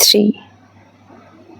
3।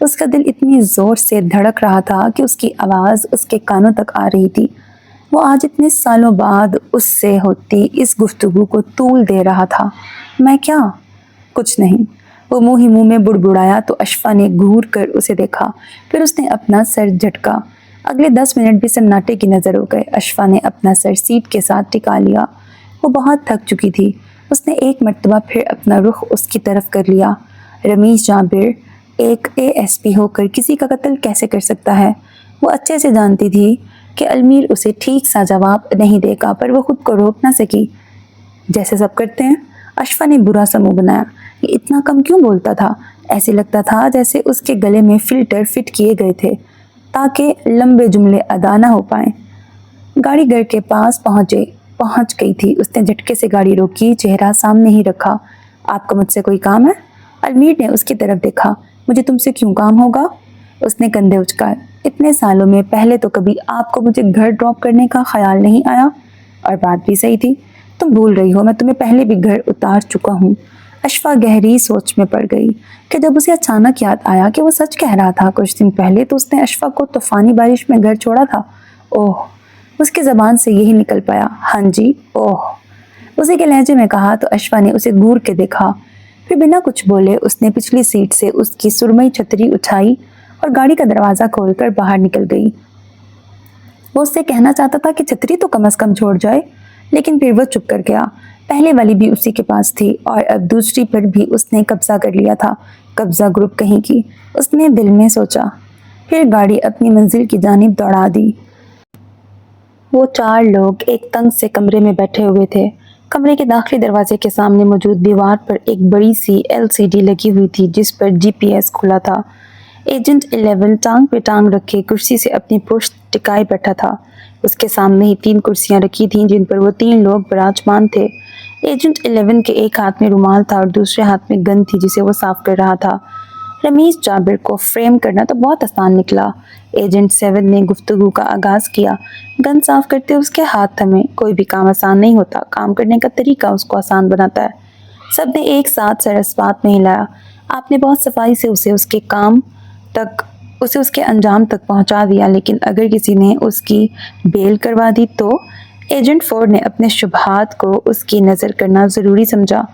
اس کا دل اتنی زور سے دھڑک رہا تھا کہ اس کی آواز اس کے کانوں تک آ رہی تھی۔ وہ آج اتنے سالوں بعد اس سے ہوتی اس گفتگو کو طول دے رہا تھا۔ میں کیا؟ کچھ نہیں۔ وہ منہ ہی منہ میں بڑبڑایا تو اشفا نے گھور کر اسے دیکھا، پھر اس نے اپنا سر جھٹکا۔ اگلے 10 منٹ بھی سناٹے کی نظر ہو گئے۔ اشفا نے اپنا سر سیٹ کے ساتھ ٹکا لیا۔ وہ بہت تھک چکی تھی۔ اس نے ایک مرتبہ پھر اپنا رخ اس کی طرف کر لیا۔ رمیش جابر ایک ASP ہو کر کسی کا قتل کیسے کر سکتا ہے؟ وہ اچھے سے جانتی تھی کہ المیر اسے ٹھیک سا جواب نہیں دے گا، پر وہ خود کو روک نہ سکی۔ جیسے سب کرتے ہیں۔ اشفا نے برا سا منہ بنایا۔ یہ اتنا کم کیوں بولتا تھا؟ ایسے لگتا تھا جیسے اس کے گلے میں فلٹر فٹ کیے گئے تھے تاکہ لمبے جملے ادا نہ ہو پائیں۔ گاڑی گھر کے پاس پہنچ گئی تھی۔ اس نے جھٹکے سے گاڑی روکی، چہرہ سامنے ہی رکھا۔ آپ کا مجھ سے کوئی کام ہے؟ المیر نے اس کی طرف دیکھا۔ مجھے تم سے کیوں کام ہوگا؟ اس نے کندھے اچکائے۔ اتنے سالوں میں پہلے تو کبھی آپ کو مجھے گھر ڈراپ کرنے کا خیال نہیں آیا، اور بات بھی صحیح تھی۔ تم بھول رہی ہو، میں تمہیں پہلے بھی گھر اتار چکا ہوں۔ اشفا گہری سوچ میں پڑ گئی کہ جب اسے اچانک یاد آیا کہ وہ سچ کہہ رہا تھا، کچھ دن پہلے تو اس نے اشفا کو طوفانی بارش میں گھر چھوڑا تھا۔ اوہ! اس کی زبان سے یہی نکل پایا، ہاں جی، اوہ! اسی کے لہجے میں کہا تو اشفا نے اسے گور کے دیکھا، پھر بنا کچھ بولے اس نے پچھلی سیٹ سے اس کی سرمئی چھتری اٹھائی اور گاڑی کا دروازہ کھول کر باہر نکل گئی۔ وہ اس سے کہنا چاہتا تھا کہ چھتری تو کم از کم چھوڑ جائے، لیکن پھر وہ چپ کر گیا۔ پہلے والی بھی اسی کے پاس تھی اور اب دوسری پر بھی اس نے قبضہ کر لیا تھا۔ قبضہ گروپ کہیں کی، اس نے دل میں سوچا، پھر گاڑی اپنی منزل کی جانب دوڑا دی۔ وہ 4 لوگ ایک تنگ سے کمرے میں بیٹھے ہوئے تھے۔ کمرے کے داخلی دروازے کے سامنے موجود دیوار پر ایک بڑی سی LCD لگی ہوئی تھی جس پر GPS کھلا تھا۔ ایجنٹ 11 ٹانگ پہ ٹانگ رکھے کرسی سے اپنی پشت ٹکائے بیٹھا تھا۔ اس کے سامنے ہی 3 کرسیاں رکھی تھیں جن پر وہ 3 لوگ براجمان تھے۔ ایجنٹ 11 کے ایک ہاتھ میں رومال تھا اور دوسرے ہاتھ میں گن تھی جسے وہ صاف کر رہا تھا۔ رمیش جابر کو فریم کرنا تو بہت آسان نکلا۔ ایجنٹ 7 نے گفتگو کا آغاز کیا۔ گن صاف کرتے اس کے ہاتھ تھمے۔ کوئی بھی کام آسان نہیں ہوتا، کام کرنے کا طریقہ اس کو آسان بناتا ہے۔ سب نے ایک ساتھ سر اسپات میں ہلایا۔ آپ نے بہت صفائی سے اسے اس کے انجام تک پہنچا دیا، لیکن اگر کسی نے اس کی بیل کروا دی تو؟ ایجنٹ 4 نے اپنے شبہات کو اس کی نظر کرنا ضروری سمجھا۔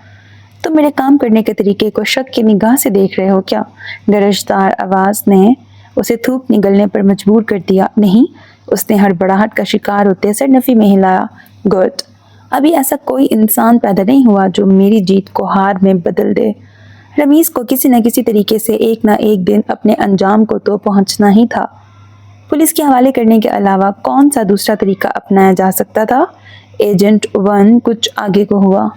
تم میرے کام کرنے کے طریقے کو شک کی نگاہ سے دیکھ رہے ہو کیا؟ گرجدار آواز نے اسے تھوک نگلنے پر مجبور کر دیا۔ نہیں، اس نے ہڑبڑاہٹ کا شکار ہوتے سر نفی میں ہلایا۔ گڈ، ابھی ایسا کوئی انسان پیدا نہیں ہوا جو میری جیت کو ہار میں بدل دے۔ رمیز کو کسی نہ کسی طریقے سے ایک نہ ایک دن اپنے انجام کو تو پہنچنا ہی تھا۔ پولیس کے حوالے کرنے کے علاوہ کون سا دوسرا طریقہ اپنایا جا سکتا تھا؟ ایجنٹ 1 کچھ آگے کو ہوا۔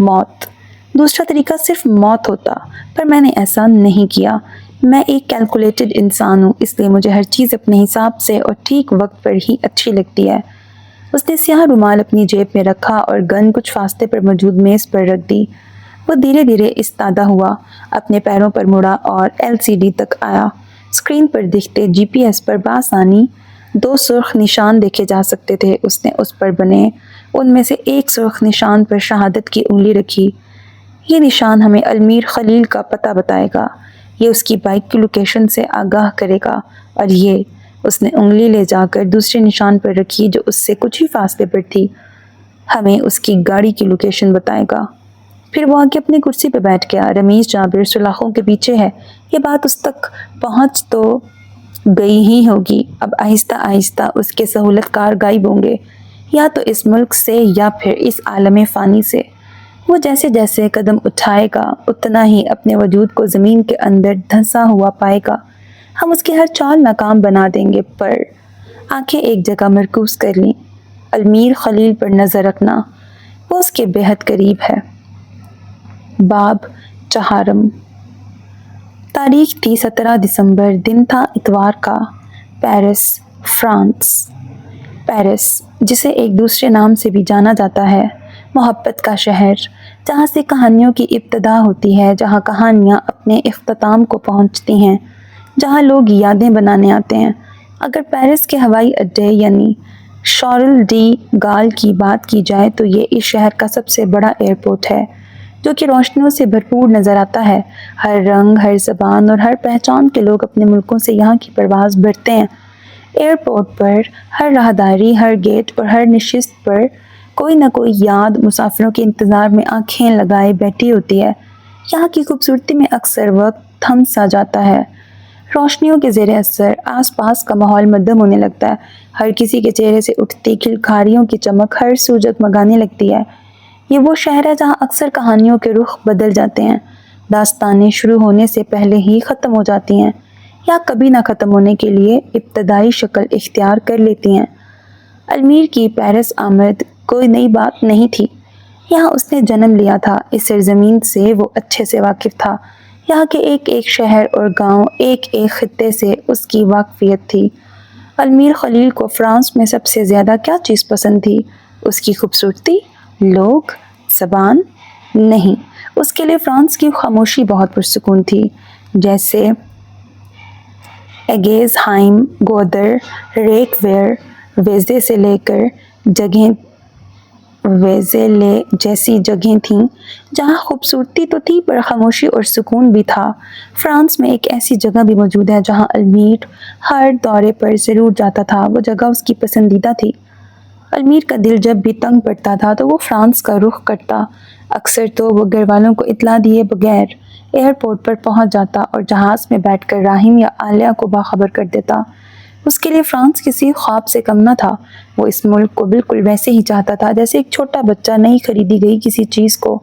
موت۔ دوسرا طریقہ صرف موت ہوتا، پر میں نے ایسا نہیں کیا۔ میں ایک کیلکولیٹڈ انسان ہوں، اس لیے مجھے ہر چیز اپنے حساب سے اور ٹھیک وقت پر ہی اچھی لگتی ہے۔ اس نے سیاہ رومال اپنی جیب میں رکھا اور گن کچھ فاصلے پر موجود میز پر رکھ دی۔ وہ دھیرے دھیرے استادہ ہوا، اپنے پیروں پر مڑا اور LCD تک آیا۔ اسکرین پر دکھتے GPS پر بآسانی 2 سرخ نشان دیکھے جا سکتے تھے۔ اس نے اس پر بنے ان میں سے ایک سرخ نشان پر شہادت کی انگلی رکھی۔ یہ نشان ہمیں المیر خلیل کا پتہ بتائے گا، یہ اس کی بائک کی لوکیشن سے آگاہ کرے گا، اور یہ، اس نے انگلی لے جا کر دوسرے نشان پر رکھی جو اس سے کچھ ہی فاصلے پر تھی، ہمیں اس کی گاڑی کی لوکیشن بتائے گا۔ پھر وہ آگے اپنی کرسی پہ بیٹھ گیا۔ رمیش جابر سلاخوں کے پیچھے ہے، یہ بات اس تک پہنچ تو گئی ہی ہوگی۔ اب آہستہ آہستہ اس کے سہولت کار غائب ہوں گے، یا تو اس ملک سے یا پھر اس عالم فانی سے۔ وہ جیسے جیسے قدم اٹھائے گا اتنا ہی اپنے وجود کو زمین کے اندر دھنسا ہوا پائے گا۔ ہم اس کی ہر چال ناکام بنا دیں گے، پر آنکھیں ایک جگہ مرکوز کر لیں۔ المیر خلیل پر نظر رکھنا، وہ اس کے بے حد قریب ہے۔ باب چہارم۔ تاریخ تھی 17 دسمبر، دن تھا اتوار کا۔ Paris, France. پیرس، جسے ایک دوسرے نام سے بھی جانا جاتا ہے، محبت کا شہر، جہاں سے کہانیوں کی ابتدا ہوتی ہے، جہاں کہانیاں اپنے اختتام کو پہنچتی ہیں، جہاں لوگ یادیں بنانے آتے ہیں۔ اگر پیرس کے ہوائی اڈے یعنی شارل ڈی گال کی بات کی جائے تو یہ اس شہر کا سب سے بڑا ایئرپورٹ ہے۔ جو کہ روشنیوں سے بھرپور نظر آتا ہے۔ ہر رنگ، ہر زبان اور ہر پہچان کے لوگ اپنے ملکوں سے یہاں کی پرواز بھرتے ہیں۔ ایئرپورٹ پر ہر راہداری، ہر گیٹ اور ہر نشست پر کوئی نہ کوئی یاد مسافروں کے انتظار میں آنکھیں لگائے بیٹھی ہوتی ہے۔ یہاں کی خوبصورتی میں اکثر وقت تھم سا جاتا ہے۔ روشنیوں کے زیر اثر آس پاس کا ماحول مدھم ہونے لگتا ہے۔ ہر کسی کے چہرے سے اٹھتی کھلکاریوں کی چمک ہر سو جگمگانے لگتی ہے۔ یہ وہ شہر ہے جہاں اکثر کہانیوں کے رخ بدل جاتے ہیں، داستانیں شروع ہونے سے پہلے ہی ختم ہو جاتی ہیں یا کبھی نہ ختم ہونے کے لیے ابتدائی شکل اختیار کر لیتی ہیں۔ المیر کی پیرس آمد کوئی نئی بات نہیں تھی۔ یہاں اس نے جنم لیا تھا، اس سرزمین سے وہ اچھے سے واقف تھا۔ یہاں کے ایک ایک شہر اور گاؤں، ایک ایک خطے سے اس کی واقفیت تھی۔ المیر خلیل کو فرانس میں سب سے زیادہ کیا چیز پسند تھی؟ اس کی خوبصورتی؟ لوگ؟ زبان؟ نہیں، اس کے لیے فرانس کی خاموشی بہت پرسکون تھی۔ جیسے ایگیز ہائم، گودر، ریک ویر، ویزے سے لے کر جگہیں ویزے جیسی جگہیں تھیں جہاں خوبصورتی تو تھی پر خاموشی اور سکون بھی تھا۔ فرانس میں ایک ایسی جگہ بھی موجود ہے جہاں المیر ہر دورے پر ضرور جاتا تھا، وہ جگہ اس کی پسندیدہ تھی۔ المیر کا دل جب بھی تنگ پڑتا تھا تو وہ فرانس کا رخ کرتا۔ اکثر تو وہ گھر والوں کو اطلاع دیے بغیر ایئرپورٹ پر پہنچ جاتا اور جہاز میں بیٹھ کر راہیم یا عالیہ کو باخبر کر دیتا۔ اس کے لیے فرانس کسی خواب سے کم نہ تھا۔ وہ اس ملک کو بالکل ویسے ہی چاہتا تھا جیسے ایک چھوٹا بچہ نئی خریدی گئی کسی چیز کو۔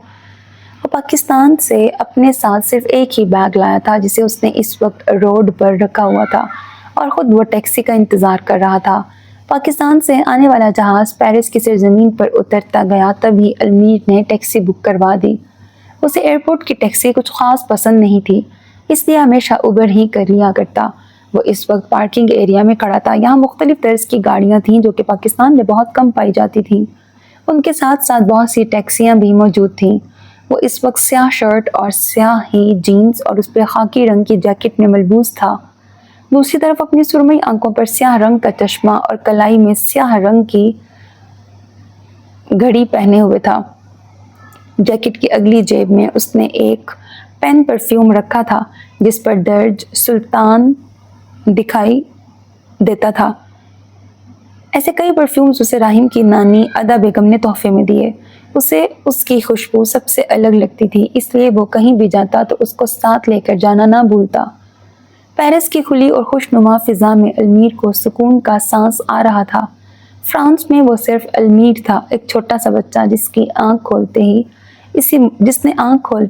وہ پاکستان سے اپنے ساتھ صرف ایک ہی بیگ لایا تھا جسے اس نے اس وقت روڈ پر رکھا ہوا تھا اور خود وہ ٹیکسی کا انتظار کر رہا تھا۔ پاکستان سے آنے والا جہاز پیرس کی سرزمین پر اترتا گیا تبھی المیر نے ٹیکسی بک کروا دی۔ اسے ایئرپورٹ کی ٹیکسی کچھ خاص پسند نہیں تھی، اس لیے ہمیشہ اوبر ہی کر لیا کرتا۔ وہ اس وقت پارکنگ ایریا میں کھڑا تھا۔ یہاں مختلف طرز کی گاڑیاں تھیں جو کہ پاکستان میں بہت کم پائی جاتی تھیں۔ ان کے ساتھ ساتھ بہت سی ٹیکسیاں بھی موجود تھیں۔ وہ اس وقت سیاہ شرٹ اور سیاہ ہی جینز اور اس پہ خاکی رنگ کی جیکٹ میں ملبوس تھا۔ دوسری طرف اپنی سرمئی آنکھوں پر سیاہ رنگ کا چشمہ اور کلائی میں سیاہ رنگ کی گھڑی پہنے ہوئے تھا۔ جیکٹ کی اگلی جیب میں اس نے ایک پین پرفیوم رکھا تھا جس پر درج سلطان دکھائی دیتا تھا۔ ایسے کئی پرفیومز اسے راہیم کی نانی ادا بیگم نے تحفے میں دیے۔ اسے اس کی خوشبو سب سے الگ لگتی تھی، اس لیے وہ کہیں بھی جاتا تو اس کو ساتھ لے کر جانا نہ بھولتا۔ پیرس کی کھلی اور خوشنما فضا میں المیر کو سکون کا سانس آ رہا تھا۔ فرانس میں وہ صرف المیر تھا، ایک چھوٹا سا بچہ جس نے آنکھ کھولتے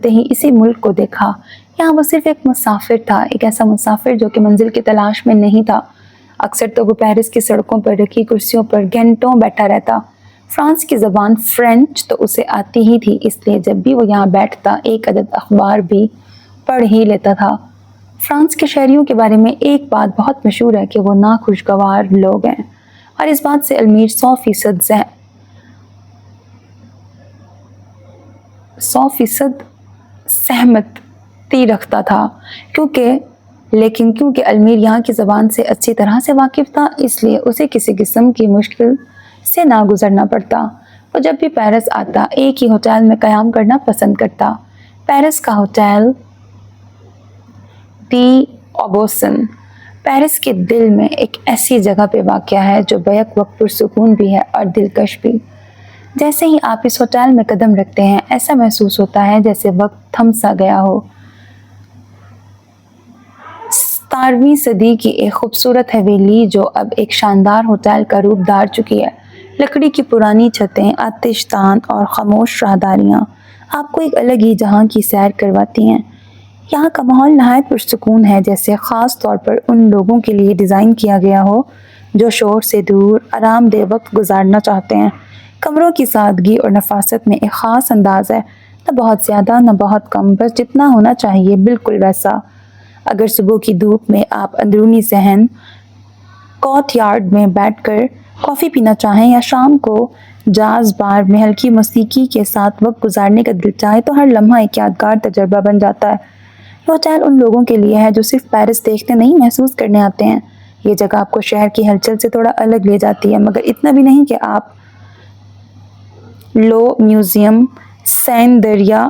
ہی اسی ملک کو دیکھا۔ یہاں وہ صرف ایک مسافر تھا، ایک ایسا مسافر جو کہ منزل کی تلاش میں نہیں تھا۔ اکثر تو وہ پیرس کی سڑکوں پر رکھی کرسیوں پر گھنٹوں بیٹھا رہتا۔ فرانس کی زبان فرینچ تو اسے آتی ہی تھی، اس لیے جب بھی وہ یہاں بیٹھتا ایک عدد اخبار بھی پڑھ ہی لیتا تھا۔ فرانس کے شہریوں کے بارے میں ایک بات بہت مشہور ہے کہ وہ ناخوشگوار لوگ ہیں، اور اس بات سے المیر 100% سہمتی رکھتا تھا۔ کیونکہ المیر یہاں کی زبان سے اچھی طرح سے واقف تھا، اس لیے اسے کسی قسم کی مشکل سے نہ گزرنا پڑتا۔ وہ جب بھی پیرس آتا ایک ہی ہوٹل میں قیام کرنا پسند کرتا۔ پیرس کا ہوٹل دی اوبوسن پیرس کے دل میں ایک ایسی جگہ پہ واقع ہے جو بیک وقت پرسکون بھی ہے اور دلکش بھی۔ جیسے ہی آپ اس ہوٹل میں قدم رکھتے ہیں ایسا محسوس ہوتا ہے جیسے وقت تھم سا گیا ہو۔ 17ویں صدی کی ایک خوبصورت حویلی جو اب ایک شاندار ہوٹل کا روپ دھار چکی ہے۔ لکڑی کی پرانی چھتیں، آتش دان اور خاموش راہداریاں آپ کو ایک الگ ہی جہاں کی سیر کرواتی ہیں۔ یہاں کا ماحول نہایت پرسکون ہے، جیسے خاص طور پر ان لوگوں کے لیے ڈیزائن کیا گیا ہو جو شور سے دور آرام دہ وقت گزارنا چاہتے ہیں۔ کمروں کی سادگی اور نفاست میں ایک خاص انداز ہے، نہ بہت زیادہ نہ بہت کم، بس جتنا ہونا چاہیے بالکل ویسا۔ اگر صبح کی دھوپ میں آپ اندرونی صحن کورٹ یارڈ میں بیٹھ کر کافی پینا چاہیں یا شام کو جاز بار میں ہلکی موسیقی کے ساتھ وقت گزارنے کا دل چاہے تو ہر لمحہ ایک یادگار تجربہ بن جاتا ہے۔ یہ ہوٹل ان لوگوں کے لیے ہے جو صرف پیرس دیکھتے نہیں محسوس کرنے آتے ہیں۔ یہ جگہ آپ کو شہر کی ہلچل سے تھوڑا الگ لے جاتی ہے، مگر اتنا بھی نہیں کہ آپ لو میوزیم، سین دریا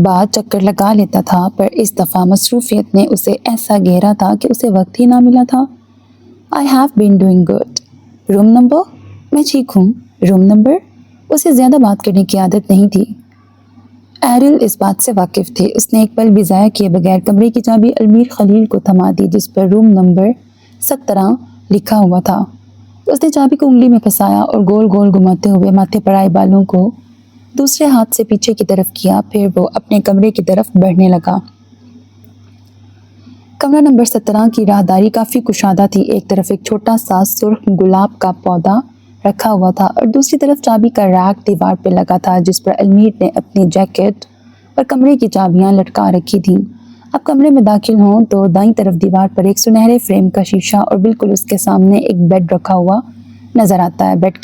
بعد چکر لگا لیتا تھا، پر اس دفعہ مصروفیت نے اسے ایسا گھیرا تھا کہ اسے وقت ہی نہ ملا تھا۔ I have been doing good. Room number? میں ٹھیک ہوں۔ Room number? اسے زیادہ بات کرنے کی عادت نہیں تھی۔ ایرل اس بات سے واقف تھے۔ اس نے ایک پل بھی ضائع کیے بغیر کمرے کی چابی المیر خلیل کو تھما دی جس پر روم نمبر 17 لکھا ہوا تھا۔ اس نے چابی کو انگلی میں پھنسایا اور گول گول گھماتے ہوئے ماتھے پر آئے بالوں کو دوسرے ہاتھ سے پیچھے کی طرف کیا، پھر وہ اپنے کمرے کی طرف بڑھنے لگا۔ کمرہ نمبر 17 کی راہداری کافی کشادہ تھی۔ ایک طرف ایک چھوٹا سا سرخ گلاب کا پودا رکھا ہوا تھا اور دوسری طرف چابی کا ریک دیوار پہ لگا تھا جس پر المیر نے اپنی جیکٹ اور کمرے کی چابیاں لٹکا رکھی تھیں۔ اب کمرے میں داخل ہوں تو دائیں طرف دیوار پر ایک سنہرے فریم کا شیشہ اور بالکل اس کے سامنے ایک بیڈ رکھا ہوا نظر آتا ہے۔ بیڈ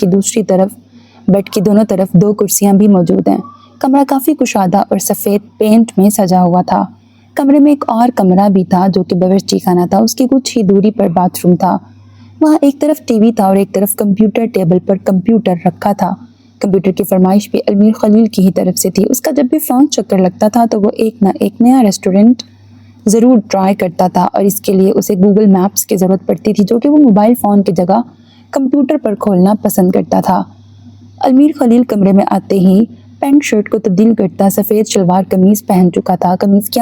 کی دونوں طرف 2 کرسیاں بھی موجود ہیں۔ کمرہ کافی کشادہ اور سفید پینٹ میں سجا ہوا تھا۔ کمرے میں ایک اور کمرہ بھی تھا جو کہ باورچی خانہ تھا۔ اس کی کچھ ہی دوری پر باتھ روم تھا۔ وہاں ایک طرف ٹی وی تھا اور ایک طرف کمپیوٹر ٹیبل پر کمپیوٹر رکھا تھا۔ کمپیوٹر کی فرمائش بھی المیر خلیل کی ہی طرف سے تھی۔ اس کا جب بھی فرانس چکر لگتا تھا تو وہ ایک نہ ایک نیا ریسٹورنٹ ضرور ٹرائی کرتا تھا اور اس کے لیے اسے گوگل میپس کی ضرورت پڑتی تھی جو کہ وہ موبائل فون کی جگہ کمپیوٹر پر کھولنا پسند کرتا تھا۔ المیر خلیل کمرے میں آتے ہی پینٹ شرٹ کو تبدیل کرتا سفید شلوار قمیض پہن چکا تھا۔ قمیض کی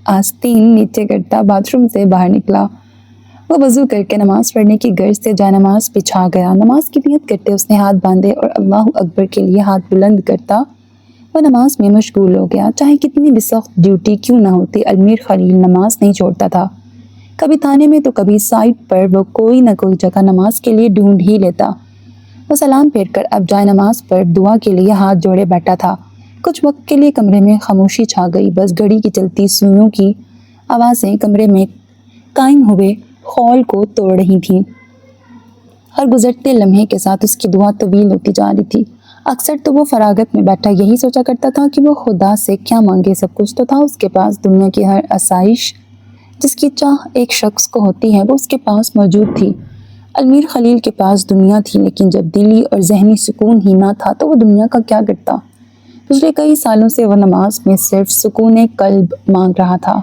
آستین نیچے کرتا باتھ روم سے باہر نکلا۔ وہ وضو کر کے نماز پڑھنے کی غرض سے جائے نماز بچھا گیا۔ نماز کی نیت کرتے اس نے ہاتھ باندھے اور اللہ اکبر کے لیے ہاتھ بلند کرتا وہ نماز میں مشغول ہو گیا۔ چاہے کتنی بھی سخت ڈیوٹی کیوں نہ ہوتی، المیر خلیل نماز نہیں چھوڑتا تھا۔ کبھی تھانے میں تو کبھی سائٹ پر وہ کوئی نہ کوئی جگہ نماز کے لیے ڈھونڈ ہی لیتا۔ وہ سلام پھیر کر اب جائے نماز پر دعا کے لیے ہاتھ جوڑے بیٹھا تھا۔ کچھ وقت کے لیے کمرے میں خاموشی چھا گئی، بس گھڑی کی چلتی سوئیوں کی آوازیں کمرے میں قائم ہوئے خول کو توڑ رہی تھیں۔ ہر گزرتے لمحے کے ساتھ اس کی دعا طویل ہوتی جا رہی تھی۔ اکثر تو وہ فراغت میں بیٹھا یہی سوچا کرتا تھا کہ وہ خدا سے کیا مانگے۔ سب کچھ تو تھا اس کے پاس، دنیا کی ہر آسائش جس کی چاہ ایک شخص کو ہوتی ہے وہ اس کے پاس موجود تھی۔ المیر خلیل کے پاس دنیا تھی، لیکن جب دلی اور ذہنی سکون ہی نہ تھا تو وہ دنیا کا کیا کرتا۔ پچھلے کئی سالوں سے وہ نماز میں صرف سکون قلب مانگ رہا تھا۔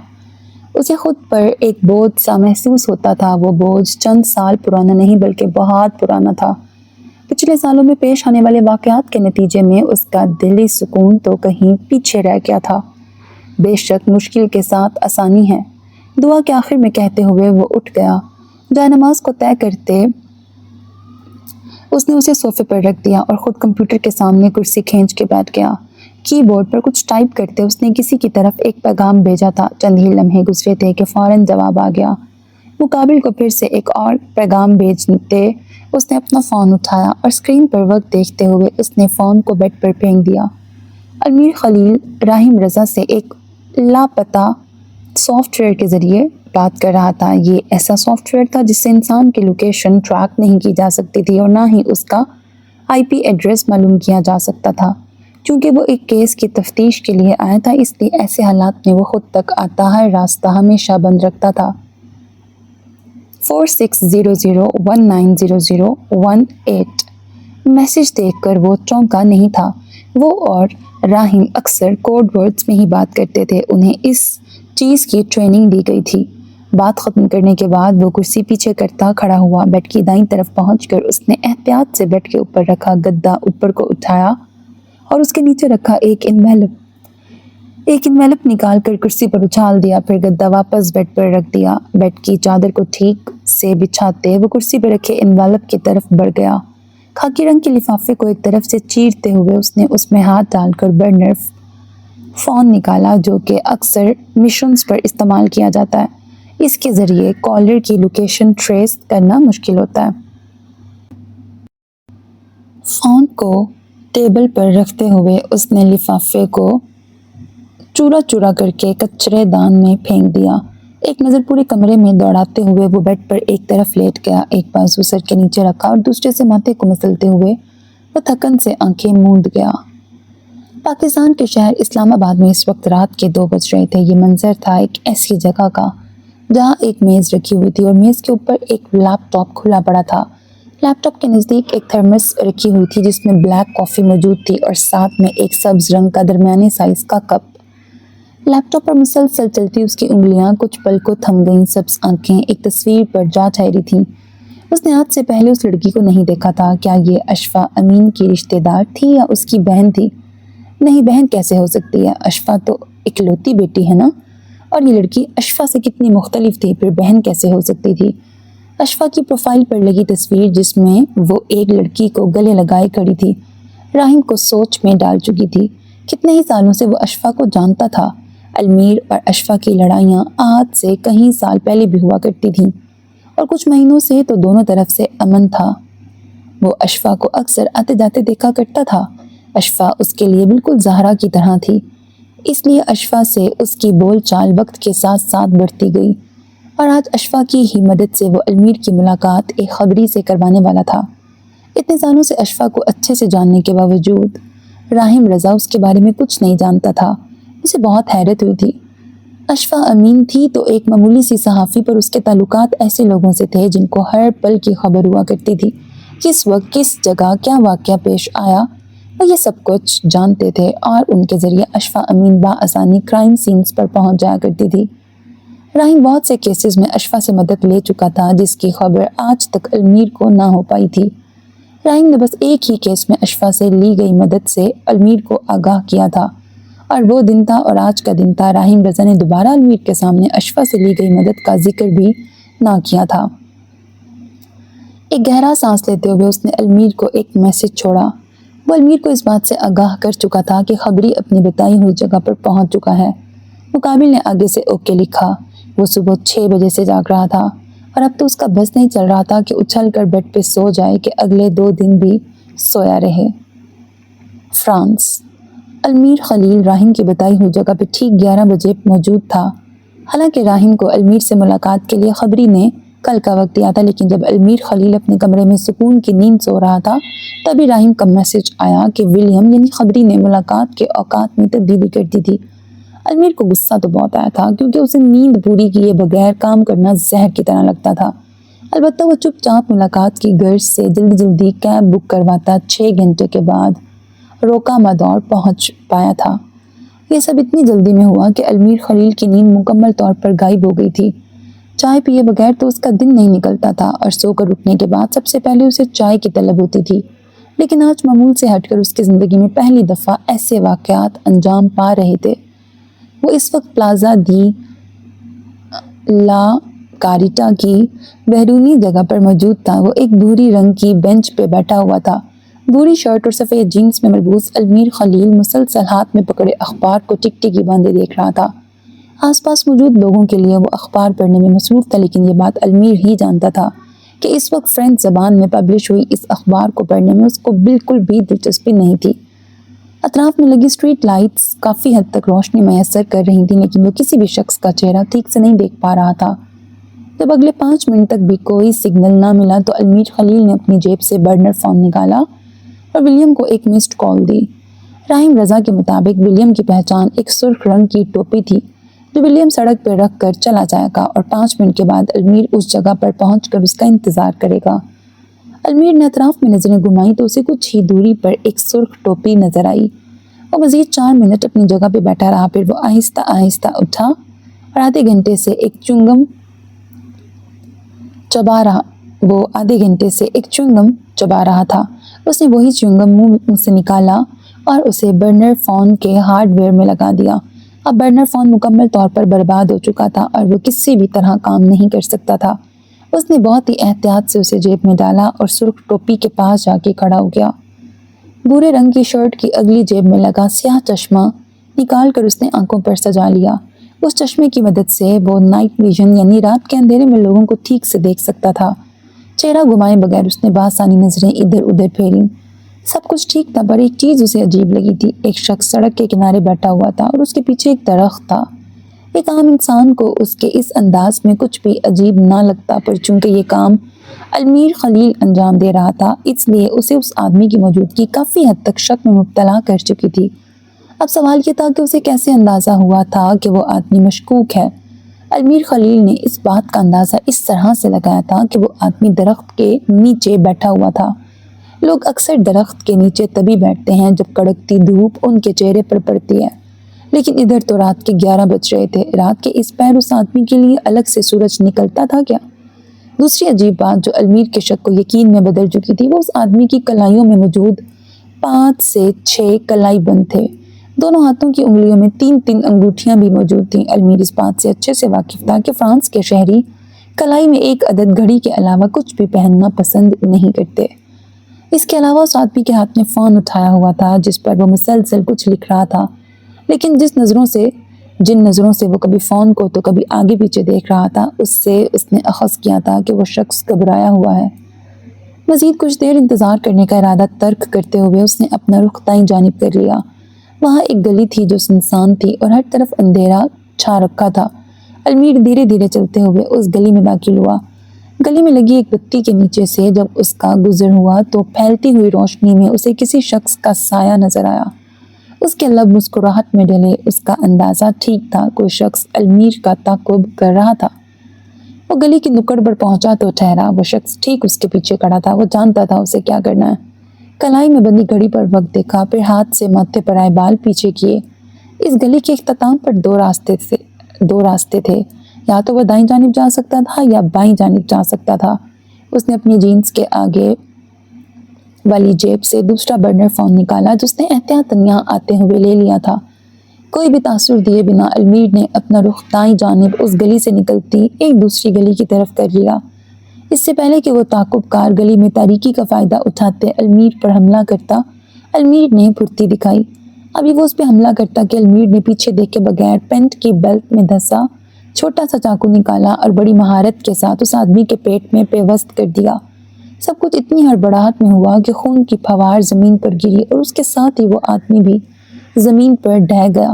اسے خود پر ایک بوجھ سا محسوس ہوتا تھا۔ وہ بوجھ چند سال پرانا نہیں بلکہ بہت پرانا تھا۔ پچھلے سالوں میں پیش آنے والے واقعات کے نتیجے میں اس کا دلی سکون تو کہیں پیچھے رہ گیا تھا۔ بے شک مشکل کے ساتھ آسانی ہے، دعا کے آخر میں کہتے ہوئے وہ اٹھ گیا۔ جائے نماز کو طے کرتے اس نے اسے صوفے پر رکھ دیا اور خود کمپیوٹر کے سامنے کرسی کھینچ کے بیٹھ گیا۔ کی بورڈ پر کچھ ٹائپ کرتے اس نے کسی کی طرف ایک پیغام بھیجا تھا۔ چند ہی لمحے گزرے تھے کہ فوراً جواب آ گیا۔ مقابل کو پھر سے ایک اور پیغام بھیجتے اس نے اپنا فون اٹھایا اور اسکرین پر وقت دیکھتے ہوئے اس نے فون کو بیڈ پر پھینک دیا۔ المیر خلیل راہیم رضا سے ایک لاپتہ سافٹ ویئر کے ذریعے بات کر رہا تھا۔ یہ ایسا سافٹ ویئر تھا جس سے انسان کی لوکیشن ٹریک نہیں کی جا سکتی تھی اور نہ ہی اس کا IP ایڈریس معلوم کیا جا سکتا تھا۔ چونکہ وہ ایک کیس کی تفتیش کے لیے آیا تھا، اس لیے ایسے حالات میں وہ خود تک آتا ہر راستہ ہمیشہ بند رکھتا تھا۔ 4600190018 میسج دیکھ کر وہ چونکا نہیں تھا۔ وہ اور راہیم اکثر کوڈ ورڈز میں ہی بات کرتے تھے، انہیں اس چیز کی ٹریننگ دی گئی تھی۔ بات ختم کرنے کے بعد وہ کرسی پیچھے کرتا کھڑا ہوا۔ بیڈ کی دائیں طرف پہنچ کر اس نے احتیاط سے بیڈ کے اوپر رکھا گدا اوپر کو اٹھایا اور اس کے نیچے رکھا ایک انویلپ نکال کر کرسی پر اچھال دیا، پھر گدا واپس بیڈ پر رکھ دیا۔ بیڈ کی چادر کو ٹھیک سے بچھاتے وہ کرسی پر رکھے انویلپ کی طرف بڑھ گیا۔ خاکی رنگ کے لفافے کو ایک طرف سے چیرتے ہوئے اس نے اس میں ہاتھ ڈال کر برنر فون نکالا جو کہ اکثر مشنز پر استعمال کیا جاتا ہے۔ اس کے ذریعے کالر کی لوکیشن ٹریس کرنا مشکل ہوتا ہے۔ فون کو ٹیبل پر رکھتے ہوئے اس نے لفافے کو چورا چورا کر کے کچرے دان میں پھینک دیا۔ ایک نظر پورے کمرے میں دوڑاتے ہوئے وہ بیڈ پر ایک طرف لیٹ گیا، ایک بازو سر کے نیچے رکھا اور دوسرے سے ماتھے کو مسلتے ہوئے وہ تھکن سے آنکھیں موند گیا۔ پاکستان کے شہر اسلام آباد میں اس وقت رات کے 2 بج رہے تھے۔ یہ منظر تھا ایک ایسی جگہ کا جہاں ایک میز رکھی ہوئی تھی اور میز کے اوپر ایک لیپ ٹاپ کھلا پڑا تھا۔ لیپ ٹاپ کے نزدیک ایک تھرمس رکھی ہوئی تھی جس میں بلیک کافی موجود تھی اور ساتھ میں ایک سبز رنگ کا درمیانے سائز کا کپ۔ لیپ ٹاپ پر مسلسل چلتی اس کی انگلیاں کچھ پل کو تھم گئیں، سبز آنکھیں ایک تصویر پر جا ٹھہری تھیں۔ اس نے آج سے پہلے اس لڑکی کو نہیں دیکھا تھا۔ کیا یہ اشفا امین کی رشتہ دار تھی یا اس کی بہن تھی؟ نہیں، بہن کیسے ہو سکتی ہے؟ اشفا تو اکلوتی بیٹی ہے نا؟ اور یہ لڑکی اشفا سے کتنی مختلف تھی، پھر بہن کیسے ہو سکتی تھی؟ اشفا کی پروفائل پر لگی تصویر جس میں وہ ایک لڑکی کو گلے لگائے کھڑی تھی راہم کو سوچ میں ڈال چکی تھی۔ کتنے ہی سالوں سے وہ اشفا کو جانتا تھا۔ المیر اور اشفا کی لڑائیاں آج سے کئی سال پہلے بھی ہوا کرتی تھیں اور کچھ مہینوں سے تو دونوں طرف سے امن تھا۔ وہ اشفا کو اکثر آتے جاتے دیکھا کرتا تھا۔ اشفا اس کے لیے بالکل زہرا کی طرح تھی، اس لیے اشفا سے اس کی بول چال وقت کے ساتھ ساتھ بڑھتی گئی اور آج اشفا کی ہی مدد سے وہ المیر کی ملاقات ایک خبری سے کروانے والا تھا۔ اتنے سالوں سے اشفا کو اچھے سے جاننے کے باوجود راہم رضا اس کے بارے میں کچھ نہیں جانتا تھا۔ اسے بہت حیرت ہوئی تھی۔ اشفا امین تھی تو ایک معمولی سی صحافی، پر اس کے تعلقات ایسے لوگوں سے تھے جن کو ہر پل کی خبر ہوا کرتی تھی۔ کس وقت کس جگہ کیا واقعہ پیش آیا وہ یہ سب کچھ جانتے تھے اور ان کے ذریعے اشفا امین بآسانی کرائم سینز پر پہنچ جایا کرتی تھی۔ راہم بہت سے کیسز میں اشفا سے مدد لے چکا تھا جس کی خبر آج تک المیر کو نہ ہو پائی تھی۔ راہم نے بس ایک ہی کیس میں اشفا سے لی گئی مدد سے المیر کو آگاہ کیا تھا اور وہ دن تھا اور آج کا دن تھا۔ راہم رضا نے دوبارہ المیر کے سامنے اشفا سے لی گئی مدد کا ذکر بھی نہ کیا تھا۔ ایک گہرا سانس لیتے ہوئے اس نے المیر کو ایک میسج چھوڑا۔ وہ المیر کو اس بات سے آگاہ کر چکا تھا کہ خبری اپنی بتائی ہوئی جگہ پر پہنچ چکا ہے۔ مقابل نے آگے سے اوکے لکھا۔ وہ صبح 6 بجے سے جاگ رہا تھا اور اب تو اس کا بس نہیں چل رہا تھا کہ اچھل کر بیڈ پہ سو جائے کہ اگلے 2 دن بھی سویا رہے۔ فرانس۔ المیر خلیل راہم کی بتائی ہوئی جگہ پہ ٹھیک 11 بجے موجود تھا۔ حالانکہ راہم کو المیر سے ملاقات کے لیے خبری نے کل کا وقت دیا تھا، لیکن جب المیر خلیل اپنے کمرے میں سکون کی نیند سو رہا تھا تبھی راہم کا میسج آیا کہ ولیم یعنی خبری نے ملاقات کے اوقات میں تبدیلی کر دی تھی۔ المیر کو غصہ تو بہت آیا تھا کیونکہ اسے نیند پوری کیے بغیر کام کرنا زہر کی طرح لگتا تھا۔ البتہ وہ چپ چاپ ملاقات کی غرض سے جلدی جلدی کیب بک کرواتا 6 گھنٹے کے بعد روکا مادور پہنچ پایا تھا۔ یہ سب اتنی جلدی میں ہوا کہ المیر خلیل کی نیند مکمل طور پر غائب ہو گئی تھی۔ چائے پیے بغیر تو اس کا دن نہیں نکلتا تھا اور سو کر اٹھنے کے بعد سب سے پہلے اسے چائے کی طلب ہوتی تھی۔ لیکن آج معمول سے ہٹ کر اس کی زندگی میں پہلی دفعہ ایسے واقعات انجام پا رہے تھے۔ وہ اس وقت پلازا دی لا کاریٹا کی بیرونی جگہ پر موجود تھا۔ وہ ایک بھوری رنگ کی بینچ پہ بیٹھا ہوا تھا۔ بھوری شرٹ اور سفید جینس میں ملبوس المیر خلیل مسلسل ہاتھ میں پکڑے اخبار کو ٹک ٹکی باندھے دیکھ رہا تھا۔ آس پاس موجود لوگوں کے لیے وہ اخبار پڑھنے میں مصروف تھا، لیکن یہ بات المیر ہی جانتا تھا کہ اس وقت فرینچ زبان میں پبلش ہوئی اس اخبار کو پڑھنے میں اس کو بالکل بھی دلچسپی نہیں تھی۔ اطراف میں لگی اسٹریٹ لائٹس کافی حد تک روشنی میسر کر رہی تھیں، لیکن وہ کسی بھی شخص کا چہرہ ٹھیک سے نہیں دیکھ پا رہا تھا۔ جب اگلے 5 منٹ تک بھی کوئی سگنل نہ ملا تو المیر خلیل نے اپنی جیب سے برنر فون نکالا اور ولیم کو ایک مسڈ کال دی۔ راہم رضا کے مطابق ولیم کی پہچان ایک سرخ رنگ کی ٹوپی تھی جو ولیم سڑک پہ رکھ کر چلا جائے گا اور 5 منٹ کے بعد المیر اس جگہ پر پہنچ کر اس کا انتظار کرے گا۔ المیر نے اطراف میں نظریں گھمائی تو اسے کچھ ہی دوری پر ایک سرخ ٹوپی نظر آئی۔ وہ مزید 4 منٹ اپنی جگہ پہ بیٹھا رہا، پھر وہ آہستہ آہستہ اٹھا اور آدھے گھنٹے سے ایک چنگم چبا رہا تھا۔ اس نے وہی چنگم منہ سے نکالا اور اسے برنر فون کے ہارڈ ویئر میں لگا دیا۔ اب برنر فون مکمل طور پر برباد ہو چکا تھا اور وہ کسی بھی طرح کام نہیں کر سکتا تھا۔ اس نے بہت ہی احتیاط سے اسے جیب میں ڈالا اور سرخ ٹوپی کے پاس جا کے کھڑا ہو گیا۔ بھورے رنگ کی شرٹ کی اگلی جیب میں لگا سیاہ چشمہ نکال کر اس نے آنکھوں پر سجا لیا۔ اس چشمے کی مدد سے وہ نائٹ ویژن یعنی رات کے اندھیرے میں لوگوں کو ٹھیک سے دیکھ سکتا تھا۔ چہرہ گھمائے بغیر اس نے بآسانی نظریں ادھر ادھر پھیریں۔ سب کچھ ٹھیک تھا، پر ایک چیز اسے عجیب لگی تھی۔ ایک شخص سڑک کے کنارے بیٹھا ہوا تھا اور اس کے پیچھے ایک درخت تھا۔ ایک عام انسان کو اس کے اس انداز میں کچھ بھی عجیب نہ لگتا، پر چونکہ یہ کام المیر خلیل انجام دے رہا تھا اس لیے اسے اس آدمی کی موجودگی کافی حد تک شک میں مبتلا کر چکی تھی۔ اب سوال یہ تھا کہ اسے کیسے اندازہ ہوا تھا کہ وہ آدمی مشکوک ہے۔ المیر خلیل نے اس بات کا اندازہ اس طرح سے لگایا تھا کہ وہ آدمی درخت کے نیچے بیٹھا ہوا تھا۔ لوگ اکثر درخت کے نیچے تبھی بیٹھتے ہیں جب کڑکتی دھوپ ان کے چہرے پر پڑتی ہے، لیکن ادھر تو رات کے 11 بج رہے تھے۔ رات کے اس پہر اس آدمی کے لیے الگ سے سورج نکلتا تھا کیا؟ دوسری عجیب بات جو المیر کے شک کو یقین میں بدل چکی تھی، وہ اس آدمی کی کلائیوں میں موجود 5 سے 6 کلائی بند تھے۔ دونوں ہاتھوں کی انگلیوں میں 3 انگوٹھیاں بھی موجود تھیں۔ المیر اس بات سے اچھے سے واقف تھا کہ فرانس کے شہری کلائی میں ایک عدد گھڑی کے علاوہ کچھ بھی پہننا پسند نہیں کرتے۔ اس کے علاوہ اس آدمی کے ہاتھ میں فون اٹھایا ہوا تھا جس پر وہ مسلسل کچھ لکھ رہا تھا، لیکن جن نظروں سے وہ کبھی فون کو تو کبھی آگے پیچھے دیکھ رہا تھا، اس سے اس نے اخذ کیا تھا کہ وہ شخص گھبرایا ہوا ہے۔ مزید کچھ دیر انتظار کرنے کا ارادہ ترک کرتے ہوئے اس نے اپنا رخ دائیں جانب کر لیا۔ وہاں ایک گلی تھی جو سنسان تھی اور ہر طرف اندھیرا چھا رکھا تھا۔ المیر دھیرے دھیرے چلتے ہوئے اس گلی میں داخل ہوا۔ گلی میں لگی ایک بتی کے نیچے سے جب اس کا گزر ہوا تو پھیلتی ہوئی روشنی میں اسے کسی شخص کا سایہ نظر آیا۔ اس کے لب مسکراہٹ میں ڈھلے، اس کا اندازہ ٹھیک تھا، کوئی شخص المیر کا تعاقب کر رہا تھا۔ وہ گلی کی نکڑ پر پہنچا تو ٹھہرا۔ وہ شخص ٹھیک اس کے پیچھے کھڑا تھا۔ وہ جانتا تھا اسے کیا کرنا ہے۔ کلائی میں بندی گھڑی پر وقت دیکھا، پھر ہاتھ سے ماتھے پر آئے بال پیچھے کیے۔ اس گلی کے اختتام پر 2 راستے تھے، یا تو وہ دائیں جانب جا سکتا تھا یا بائیں جانب جا سکتا تھا۔ اس نے اپنی جینز کے آگے والی جیب سے دوسرا برنر فون نکالا جس نے احتیاطاً یہاں آتے ہوئے لے لیا تھا۔ کوئی بھی تاثر دیے بنا المیر نے اپنا رخ دائیں جانب اس گلی سے نکلتی ایک دوسری گلی کی طرف کر لیا۔ اس سے پہلے کہ وہ تعاقب کار گلی میں تاریکی کا فائدہ اٹھاتے المیر پر حملہ کرتا، المیر نے پھرتی دکھائی۔ ابھی وہ اس پہ حملہ کرتا کہ المیر نے پیچھے دیکھے بغیر پینٹ کی بیلٹ میں دھسا چھوٹا سا چاقو نکالا اور بڑی مہارت کے ساتھ اس آدمی کے پیٹ میں پیوست کر دیا۔ سب کچھ اتنی ہڑبڑاہٹ میں ہوا کہ خون کی پھوار زمین پر گری اور اس کے ساتھ ہی وہ آدمی بھی زمین پر ڈھہ گیا۔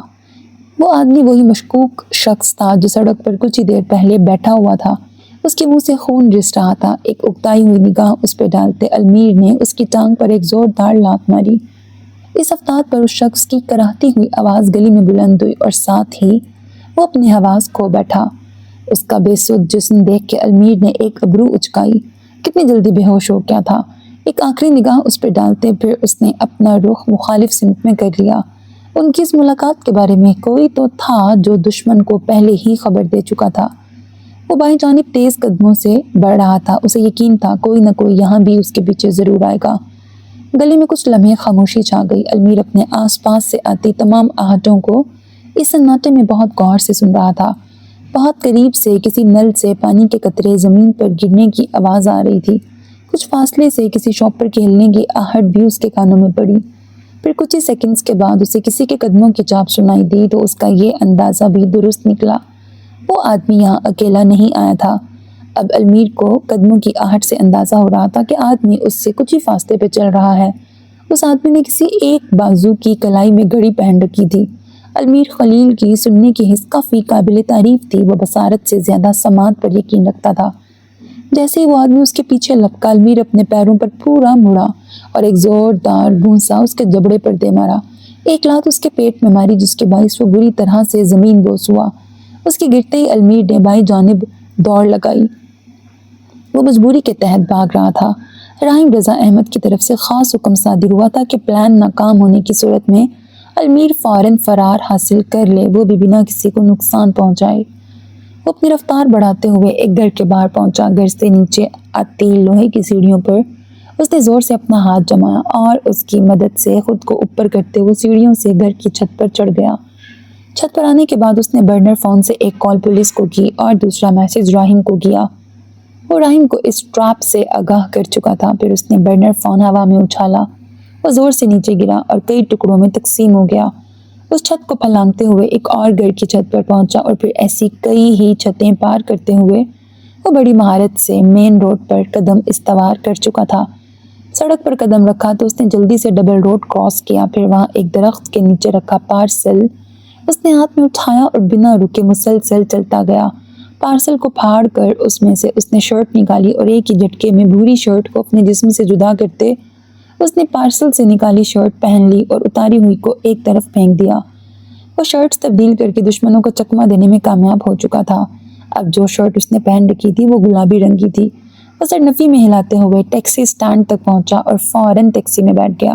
وہ آدمی وہی مشکوک شخص تھا جو سڑک پر کچھ ہی دیر پہلے بیٹھا ہوا تھا۔ اس کے منہ سے خون رس رہا تھا۔ ایک اکتائی ہوئی نگاہ اس پہ ڈالتے المیر نے اس کی ٹانگ پر ایک زوردار لات ماری۔ اس افتاد پر اس شخص کی کراہتی ہوئی آواز گلی میں بلند ہوئی اور ساتھ ہی وہ اپنے حواس کھو بیٹھا۔ اس کا بے سود جسم دیکھ کے المیر نے ایک ابرو اچکائی۔ کتنی جلدی بے ہوش ہو گیا تھا۔ ایک آخری نگاہ اس پہ ڈالتے پھر اس نے اپنا رخ مخالف سمت میں کر لیا۔ ان کی اس ملاقات کے بارے میں کوئی تو تھا جو دشمن کو پہلے ہی خبر دے چکا تھا۔ وہ بائیں جانب تیز قدموں سے بڑھ رہا تھا۔ اسے یقین تھا کوئی نہ کوئی یہاں بھی اس کے پیچھے ضرور آئے گا۔ گلی میں کچھ لمحے خاموشی چھا گئی۔ المیر اپنے آس پاس سے آتی تمام آہٹوں کو اس سناٹے میں بہت غور سے سن رہا تھا۔ بہت قریب سے کسی نل سے پانی کے قطرے زمین پر گرنے کی آواز آ رہی تھی۔ کچھ فاصلے سے کسی شاپر کے ہلنے کی آہٹ بھی اس کے کانوں میں پڑی۔ پھر کچھ ہی سیکنڈز کے بعد اسے کسی کے قدموں کی چاپ سنائی دی تو اس کا یہ اندازہ بھی درست نکلا، وہ آدمی یہاں اکیلا نہیں آیا تھا۔ اب المیر کو قدموں کی آہٹ سے اندازہ ہو رہا تھا کہ آدمی اس سے کچھ ہی فاصلے پہ چل رہا ہے۔ اس آدمی نے کسی ایک بازو کی کلائی میں گھڑی پہن رکھی تھی۔ المیر خلیل کی سننے کی حس کافی قابل تعریف تھی۔ وہ بصارت سے زیادہ سماعت پر یقین رکھتا تھا۔ جیسے ہی وہ آدمی اس کے پیچھے لپکا، المیر اپنے پیروں پر پورا مڑا اور ایک زوردار گھونسا اس کے جبڑے پر دے مارا۔ ایک لات اس کے پیٹ میں ماری جس کے باعث وہ بری طرح سے زمین بوس ہوا۔ اس کے گرتے ہی المیر نے بائیں جانب دوڑ لگائی۔ وہ مجبوری کے تحت بھاگ رہا تھا۔ رحیم رضا احمد کی طرف سے خاص حکم صادر ہوا تھا کہ پلان ناکام ہونے کی صورت میں المیر فوراً فرار حاصل کر لے، وہ بھی بنا کسی کو نقصان پہنچائے۔ وہ اپنی رفتار بڑھاتے ہوئے ایک گھر کے باہر پہنچا۔ گھر سے نیچے آتی لوہے کی سیڑھیوں پر اس نے زور سے اپنا ہاتھ جمایا اور اس کی مدد سے خود کو اوپر کرتے ہوئے سیڑھیوں سے گھر کی چھت پر چڑھ گیا۔ چھت پر آنے کے بعد اس نے برنر فون سے ایک کال پولیس کو کی اور دوسرا میسج راہیم کو کیا۔ وہ راہیم کو اس ٹریپ سے آگاہ کر چکا تھا۔ پھر اس نے برنر فون ہوا میں اچھالا۔ وہ زور سے نیچے گرا اور کئی ٹکڑوں میں تقسیم ہو گیا۔ اس چھت کو پھلانگتے ہوئے ایک اور گھر کی چھت پر پہنچا اور پھر ایسی کئی ہی چھتیں پار کرتے ہوئے وہ بڑی مہارت سے مین روڈ پر قدم استوار کر چکا تھا۔ سڑک پر قدم رکھا تو اس نے جلدی سے ڈبل روڈ کراس کیا۔ پھر وہاں ایک درخت کے نیچے رکھا پارسل اس نے ہاتھ میں اٹھایا اور بنا رکے مسلسل چلتا گیا۔ پارسل کو پھاڑ کر اس میں سے اس نے شرٹ نکالی اور ایک ہی جھٹکے میں بھوری شرٹ کو اپنے جسم سے جدا کرتے اس نے پارسل سے نکالی شرٹ پہن لی اور اتاری ہوئی کو ایک طرف پھینک دیا۔ وہ شرٹس تبدیل کر کے دشمنوں کو چکمہ دینے میں کامیاب ہو چکا تھا۔ اب جو شرٹ اس نے پہن رکھی تھی وہ گلابی رنگ کی تھی۔ وہ سر نفی میں ہلاتے ہوئے ٹیکسی اسٹینڈ تک پہنچا اور فوراً ٹیکسی میں بیٹھ گیا۔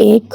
1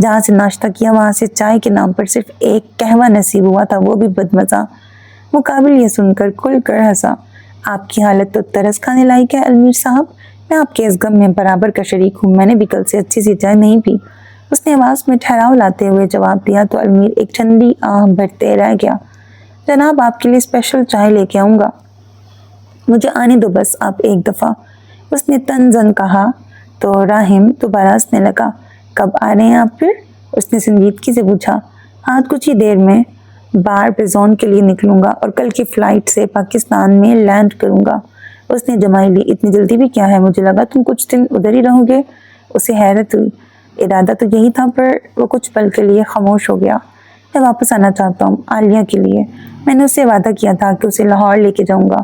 جہاں سے ناشتہ کیا وہاں سے چائے کے نام پر صرف ایک قہوہ نصیب ہوا تھا، وہ بھی بدمزہ۔ مقابل یہ سن کر کھل کر ہنسا۔ آپ کی حالت تو ترس کھانے لائق ہے المیر صاحب، میں آپ کے اس غم میں برابر کا شریک ہوں، میں نے بھی کل سے اچھی سی چائے نہیں پی۔ اس نے آواز میں ٹھہراؤ لاتے ہوئے جواب دیا تو المیر ایک ٹھنڈی آہ بھرتے رہ گیا۔ جناب آپ کے لیے اسپیشل چائے لے کے آؤں گا، مجھے آنے دو بس آپ ایک دفعہ، اس نے تنزن کہا تو راہم دوبارہ ہنسنے لگا۔ کب آ رہے ہیں آپ پھر؟ اس نے سنجیدگی سے پوچھا۔ آج کچھ ہی دیر میں باربیزون کے لیے نکلوں گا اور کل کی فلائٹ سے پاکستان میں لینڈ کروں گا۔ اس نے جمائی لی۔ اتنی جلدی بھی کیا ہے، مجھے لگا تم کچھ دن ادھر ہی رہو گے۔ اسے حیرت ہوئی۔ ارادہ تو یہی تھا، پر وہ کچھ پل کے لیے خاموش ہو گیا۔ میں واپس آنا چاہتا ہوں عالیہ کے لیے، میں نے اس سے وعدہ کیا تھا کہ اسے لاہور لے کے جاؤں گا۔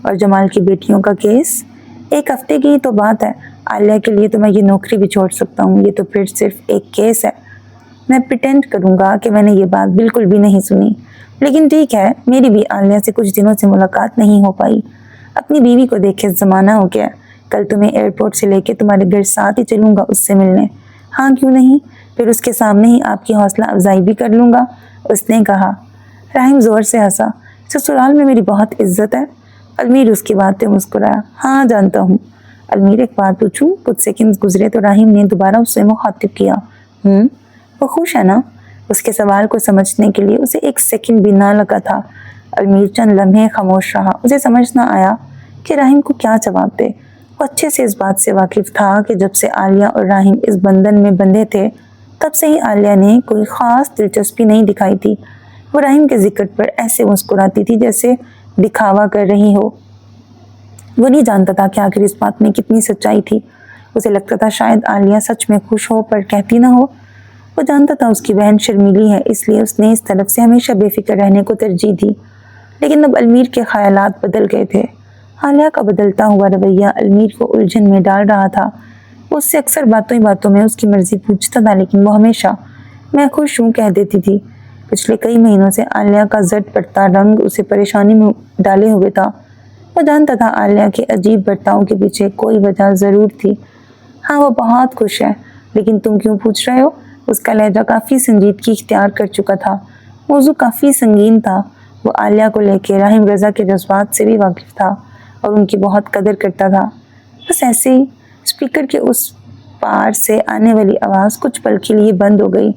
اور جمال کی بیٹیوں کا کیس؟ ایک ہفتے کی ہی تو بات ہے، عالیہ کے لیے تو میں یہ نوکری بھی چھوڑ سکتا ہوں، یہ تو پھر صرف ایک کیس ہے۔ میں پریٹینڈ کروں گا کہ میں نے یہ بات بالکل بھی نہیں سنی، لیکن ٹھیک ہے، میری بھی عالیہ سے کچھ دنوں سے ملاقات نہیں ہو پائی۔ اپنی بیوی کو دیکھے زمانہ ہو گیا، کل تمہیں ایئرپورٹ سے لے کے تمہارے گھر ساتھ ہی چلوں گا اس سے ملنے۔ ہاں کیوں نہیں، پھر اس کے سامنے ہی آپ کی حوصلہ افزائی بھی کر لوں گا، اس نے کہا۔ راہم زور سے ہنسا۔ سسرال میں میری بہت عزت ہے۔ المیر اس کی بات پہ مسکرایا۔ ہاں جانتا ہوں۔ المیر ایک بات پوچھوں؟ کچھ سیکنڈز گزرے تو راہم نے دوبارہ اسے مخاطب کیا۔ وہ خوش ہے نا؟ اس کے سوال کو سمجھنے کے لیے اسے ایک سیکنڈ بھی نہ لگا تھا۔ المیر چند لمحے خاموش رہا۔ اسے سمجھ نہ آیا کہ راہم کو کیا جواب دے۔ وہ اچھے سے اس بات سے واقف تھا کہ جب سے عالیہ اور راہم اس بندھن میں بندھے تھے، تب سے ہی عالیہ نے کوئی خاص دلچسپی نہیں دکھائی تھی۔ وہ راہم کے ذکر پر ایسے مسکراتی تھی جیسے دکھاوا کر رہی ہو۔ وہ نہیں جانتا تھا کہ آخر اس بات میں کتنی سچائی تھی۔ اسے لگتا تھا شاید عالیہ سچ میں خوش ہو پر کہتی نہ ہو۔ وہ جانتا تھا اس کی بہن شرمیلی ہے، اس لیے اس نے اس طرف سے ہمیشہ بے فکر رہنے کو ترجیح دی۔ لیکن اب المیر کے خیالات بدل گئے تھے۔ عالیہ کا بدلتا ہوا رویہ المیر کو الجھن میں ڈال رہا تھا۔ وہ اس سے اکثر باتوں ہی باتوں میں اس کی مرضی پوچھتا تھا، لیکن وہ ہمیشہ میں خوش ہوں کہہ دیتی تھی۔ پچھلے کئی مہینوں سے عالیہ کا زرد پڑتا رنگ اسے پریشانی میں ڈالے ہوئے تھا۔ وہ جانتا تھا عالیہ کے عجیب برتاؤ کے پیچھے کوئی وجہ ضرور تھی۔ ہاں وہ بہت خوش ہے، لیکن تم کیوں پوچھ رہے ہو؟ اس کا لہجہ کافی سنجیدگی اختیار کر چکا تھا۔ موضوع کافی سنگین تھا۔ وہ عالیہ کو لے کے راہم رضا کے جذبات سے بھی واقف تھا اور ان کی بہت قدر کرتا تھا۔ بس ایسے ہی اسپیکر کے اس پار سے آنے والی آواز کچھ پل کے لیے بند ہو گئی۔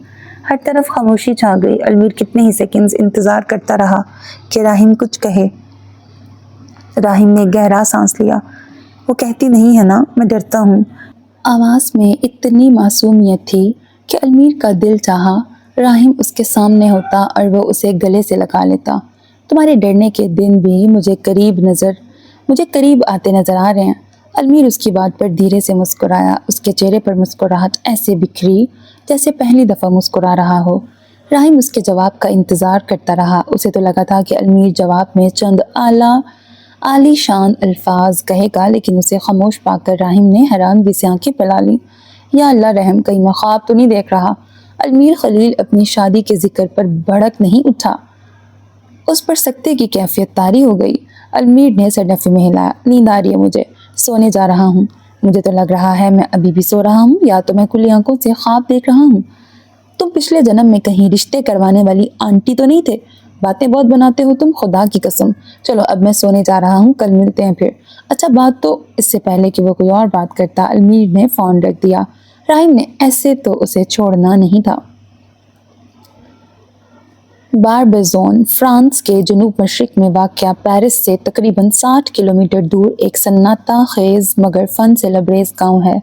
ہر طرف خاموشی چھا گئی۔ المیر کتنے ہی سیکنڈز انتظار کرتا رہا کہ راہم کچھ کہے۔ راہم نے گہرا سانس لیا۔ وہ کہتی نہیں ہے نا، میں ڈرتا ہوں۔ آواز میں اتنی معصومیت تھی کہ المیر کا دل چاہا راہم اس کے سامنے ہوتا اور وہ اسے گلے سے لگا لیتا۔ تمہارے ڈرنے کے دن بھی مجھے قریب آتے نظر آ رہے ہیں۔ المیر اس کی بات پر دھیرے سے مسکرایا۔ اس کے چہرے پر مسکراہٹ ایسے بکھری جیسے پہلی دفعہ مسکرا رہا ہو۔ راہم اس کے جواب کا انتظار کرتا رہا۔ اسے تو لگا تھا کہ المیر جواب میں چند عالی شان الفاظ کہے گا، لیکن اسے خاموش پا کر راہم نے حیرانگی سے آنکھیں پھیلا لیں۔ یا اللہ رحم، کہیں میں خواب تو نہیں دیکھ رہا؟ المیر خلیل اپنی شادی کے ذکر پر بھڑک نہیں اٹھا۔ اس پر سکتے کی کیفیت طاری ہو گئی۔ المیر نے سر نفی میں ہلایا۔ نیند آ رہی ہے مجھے، سونے جا رہا ہوں۔ مجھے تو لگ رہا ہے میں ابھی بھی سو رہا ہوں، یا تو میں کھلی آنکھوں سے خواب دیکھ رہا ہوں۔ تم پچھلے جنم میں کہیں رشتے کروانے والی آنٹی تو نہیں تھے؟ باتیں بہت بناتے ہو تم، خدا کی قسم۔ چلو اب میں سونے جا رہا ہوں، کل ملتے ہیں پھر۔ اچھا بات تو، اس سے پہلے کہ وہ کوئی اور بات کرتا المیر نے فون رکھ دیا۔ راہم نے ایسے تو اسے چھوڑنا نہیں تھا۔ باربیزون فرانس کے جنوب مشرق میں واقع پیرس سے تقریباً 60 کلومیٹر دور ایک سناٹا خیز مگر فن سے لبریز گاؤں ہے۔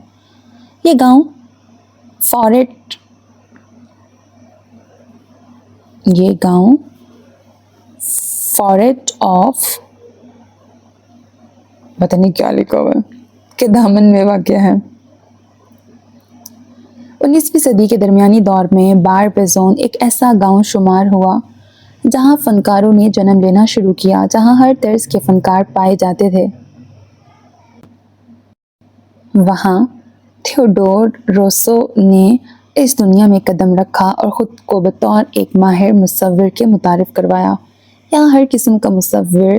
یہ گاؤں فورٹ آف پتہ نہیں کیا لکھا ہوا ہے کے دامن میں واقع ہے۔ 19ویں صدی کے درمیانی دور میں باربیزون ایک ایسا گاؤں شمار ہوا جہاں فنکاروں نے جنم لینا شروع کیا، جہاں ہر طرز کے فنکار پائے جاتے تھے۔ وہاں تھیوڈور روسو نے اس دنیا میں قدم رکھا اور خود کو بطور ایک ماہر مصور کے متعارف کروایا۔ یہاں ہر قسم کا مصور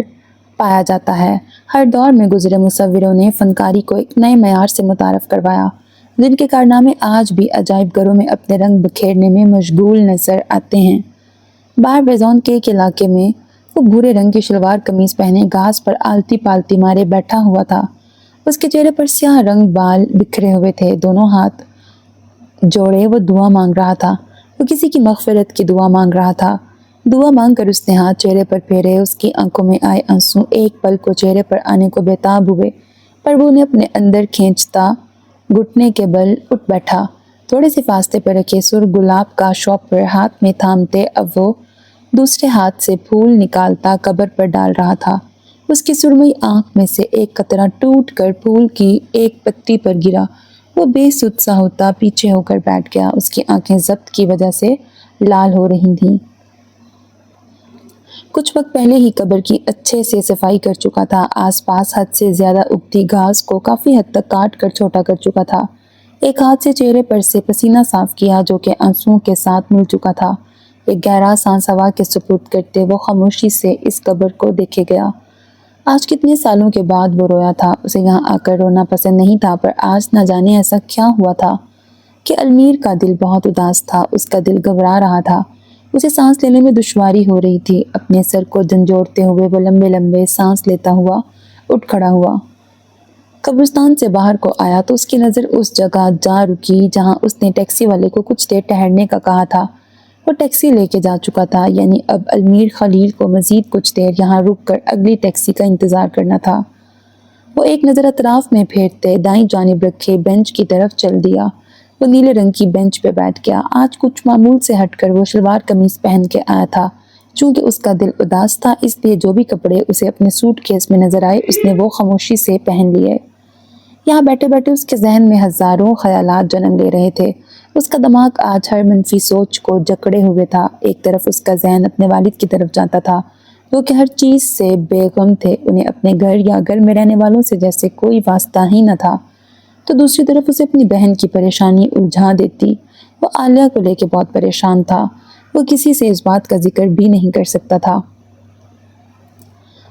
پایا جاتا ہے۔ ہر دور میں گزرے مصوروں نے فنکاری کو ایک نئے معیار سے متعارف کروایا۔ جن کے کارنامے آج بھی عجائب گھروں میں اپنے رنگ بکھیرنے میں مشغول نظر آتے ہیں۔ بار بیزون کے ایک علاقے میں وہ بھورے رنگ کی شلوار قمیض پہنے گھاس پر آلتی پالتی مارے بیٹھا ہوا تھا۔ اس کے چہرے پر سیاہ رنگ بال بکھرے ہوئے تھے، دونوں ہاتھ جوڑے وہ دعا مانگ رہا تھا۔ وہ کسی کی مغفرت کی دعا مانگ رہا تھا۔ دعا مانگ کر اس نے ہاتھ چہرے پر پھیرے، اس کی آنکھوں میں آئے آنسو ایک پل کو چہرے پر آنے کو بےتاب ہوئے، پر وہ انہیں اپنے اندر کھینچتا گھٹنے کے بل اٹھ بیٹھا۔ تھوڑے سے فاصلے پر رکھے سر گلاب کا شاپر ہاتھ میں تھامتے اب وہ دوسرے ہاتھ سے پھول نکالتا قبر پر ڈال رہا تھا۔ اس کی سرمئی آنکھ میں سے ایک قطرہ ٹوٹ کر پھول کی ایک پتی پر گرا۔ وہ بے سدھ سا ہوتا پیچھے ہو کر بیٹھ گیا۔ اس کی آنکھیں ضبط کی وجہ سے لال ہو رہی تھیں۔ کچھ وقت پہلے ہی قبر کی اچھے سے صفائی کر چکا تھا۔ آس پاس حد سے زیادہ اگتی گھاس کو کافی حد تک کاٹ کر چھوٹا کر چکا تھا۔ ایک ہاتھ سے چہرے پر سے پسینہ صاف کیا جو کہ آنسوؤں کے ساتھ مل چکا تھا۔ ایک گہرا سانس ہوا کے سپرد کرتے وہ خاموشی سے اس قبر کو دیکھے گیا۔ آج کتنے سالوں کے بعد وہ رویا تھا۔ اسے یہاں آ کر رونا پسند نہیں تھا، پر آج نہ جانے ایسا کیا ہوا تھا کہ المیر کا دل بہت اداس تھا۔ اس کا دل گھبرا رہا تھا۔ اسے سانس لینے میں دشواری ہو رہی تھی۔ اپنے سر کو جھنجھوڑتے ہوئے وہ لمبے لمبے سانس لیتا ہوا اٹھ کھڑا ہوا۔ قبرستان سے باہر کو آیا تو اس کی نظر اس جگہ جا رکی جہاں اس نے ٹیکسی والے کو کچھ دیر ٹھہرنے کا کہا تھا۔ وہ ٹیکسی لے کے جا چکا تھا، یعنی اب المیر خلیل کو مزید کچھ دیر یہاں رک کر اگلی ٹیکسی کا انتظار کرنا تھا۔ وہ ایک نظر اطراف میں پھیرتے دائیں جانب رکھے بینچ کی طرف چل دیا۔ وہ نیلے رنگ کی بینچ پہ بیٹھ گیا۔ آج کچھ معمول سے ہٹ کر وہ شلوار قمیض پہن کے آیا تھا۔ چونکہ اس کا دل اداس تھا اس لیے جو بھی کپڑے اسے اپنے سوٹ کیس میں نظر آئے اس نے وہ خاموشی سے پہن لیے۔ یہاں بیٹھے بیٹھے اس کے ذہن میں ہزاروں خیالات جنم لے رہے تھے۔ اس کا دماغ آج ہر منفی سوچ کو جکڑے ہوئے تھا۔ ایک طرف اس کا ذہن اپنے والد کی طرف جاتا تھا جو کہ ہر چیز سے بے غم تھے، انہیں اپنے گھر یا گھر میں رہنے والوں سے جیسے کوئی واسطہ ہی نہ تھا، تو دوسری طرف اسے اپنی بہن کی پریشانی الجھا دیتی۔ وہ عالیہ کو لے کے بہت پریشان تھا۔ وہ کسی سے اس بات کا ذکر بھی نہیں کر سکتا تھا۔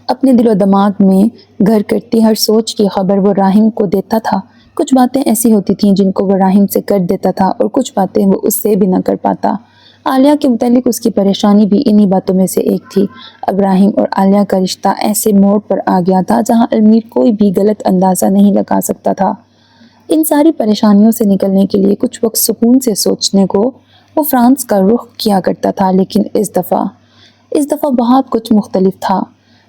اپنے دل و دماغ میں گھر کرتی ہر سوچ کی خبر وہ راہم کو دیتا تھا۔ کچھ باتیں ایسی ہوتی تھیں جن کو وہ راہم سے کر دیتا تھا اور کچھ باتیں وہ اس سے بھی نہ کر پاتا۔ عالیہ کے متعلق اس کی پریشانی بھی انہی باتوں میں سے ایک تھی۔ اب راہم اور عالیہ کا رشتہ ایسے موڑ پر آ گیا تھا جہاں المیر کوئی بھی غلط اندازہ نہیں لگا سکتا تھا۔ ان ساری پریشانیوں سے نکلنے کے لیے کچھ وقت سکون سے سوچنے کو وہ فرانس کا رخ کیا کرتا تھا، لیکن اس دفعہ بہت کچھ مختلف تھا۔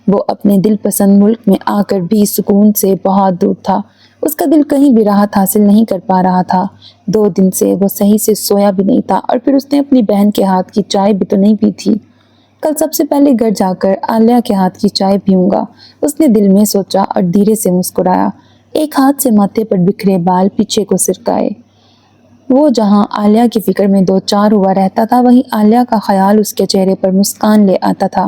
وہ اپنے دل پسند ملک میں آ کر بھی سکون سے بہت دور تھا۔ اس کا دل کہیں بھی راحت حاصل نہیں کر پا رہا تھا۔ 2 دن سے وہ صحیح سے سویا بھی نہیں تھا، اور پھر اس نے اپنی بہن کے ہاتھ کی چائے بھی تو نہیں پی تھی۔ کل سب سے پہلے گھر جا کر عالیہ کے ہاتھ کی چائے پیوں گا، اس نے دل میں سوچا اور دھیرے سے مسکرایا۔ ایک ہاتھ سے ماتھے پر بکھرے بال پیچھے کو سرکائے۔ وہ جہاں عالیہ کی فکر میں دو چار ہوا رہتا تھا، وہیں عالیہ کا خیال اس کے چہرے پر مسکان لے آتا تھا۔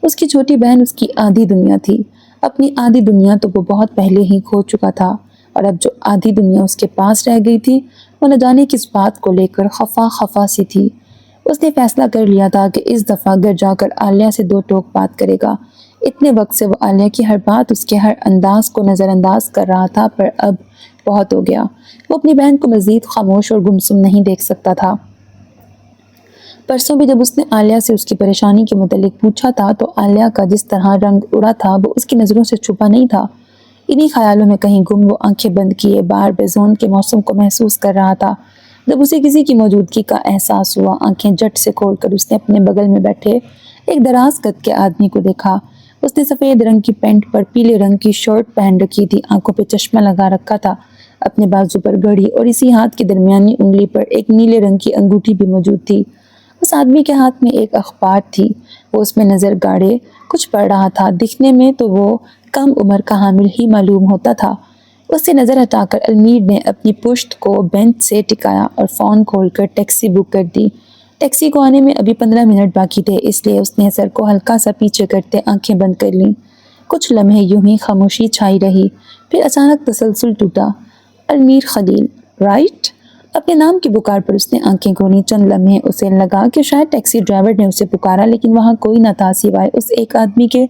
اس کی چھوٹی بہن اس کی آدھی دنیا تھی۔ اپنی آدھی دنیا تو وہ بہت پہلے ہی کھو چکا تھا، اور اب جو آدھی دنیا اس کے پاس رہ گئی تھی وہ نہ جانے کس بات کو لے کر خفا سی تھی۔ اس نے فیصلہ کر لیا تھا کہ اس دفعہ گھر جا کر عالیہ سے 2 ٹوک بات کرے گا۔ اتنے وقت سے وہ عالیہ کی ہر بات، اس کے ہر انداز کو نظر انداز کر رہا تھا، پر اب بہت ہو گیا۔ وہ اپنی بہن کو مزید خاموش اور گمسم نہیں دیکھ سکتا تھا۔ پرسوں بھی جب اس نے عالیہ سے اس کی پریشانی کے متعلق پوچھا تھا تو عالیہ کا جس طرح رنگ اڑا تھا وہ اس کی نظروں سے چھپا نہیں تھا۔ انہی خیالوں میں کہیں گم وہ آنکھیں بند کیے بار بیزون کے موسم کو محسوس کر رہا تھا۔ جب اسے کسی کی موجودگی کا احساس ہوا، آنکھیں جھٹ سے کھول کر اس نے اپنے بغل میں بیٹھے ایک دراز قد کے آدمی کو دیکھا۔ اس نے سفید رنگ کی پینٹ پر پیلے رنگ کی شرٹ پہن رکھی تھی، آنکھوں پہ چشمہ لگا رکھا تھا، اپنے بازو پر گھڑی اور اسی ہاتھ کی درمیانی انگلی پر ایک نیلے رنگ کی انگوٹھی بھی موجود تھی۔ اس آدمی کے ہاتھ میں ایک اخبار تھی، وہ اس میں نظر گاڑے کچھ پڑھ رہا تھا۔ دکھنے میں تو وہ کم عمر کا حامل ہی معلوم ہوتا تھا۔ اس سے نظر ہٹا کر المیر نے اپنی پشت کو بینچ سے ٹکایا اور فون کھول کر ٹیکسی بک کر دی۔ ٹیکسی کو آنے میں ابھی 15 منٹ باقی تھے، اس لیے اس نے سر کو ہلکا سا پیچھے کرتے آنکھیں بند کر لیں۔ کچھ لمحے یوں ہی خاموشی چھائی رہی، پھر اچانک تسلسل ٹوٹا۔ المیر خلیل، رائٹ؟ اپنے نام کی پکار پر اس نے آنکھیں کھولی۔ چند لمحے اسے لگا کہ شاید ٹیکسی ڈرائیور نے اسے پکارا، لیکن وہاں کوئی نہ تھا سوائے اس ایک آدمی کے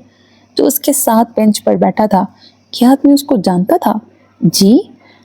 جو اس کے ساتھ بینچ پر بیٹھا تھا۔ کیا آدمی اس کو جانتا تھا؟ جی؟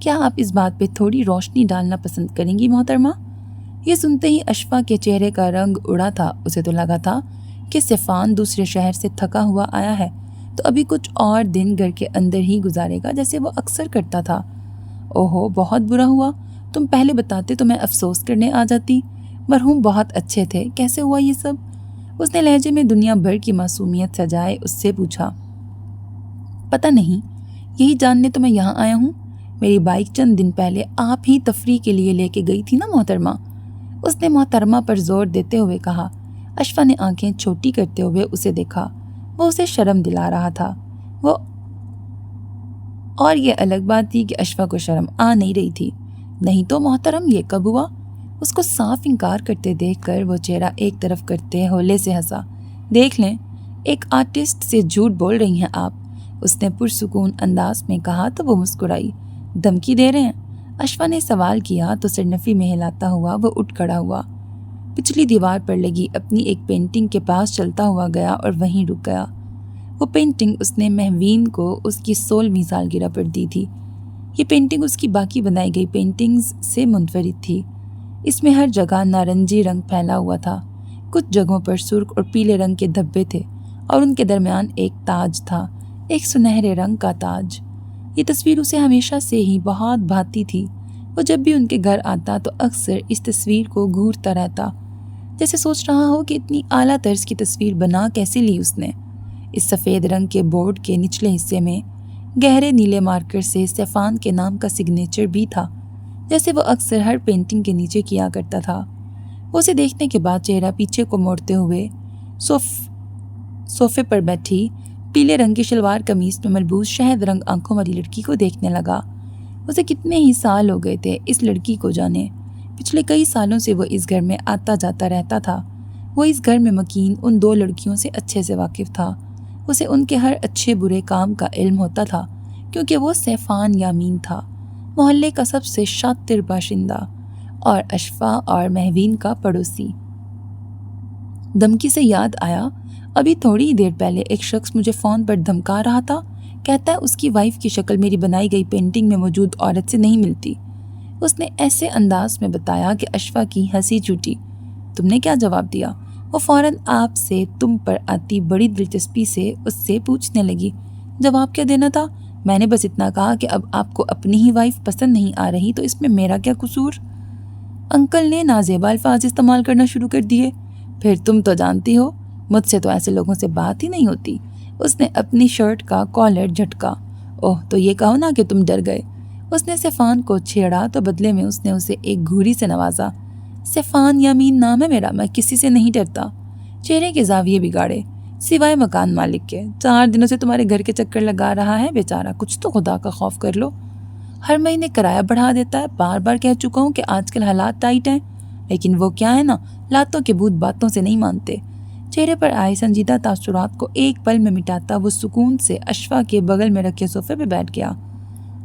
کیا آپ اس بات پہ تھوڑی روشنی ڈالنا پسند کریں گی محترمہ؟ یہ سنتے ہی اشفا کے چہرے کا رنگ اڑا تھا۔ اسے تو لگا تھا کہ صفان دوسرے شہر سے تھکا ہوا آیا ہے تو ابھی کچھ اور دن گھر کے اندر ہی گزارے گا جیسے وہ اکثر کرتا تھا۔ اوہو، بہت برا ہوا، تم پہلے بتاتے تو میں افسوس کرنے آ جاتی۔ مرحوم بہت اچھے تھے، کیسے ہوا یہ سب؟ اس نے لہجے میں دنیا بھر کی معصومیت سجائے اس سے پوچھا۔ پتہ نہیں، یہی جاننے تو میں یہاں آیا ہوں۔ میری بائک چند دن پہلے آپ ہی تفریح کے لیے لے کے گئی تھی نا محترمہ؟ اس نے محترمہ پر زور دیتے ہوئے کہا۔ اشفا نے آنکھیں چھوٹی کرتے ہوئے اسے دیکھا۔ وہ اسے شرم دلا رہا تھا۔ وہ اور یہ الگ بات تھی کہ اشفا کو شرم آ نہیں رہی تھی۔ نہیں تو محترم، یہ کب ہوا؟ اس کو صاف انکار کرتے دیکھ کر وہ چہرہ ایک طرف کرتے ہولے سے ہنسا۔ دیکھ لیں، ایک آرٹسٹ سے جھوٹ بول رہی ہیں آپ، اس نے پرسکون انداز میں کہا تو وہ مسکرائی۔ دھمکی دے رہے ہیں؟ اشفا نے سوال کیا تو سرنفی میں ہلاتا ہوا وہ اٹھ کھڑا ہوا۔ پچھلی دیوار پر لگی اپنی ایک پینٹنگ کے پاس چلتا ہوا گیا اور وہیں رک گیا۔ وہ پینٹنگ اس نے مہوین کو اس کی 16ویں سالگرہ پر دی تھی۔ یہ پینٹنگ اس کی باقی بنائی گئی پینٹنگز سے منفرد تھی۔ اس میں ہر جگہ نارنجی رنگ پھیلا ہوا تھا، کچھ جگہوں پر سرخ اور پیلے رنگ کے دھبے تھے اور ان کے درمیان ایک تاج تھا، ایک سنہرے رنگ کا تاج۔ یہ تصویر اسے ہمیشہ سے ہی بہت بھاتی تھی۔ وہ جب بھی ان کے گھر آتا تو اکثر اس تصویر کو گھورتا رہتا، جیسے سوچ رہا ہو کہ اتنی اعلیٰ طرز کی تصویر بنا کیسے لی اس نے۔ اس سفید رنگ کے بورڈ کے نچلے حصے میں گہرے نیلے مارکر سے صفان کے نام کا سگنیچر بھی تھا، جیسے وہ اکثر ہر پینٹنگ کے نیچے کیا کرتا تھا۔ وہ اسے دیکھنے کے بعد چہرہ پیچھے کو موڑتے ہوئے صوفے پر بیٹھی پیلے رنگ کی شلوار قمیص میں ملبوس شہد رنگ آنکھوں والی لڑکی کو دیکھنے لگا۔ اسے کتنے ہی سال ہو گئے تھے اس لڑکی کو جانے۔ پچھلے کئی سالوں سے وہ اس گھر میں آتا جاتا رہتا تھا۔ وہ اس گھر میں مکین ان دو لڑکیوں سے اچھے سے واقف تھا۔ اسے ان کے ہر اچھے برے کام کا علم ہوتا تھا، کیونکہ وہ صفان یامین تھا، محلے کا سب سے شاطر باشندہ اور اشفا اور مہوین کا پڑوسی۔ دھمکی سے یاد آیا، ابھی تھوڑی ہی دیر پہلے ایک شخص مجھے فون پر دھمکا رہا تھا، کہتا ہے اس کی وائف کی شکل میری بنائی گئی پینٹنگ میں موجود عورت سے نہیں ملتی۔ اس نے ایسے انداز میں بتایا کہ اشفا کی ہنسی چھوٹی۔ تم نے کیا جواب دیا؟ وہ فوراً آپ سے تم پر آتی بڑی دلچسپی سے اس سے پوچھنے لگی۔ جواب کیا دینا تھا؟ میں نے بس اتنا کہا کہ اب آپ کو اپنی ہی وائف پسند نہیں آ رہی تو اس میں میرا کیا قصور؟ انکل نے نازیبا الفاظ استعمال کرنا شروع کر دیے۔ پھر تم تو جانتی ہو، مجھ سے تو ایسے لوگوں سے بات ہی نہیں ہوتی۔ اس نے اپنی شرٹ کا کالر جھٹکا۔ اوہ، تو یہ کہو نا کہ تم ڈر گئے۔ اس نے صفان کو چھیڑا تو بدلے میں اس نے اسے ایک گھوری سے نوازا۔ صفان یامین نام ہے میرا، میں کسی سے نہیں ڈرتا۔ چہرے کے زاویے بگاڑے، سوائے مکان مالک کے۔ 4 دنوں سے تمہارے گھر کے چکر لگا رہا ہے بیچارہ، کچھ تو خدا کا خوف کر لو۔ ہر مہینے کرایہ بڑھا دیتا ہے، بار بار کہہ چکا ہوں کہ آج کل حالات ٹائٹ ہیں، لیکن وہ کیا ہے نا، لاتوں کے بھوت باتوں سے نہیں مانتے۔ چہرے پر آئے سنجیدہ تاثرات کو ایک پل میں مٹاتا وہ سکون سے اشفا کے بغل میں رکھے صوفے پہ بیٹھ گیا۔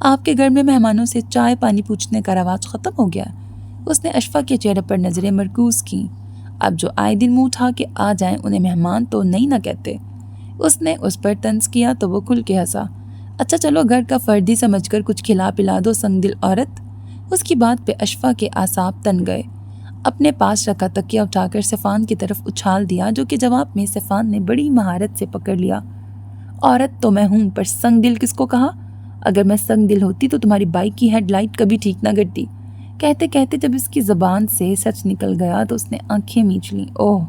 آپ کے گھر میں مہمانوں سے چائے پانی پوچھنے کا رواج ختم ہو گیا؟ اس نے اشفا کے چہرے پر نظریں مرکوز کیں۔ اب جو آئے دن منہ اٹھا کے آ جائیں انہیں مہمان تو نہیں نہ کہتے۔ اس نے اس پر طنز کیا تو وہ کھل کے ہنسا۔ اچھا چلو، گھر کا فرد ہی سمجھ کر کچھ کھلا پلا دو سنگ دل عورت۔ اس کی بات پہ اشفا کے اعصاب تن گئے۔ اپنے پاس رکھا تکیہ اٹھا کر صفان کی طرف اچھال دیا، جو کہ جواب میں صفان نے بڑی مہارت سے پکڑ لیا۔ عورت تو میں ہوں، پر سنگ دل کس کو کہا؟ اگر میں سنگ دل ہوتی تو تمہاری بائک کی ہیڈ لائٹ کبھی ٹھیک نہ کرتی۔ کہتے کہتے جب اس کی زبان سے سچ نکل گیا تو اس نے آنکھیں میچ لیں۔ اوہ،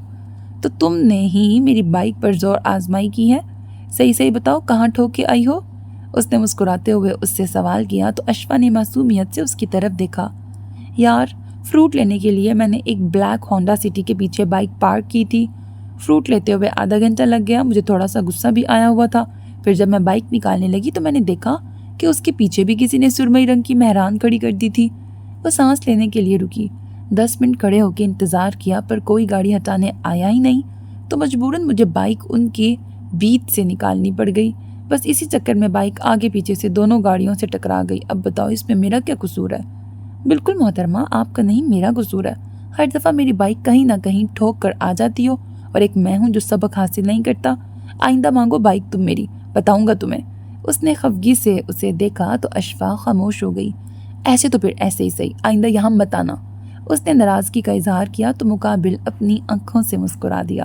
تو تم نے ہی میری بائک پر زور آزمائی کی ہے؟ صحیح صحیح بتاؤ، کہاں ٹھوک کے آئی ہو؟ اس نے مسکراتے ہوئے اس سے سوال کیا تو اشفا نے معصومیت سے اس کی طرف دیکھا۔ یار، فروٹ لینے کے لیے میں نے ایک بلیک ہونڈا سٹی کے پیچھے بائک پارک کی تھی۔ فروٹ لیتے ہوئے آدھا گھنٹہ لگ گیا، مجھے تھوڑا سا غصہ بھی آیا ہوا تھا۔ پھر جب میں بائک نکالنے لگی تو میں نے دیکھا کہ اس کے پیچھے بھی کسی نے سرمئی رنگ کی مہران کھڑی کر دی تھی۔ وہ سانس لینے کے لیے رکی، 10 منٹ کھڑے ہو کے انتظار کیا پر کوئی گاڑی ہٹانے آیا ہی نہیں، تو مجبوراً مجھے بائک ان کے بیچ سے نکالنی پڑ گئی۔ بس اسی چکر میں بائک آگے پیچھے سے دونوں گاڑیوں سے ٹکرا گئی۔ اب بتاؤ اس میں میرا کیا قصور ہے؟ بالکل محترمہ، آپ کا نہیں میرا قصور ہے۔ ہر دفعہ میری بائک کہیں نہ کہیں ٹھوک کر آ جاتی ہو اور ایک میں ہوں جو سبق حاصل نہیں کرتا۔ آئندہ مانگو بائک تم میری، بتاؤں گا تمہیں۔ اس نے خفگی سے اسے دیکھا تو اشفا خاموش ہو گئی۔ ایسے تو پھر ایسے ہی صحیح، آئندہ یہاں مت آنا۔ اس نے ناراضگی کا اظہار کیا تو مقابل اپنی آنکھوں سے مسکرا دیا۔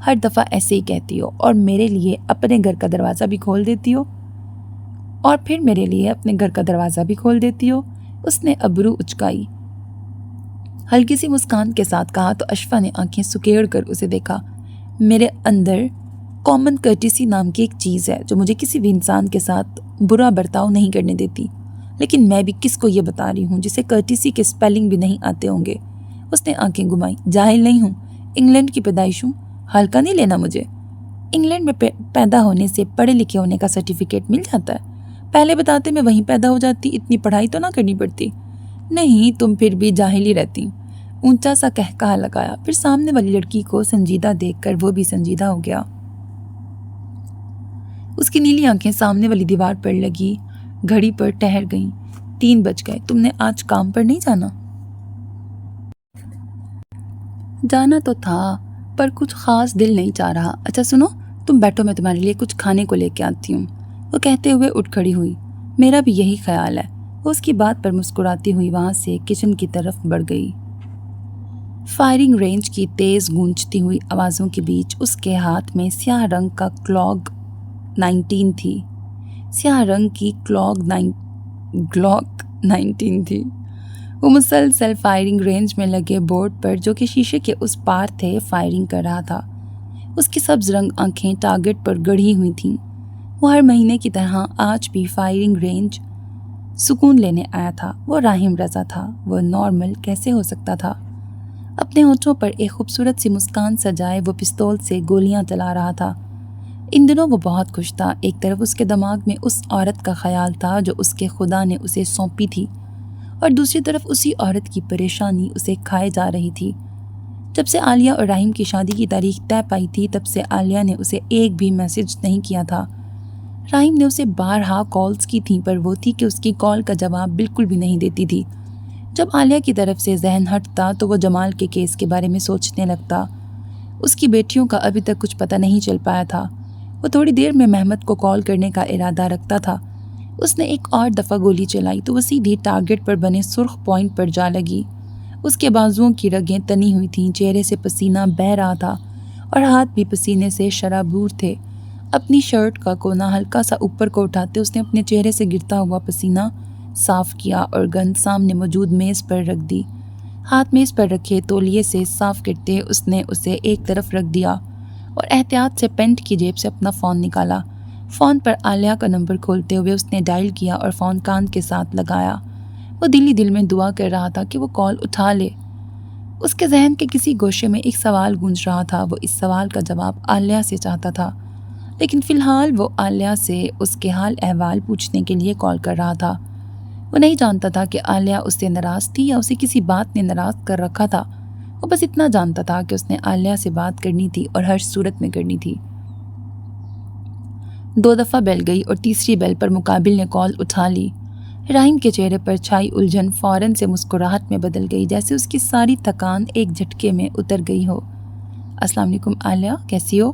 ہر دفعہ ایسے ہی کہتی ہو اور میرے لیے اپنے گھر کا دروازہ بھی کھول دیتی ہو، اور پھر میرے لیے اپنے گھر کا دروازہ بھی کھول دیتی ہو۔ اس نے ابرو اچکائی، ہلکی سی مسکان کے ساتھ کہا تو اشفا نے آنکھیں سکیڑ کر اسے دیکھا۔ میرے اندر کامن کرٹیسی نام کی ایک چیز ہے جو مجھے کسی بھی انسان کے ساتھ برا برتاؤ نہیں کرنے دیتی، لیکن میں بھی کس کو یہ بتا رہی ہوں جسے کرٹیسی کے سپیلنگ بھی نہیں آتے ہوں گے۔ اس نے آنکھیں گھمائیں۔ جاہل نہیں ہوں، انگلینڈ کی پیدائش ہوں، ہلکا نہیں لینا مجھے۔ انگلینڈ میں پیدا ہونے سے پڑھے لکھے ہونے کا سرٹیفکیٹ مل جاتا ہے؟ پہلے بتاتے میں وہیں پیدا ہو جاتی، اتنی پڑھائی تو نہ کرنی پڑتی۔ نہیں، تم پھر بھی جاہل ہی رہتی۔ اونچا سا کہکہا لگایا، پھر سامنے والی لڑکی کو سنجیدہ دیکھ کر وہ بھی سنجیدہ ہو گیا۔ اس کی نیلی آنکھیں سامنے والی دیوار پر لگی گھڑی پر ٹھہر گئیں۔ 3 بج گئے، تم نے آج کام پر نہیں جانا؟ جانا تو تھا پر کچھ خاص دل نہیں چاہ رہا۔ اچھا سنو، تم بیٹھو، میں تمہارے لیے کچھ کھانے کو لے کے آتی ہوں۔ وہ کہتے ہوئے اٹھ کھڑی ہوئی۔ میرا بھی یہی خیال ہے۔ وہ اس کی بات پر مسکراتی ہوئی وہاں سے کچن کی طرف بڑھ گئی۔ فائرنگ رینج کی تیز گونجتی ہوئی آوازوں کے بیچ اس کے ہاتھ میں سیاہ رنگ کا کلاگ 19 تھی۔ سیاہ رنگ کی گلاک 19 تھی۔ وہ مسلسل فائرنگ رینج میں لگے بورڈ پر جو کہ شیشے کے اس پار تھے فائرنگ کر رہا تھا۔ اس کی سبز رنگ آنکھیں ٹارگٹ پر گڑھی ہوئی تھیں۔ وہ ہر مہینے کی طرح آج بھی فائرنگ رینج سکون لینے آیا تھا۔ وہ راحم رضا تھا، وہ نارمل کیسے ہو سکتا تھا؟ اپنے ہونٹوں پر ایک خوبصورت سی مسکان سجائے وہ پستول سے گولیاں چلا رہا تھا۔ ان دنوں وہ بہت خوش تھا۔ ایک طرف اس کے دماغ میں اس عورت کا خیال تھا جو اس کے خدا نے اسے سونپی تھی، اور دوسری طرف اسی عورت کی پریشانی اسے کھائے جا رہی تھی۔ جب سے عالیہ اور راحم کی شادی کی تاریخ طے پائی تھی تب سے عالیہ نے اسے ایک بھی میسج نہیں کیا تھا۔ راحم نے اسے بارہا کالز کی تھیں پر وہ تھی کہ اس کی کال کا جواب بالکل بھی نہیں دیتی تھی۔ جب عالیہ کی طرف سے ذہن ہٹتا تو وہ جمال کے کیس کے بارے میں سوچنے لگتا۔ اس کی بیٹیوں کا ابھی تک کچھ پتہ نہیں چل پایا تھا۔ وہ تھوڑی دیر میں محمد کو کال کرنے کا ارادہ رکھتا تھا۔ اس نے ایک اور دفعہ گولی چلائی تو وہ سیدھی ٹارگٹ پر بنے سرخ پوائنٹ پر جا لگی۔ اس کے بازوؤں کی رگیں تنی ہوئی تھیں، چہرے سے پسینہ بہہ رہا تھا اور ہاتھ بھی پسینے سے شرابور تھے۔ اپنی شرٹ کا کونا ہلکا سا اوپر کو اٹھاتے اس نے اپنے چہرے سے گرتا ہوا پسینہ صاف کیا اور گن سامنے موجود میز پر رکھ دی۔ ہاتھ میز پر رکھے تولیے سے صاف کرتے اس نے اسے ایک طرف رکھ دیا اور احتیاط سے پینٹ کی جیب سے اپنا فون نکالا۔ فون پر عالیہ کا نمبر کھولتے ہوئے اس نے ڈائل کیا اور فون کان کے ساتھ لگایا۔ وہ دل ہی دل میں دعا کر رہا تھا کہ وہ کال اٹھا لے۔ اس کے ذہن کے کسی گوشے میں ایک سوال گونج رہا تھا۔ وہ اس سوال کا جواب عالیہ سے چاہتا تھا، لیکن فی الحال وہ عالیہ سے اس کے حال احوال پوچھنے کے لیے کال کر رہا تھا۔ وہ نہیں جانتا تھا کہ عالیہ اس سے ناراض تھی یا اسے کسی بات نے ناراض کر رکھا تھا۔ وہ بس اتنا جانتا تھا کہ اس نے عالیہ سے بات کرنی تھی اور ہر صورت میں کرنی تھی۔ 2 دفعہ بیل گئی اور تیسری بیل پر مقابل نے کال اٹھا لی۔ راحم کے چہرے پر چھائی الجھن فوراً سے مسکراہٹ میں بدل گئی، جیسے اس کی ساری تھکان ایک جھٹکے میں اتر گئی ہو۔ السلام علیکم عالیہ، کیسی ہو؟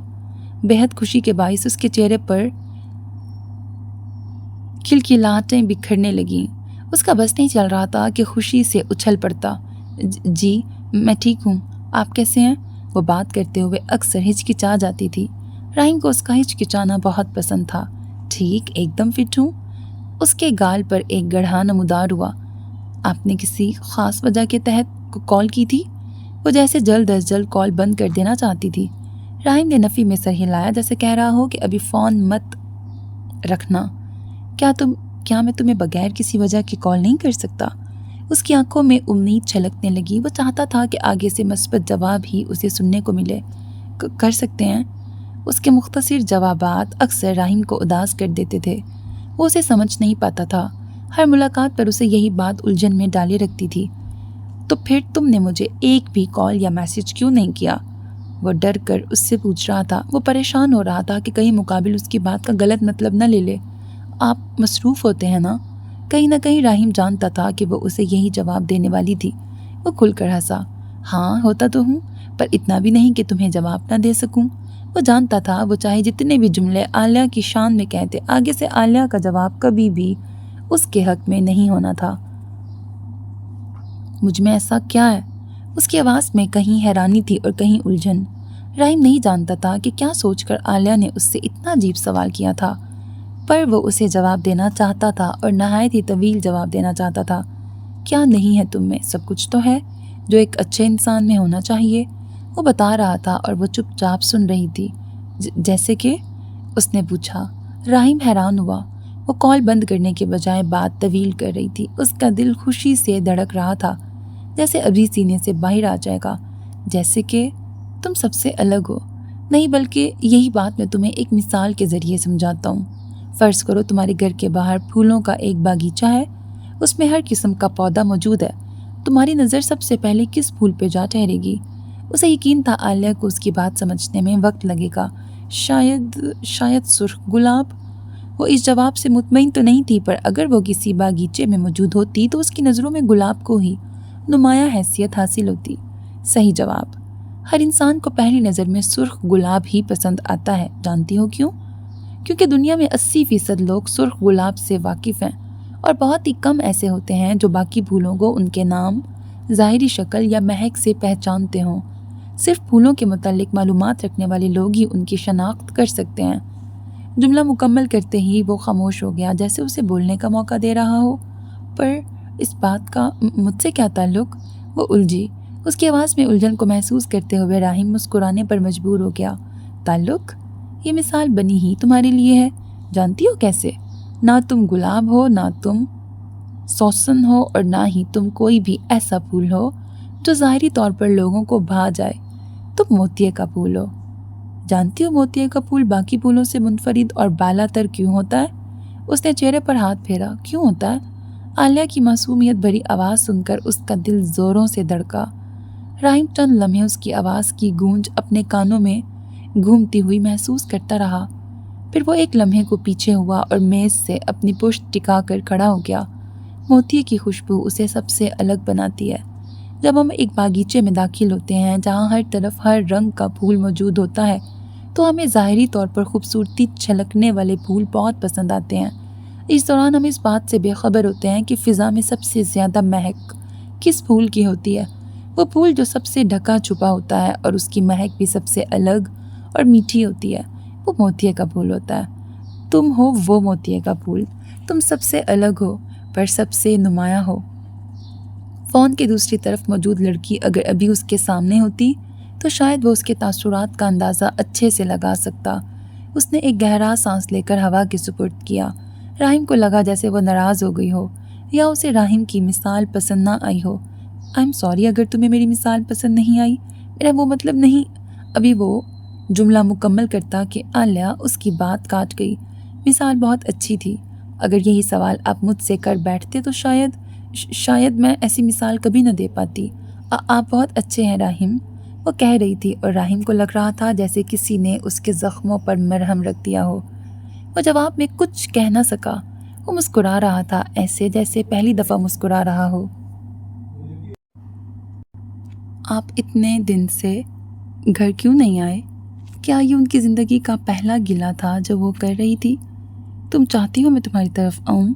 بے حد خوشی کے باعث اس کے چہرے پر کھلکھلاہٹیں بکھرنے لگیں۔ اس کا بس نہیں چل رہا تھا کہ خوشی سے اچھل پڑتا۔ جی میں ٹھیک ہوں، آپ کیسے ہیں؟ وہ بات کرتے ہوئے اکثر ہچکچا جاتی تھی۔ راحم کو اس کا ہچکچانا بہت پسند تھا۔ ٹھیک، ایک دم فٹ ہوں۔ اس کے گال پر ایک گڑھا نمودار ہوا۔ آپ نے کسی خاص وجہ کے تحت کال کی تھی؟ وہ جیسے جلد از جلد کال بند کر دینا چاہتی تھی۔ راحم نے نفی میں سر ہلایا جیسے کہہ رہا ہو کہ ابھی فون مت رکھنا۔ کیا میں تمہیں بغیر کسی وجہ کی کال نہیں کر سکتا؟ اس کی آنکھوں میں امید چھلکنے لگی۔ وہ چاہتا تھا کہ آگے سے مثبت جواب ہی اسے سننے کو ملے۔ کر سکتے ہیں؟ اس کے مختصر جوابات اکثر راحم کو اداس کر دیتے تھے۔ وہ اسے سمجھ نہیں پاتا تھا۔ ہر ملاقات پر اسے یہی بات الجھن میں ڈالے رکھتی تھی۔ تو پھر تم نے مجھے ایک بھی کال یا میسج کیوں نہیں کیا؟ وہ ڈر کر اس سے پوچھ رہا تھا۔ وہ پریشان ہو رہا تھا کہ کہیں مقابل اس کی بات کا غلط مطلب نہ لے لے۔ آپ مصروف ہوتے ہیں نا؟ کہیں نہ کہیں راحم جانتا تھا کہ وہ اسے یہی جواب دینے والی تھی۔ وہ کھل کر ہنسا۔ ہاں ہوتا تو ہوں، پر اتنا بھی نہیں کہ تمہیں جواب نہ دے سکوں۔ وہ جانتا تھا وہ چاہے جتنے بھی جملے عالیہ کی شان میں کہتے، آگے سے عالیہ کا جواب کبھی بھی اس کے حق میں نہیں ہونا تھا۔ مجھ میں ایسا کیا ہے؟ اس کی آواز میں کہیں حیرانی تھی اور کہیں الجھن۔ رحیم نہیں جانتا تھا کہ کیا سوچ کر عالیہ نے اس سے اتنا عجیب سوال کیا تھا، پر وہ اسے جواب دینا چاہتا تھا اور نہایت ہی طویل جواب دینا چاہتا تھا۔ کیا نہیں ہے تم میں؟ سب کچھ تو ہے جو ایک اچھے انسان میں ہونا چاہیے، وہ بتا رہا تھا اور وہ چپ چاپ سن رہی تھی۔ جیسے کہ؟ اس نے پوچھا۔ رحیم حیران ہوا۔ وہ کال بند کرنے کے بجائے بات طویل کر رہی تھی۔ اس کا دل خوشی سے دھڑک رہا تھا، جیسے ابھی سینے سے باہر آ جائے گا۔ جیسے کہ تم سب سے الگ ہو؟ نہیں، بلکہ یہی بات میں تمہیں ایک مثال کے ذریعے سمجھاتا ہوں۔ فرض کرو تمہارے گھر کے باہر پھولوں کا ایک باغیچہ ہے، اس میں ہر قسم کا پودا موجود ہے۔ تمہاری نظر سب سے پہلے کس پھول پہ جا ٹھہرے گی؟ اسے یقین تھا عالیہ کو اس کی بات سمجھنے میں وقت لگے گا۔ شاید سرخ گلاب۔ وہ اس جواب سے مطمئن تو نہیں تھی، پر اگر وہ کسی باغیچے میں موجود ہوتی تو اس کی نظروں میں گلاب کو ہی نمایاں حیثیت حاصل ہوتی۔ صحیح جواب۔ ہر انسان کو پہلی نظر میں سرخ گلاب ہی پسند آتا ہے۔ جانتی ہو کیوں؟ کیونکہ دنیا میں 80% لوگ سرخ گلاب سے واقف ہیں، اور بہت ہی کم ایسے ہوتے ہیں جو باقی پھولوں کو ان کے نام، ظاہری شکل یا مہک سے پہچانتے ہوں۔ صرف پھولوں کے متعلق معلومات رکھنے والے لوگ ہی ان کی شناخت کر سکتے ہیں۔ جملہ مکمل کرتے ہی وہ خاموش ہو گیا، جیسے اسے بولنے کا موقع دے رہا ہو۔ پر اس بات کا مجھ سے کیا تعلق؟ وہ الجھی۔ اس کی آواز میں الجھن کو محسوس کرتے ہوئے رحیم مسکرانے پر مجبور ہو گیا۔ تعلق؟ یہ مثال بنی ہی تمہارے لیے ہے۔ جانتی ہو کیسے؟ نہ تم گلاب ہو، نہ تم سوسن ہو، اور نہ ہی تم کوئی بھی ایسا پھول ہو جو ظاہری طور پر لوگوں کو بھا جائے۔ تم موتیے کا پھول ہو۔ جانتی ہو موتیے کا پھول باقی پھولوں سے منفرد اور بالا تر کیوں ہوتا ہے؟ اس نے چہرے پر ہاتھ پھیرا۔ کیوں ہوتا ہے؟ عالیہ کی معصومیت بھری آواز سن کر اس کا دل زوروں سے دھڑکا۔ رحیم چند لمحے اس کی آواز کی گونج اپنے کانوں میں گھومتی ہوئی محسوس کرتا رہا، پھر وہ ایک لمحے کو پیچھے ہوا اور میز سے اپنی پشت ٹکا کر کھڑا ہو گیا۔ موتیے کی خوشبو اسے سب سے الگ بناتی ہے۔ جب ہم ایک باغیچے میں داخل ہوتے ہیں جہاں ہر طرف ہر رنگ کا پھول موجود ہوتا ہے، تو ہمیں ظاہری طور پر خوبصورتی چھلکنے والے پھول بہت پسند آتے ہیں۔ اس دوران ہم اس بات سے بے خبر ہوتے ہیں کہ فضا میں سب سے زیادہ مہک کس پھول کی ہوتی ہے۔ وہ پھول جو سب سے ڈھکا چھپا ہوتا ہے اور اس کی مہک بھی سب سے الگ اور میٹھی ہوتی ہے، وہ موتیے کا پھول ہوتا ہے۔ تم ہو وہ موتیے کا پھول۔ تم سب سے الگ ہو، پر سب سے نمایاں ہو۔ فون کی دوسری طرف موجود لڑکی اگر ابھی اس کے سامنے ہوتی تو شاید وہ اس کے تاثرات کا اندازہ اچھے سے لگا سکتا۔ اس نے ایک گہرا سانس لے کر ہوا کے سپرد کیا۔ رحیم کو لگا جیسے وہ ناراض ہو گئی ہو، یا اسے رحیم کی مثال پسند نہ آئی ہو۔ آئی ایم سوری اگر تمہیں میری مثال پسند نہیں آئی، میرا وہ مطلب نہیں۔ ابھی وہ جملہ مکمل کرتا کہ عالیہ اس کی بات کاٹ گئی۔ مثال بہت اچھی تھی۔ اگر یہی سوال آپ مجھ سے کر بیٹھتے تو شاید میں ایسی مثال کبھی نہ دے پاتی۔ آپ بہت اچھے ہیں رحیم، وہ کہہ رہی تھی، اور رحیم کو لگ رہا تھا جیسے کسی نے اس کے زخموں پر مرہم رکھ دیا ہو۔ وہ جواب میں کچھ کہہ نہ سکا۔ وہ مسکرا رہا تھا، ایسے جیسے پہلی دفعہ مسکرا رہا ہو۔ آپ اتنے دن سے گھر کیوں نہیں آئے؟ کیا یہ ان کی زندگی کا پہلا گلہ تھا جو وہ کر رہی تھی؟ تم چاہتی ہو میں تمہاری طرف آؤں؟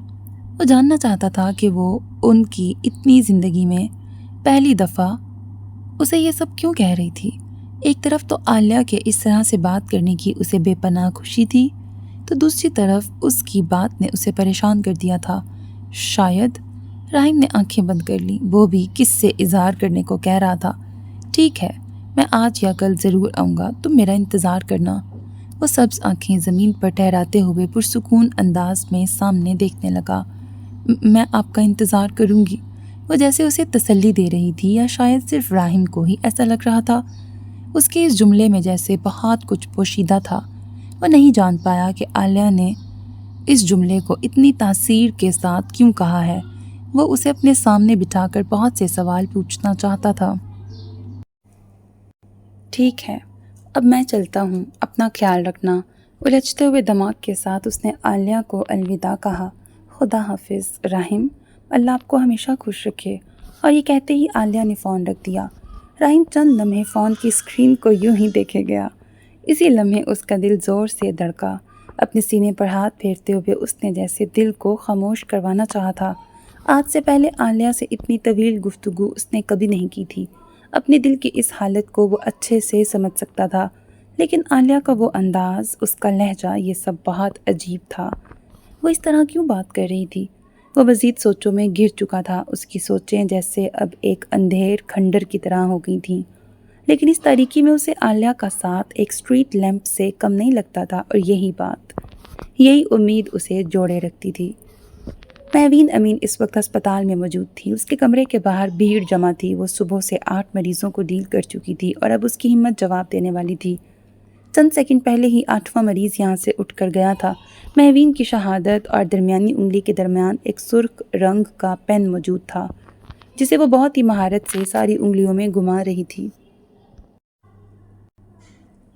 وہ جاننا چاہتا تھا کہ وہ ان کی اتنی زندگی میں پہلی دفعہ اسے یہ سب کیوں کہہ رہی تھی۔ ایک طرف تو عالیہ کے اس طرح سے بات کرنے کی اسے بے پناہ خوشی تھی، تو دوسری طرف اس کی بات نے اسے پریشان کر دیا تھا۔ شاید رحیم نے آنکھیں بند کر لیں۔ وہ بھی کس سے اظہار کرنے کو کہہ رہا تھا۔ ٹھیک ہے، میں آج یا کل ضرور آؤں گا، تم میرا انتظار کرنا۔ وہ سبز آنکھیں زمین پر ٹھہراتے ہوئے پرسکون انداز میں سامنے دیکھنے لگا۔ میں آپ کا انتظار کروں گی۔ وہ جیسے اسے تسلی دے رہی تھی، یا شاید صرف رحیم کو ہی ایسا لگ رہا تھا۔ اس کے اس جملے میں جیسے بہت کچھ پوشیدہ تھا۔ وہ نہیں جان پایا کہ عالیہ نے اس جملے کو اتنی تاثیر کے ساتھ کیوں کہا ہے۔ وہ اسے اپنے سامنے بٹھا کر بہت سے سوال پوچھنا چاہتا تھا۔ ٹھیک ہے، اب میں چلتا ہوں، اپنا خیال رکھنا۔ الجھتے ہوئے دماغ کے ساتھ اس نے عالیہ کو الوداع کہا۔ خدا حافظ رحیم، اللہ آپ کو ہمیشہ خوش رکھے۔ اور یہ کہتے ہی عالیہ نے فون رکھ دیا۔ رحیم چند لمحے فون کی اسکرین کو یوں ہی دیکھے گیا۔ اسی لمحے اس کا دل زور سے دھڑکا۔ اپنے سینے پر ہاتھ پھیرتے ہوئے اس نے جیسے دل کو خاموش کروانا چاہا تھا۔ آج سے پہلے عالیہ سے اتنی طویل گفتگو اس نے کبھی نہیں کی تھی۔ اپنے دل کی اس حالت کو وہ اچھے سے سمجھ سکتا تھا، لیکن عالیہ کا وہ انداز، اس کا لہجہ، یہ سب بہت عجیب تھا۔ وہ اس طرح کیوں بات کر رہی تھی؟ وہ مزید سوچوں میں گر چکا تھا۔ اس کی سوچیں جیسے اب ایک اندھیر کھنڈر کی طرح ہو گئی تھیں، لیکن اس تاریکی میں اسے عالیہ کا ساتھ ایک اسٹریٹ لیمپ سے کم نہیں لگتا تھا، اور یہی بات، یہی امید اسے جوڑے رکھتی تھی۔ مہوین امین اس وقت ہسپتال میں موجود تھی۔ اس کے کمرے کے باہر بھیڑ جمع تھی۔ وہ صبح سے 8 مریضوں کو ڈیل کر چکی تھی اور اب اس کی ہمت جواب دینے والی تھی۔ چند سیکنڈ پہلے ہی 8واں مریض یہاں سے اٹھ کر گیا تھا۔ مہوین کی شہادت اور درمیانی انگلی کے درمیان ایک سرخ رنگ کا پین موجود تھا، جسے وہ بہت ہی مہارت سے ساری انگلیوں میں گھما رہی تھی۔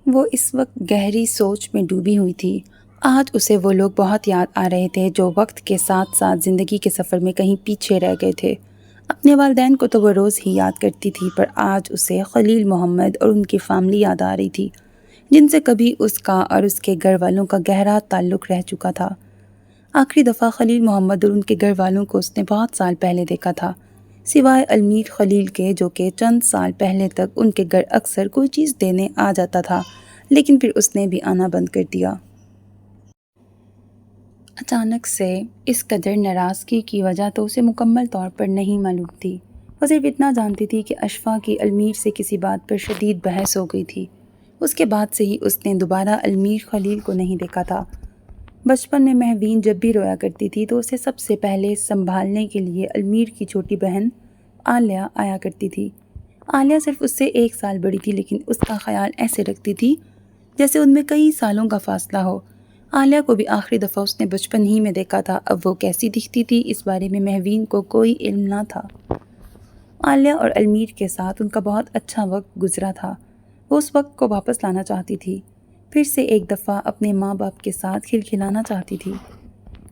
وہ اس وقت گہری سوچ میں ڈوبی ہوئی تھی۔ آج اسے وہ لوگ بہت یاد آ رہے تھے جو وقت کے ساتھ ساتھ زندگی کے سفر میں کہیں پیچھے رہ گئے تھے۔ اپنے والدین کو تو وہ روز ہی یاد کرتی تھی، پر آج اسے خلیل محمد اور ان کی فیملی یاد آ رہی تھی، جن سے کبھی اس کا اور اس کے گھر والوں کا گہرا تعلق رہ چکا تھا۔ آخری دفعہ خلیل محمد اور ان کے گھر والوں کو اس نے بہت سال پہلے دیکھا تھا، سوائے المیر خلیل کے، جو کہ چند سال پہلے تک ان کے گھر اکثر کوئی چیز دینے آ جاتا تھا، لیکن پھر اس نے بھی آنا بند کر دیا۔ اچانک سے اس قدر ناراضگی کی وجہ تو اسے مکمل طور پر نہیں معلوم تھی۔ وہ صرف اتنا جانتی تھی کہ اشفا کی المیر سے کسی بات پر شدید بحث ہو گئی تھی۔ اس کے بعد سے ہی اس نے دوبارہ المیر خلیل کو نہیں دیکھا تھا۔ بچپن میں مہوین جب بھی رویا کرتی تھی تو اسے سب سے پہلے سنبھالنے کے لیے المیر کی چھوٹی بہن عالیہ آیا کرتی تھی۔ عالیہ صرف اس سے 1 سال بڑی تھی، لیکن اس کا خیال ایسے رکھتی تھی جیسے ان میں کئی سالوں کا فاصلہ ہو۔ عالیہ کو بھی آخری دفعہ اس نے بچپن ہی میں دیکھا تھا۔ اب وہ کیسی دکھتی تھی اس بارے میں مہوین کو کوئی علم نہ تھا۔ عالیہ اور المیر کے ساتھ ان کا بہت اچھا وقت گزرا تھا۔ وہ اس وقت کو واپس لانا چاہتی تھی، پھر سے ایک دفعہ اپنے ماں باپ کے ساتھ کھلکھلانا چاہتی تھی۔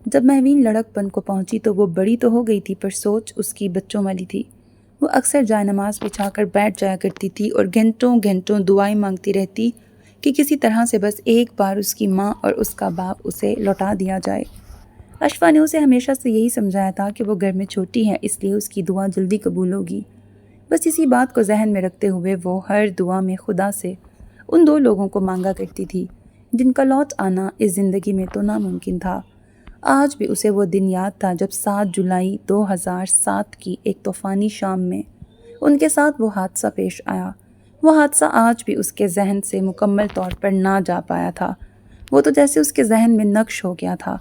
جب مہوین لڑک پن کو پہنچی تو وہ بڑی تو ہو گئی تھی، پر سوچ اس کی بچوں والی تھی۔ وہ اکثر جائے نماز بچھا کر بیٹھ جایا کرتی تھی اور گھنٹوں گھنٹوں دعائیں مانگتی رہتی کہ کسی طرح سے بس ایک بار اس کی ماں اور اس کا باپ اسے لوٹا دیا جائے۔ اشفا نے اسے ہمیشہ سے یہی سمجھایا تھا کہ وہ گھر میں چھوٹی ہے، اس لیے اس کی دعا جلدی قبول ہوگی۔ بس اسی بات کو ذہن میں رکھتے ہوئے وہ ہر دعا میں خدا سے ان 2 لوگوں کو مانگا کرتی تھی جن کا لوٹ آنا اس زندگی میں تو ناممکن تھا۔ آج بھی اسے وہ دن یاد تھا جب 7 جولائی 2007 کی ایک طوفانی شام میں ان کے ساتھ وہ حادثہ پیش آیا۔ وہ حادثہ آج بھی اس کے ذہن سے مکمل طور پر نہ جا پایا تھا۔ وہ تو جیسے اس کے ذہن میں نقش ہو گیا تھا۔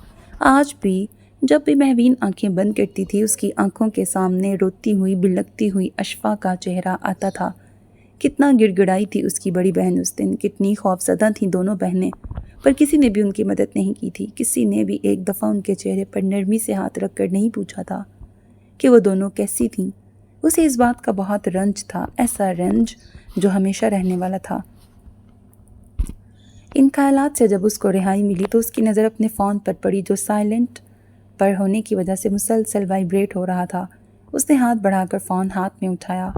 آج بھی جب بھی مہوین آنکھیں بند کرتی تھی، اس کی آنکھوں کے سامنے روتی ہوئی بلکتی ہوئی اشفا کا چہرہ آتا تھا۔ کتنا گڑ گڑائی تھی اس کی بڑی بہن اس دن، کتنی خوفزدہ تھیں دونوں بہنیں، پر کسی نے بھی ان کی مدد نہیں کی تھی۔ کسی نے بھی ایک دفعہ ان کے چہرے پر نرمی سے ہاتھ رکھ کر نہیں پوچھا تھا کہ وہ دونوں کیسی تھیں۔ اسے اس بات کا بہت رنج تھا، ایسا رنج جو ہمیشہ رہنے والا تھا۔ ان خیالات سے جب اس کو رہائی ملی تو اس کی نظر اپنے فون پر پڑی، جو سائلنٹ پر ہونے کی وجہ سے مسلسل وائبریٹ ہو رہا تھا۔ اس نے ہاتھ بڑھا کر فون ہاتھ میں اٹھایا،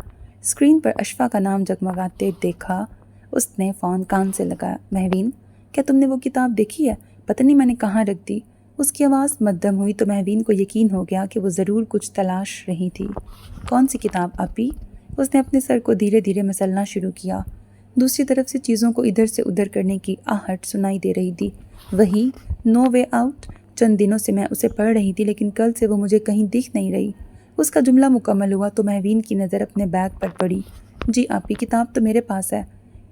اسکرین پر اشفا کا نام جگمگاتے دیکھا۔ اس نے فون کان سے لگایا۔ مہوین، کیا تم نے وہ کتاب دیکھی ہے؟ پتہ نہیں میں نے کہاں رکھ دی۔ اس کی آواز مدھم ہوئی تو مہوین کو یقین ہو گیا کہ وہ ضرور کچھ تلاش رہی تھی۔ کون سی کتاب آپی؟ اس نے اپنے سر کو دھیرے دھیرے مسلنا شروع کیا۔ دوسری طرف سے چیزوں کو ادھر سے ادھر کرنے کی آہٹ سنائی دے رہی تھی۔ وہی نو وے آؤٹ؟ چند دنوں سے میں اسے پڑھ رہی تھی، لیکن کل سے وہ مجھے کہیں دکھ نہیں رہی۔ اس کا جملہ مکمل ہوا تو مہوین کی نظر اپنے بیگ پر پڑی۔ جی آپی، کتاب تو میرے پاس ہے۔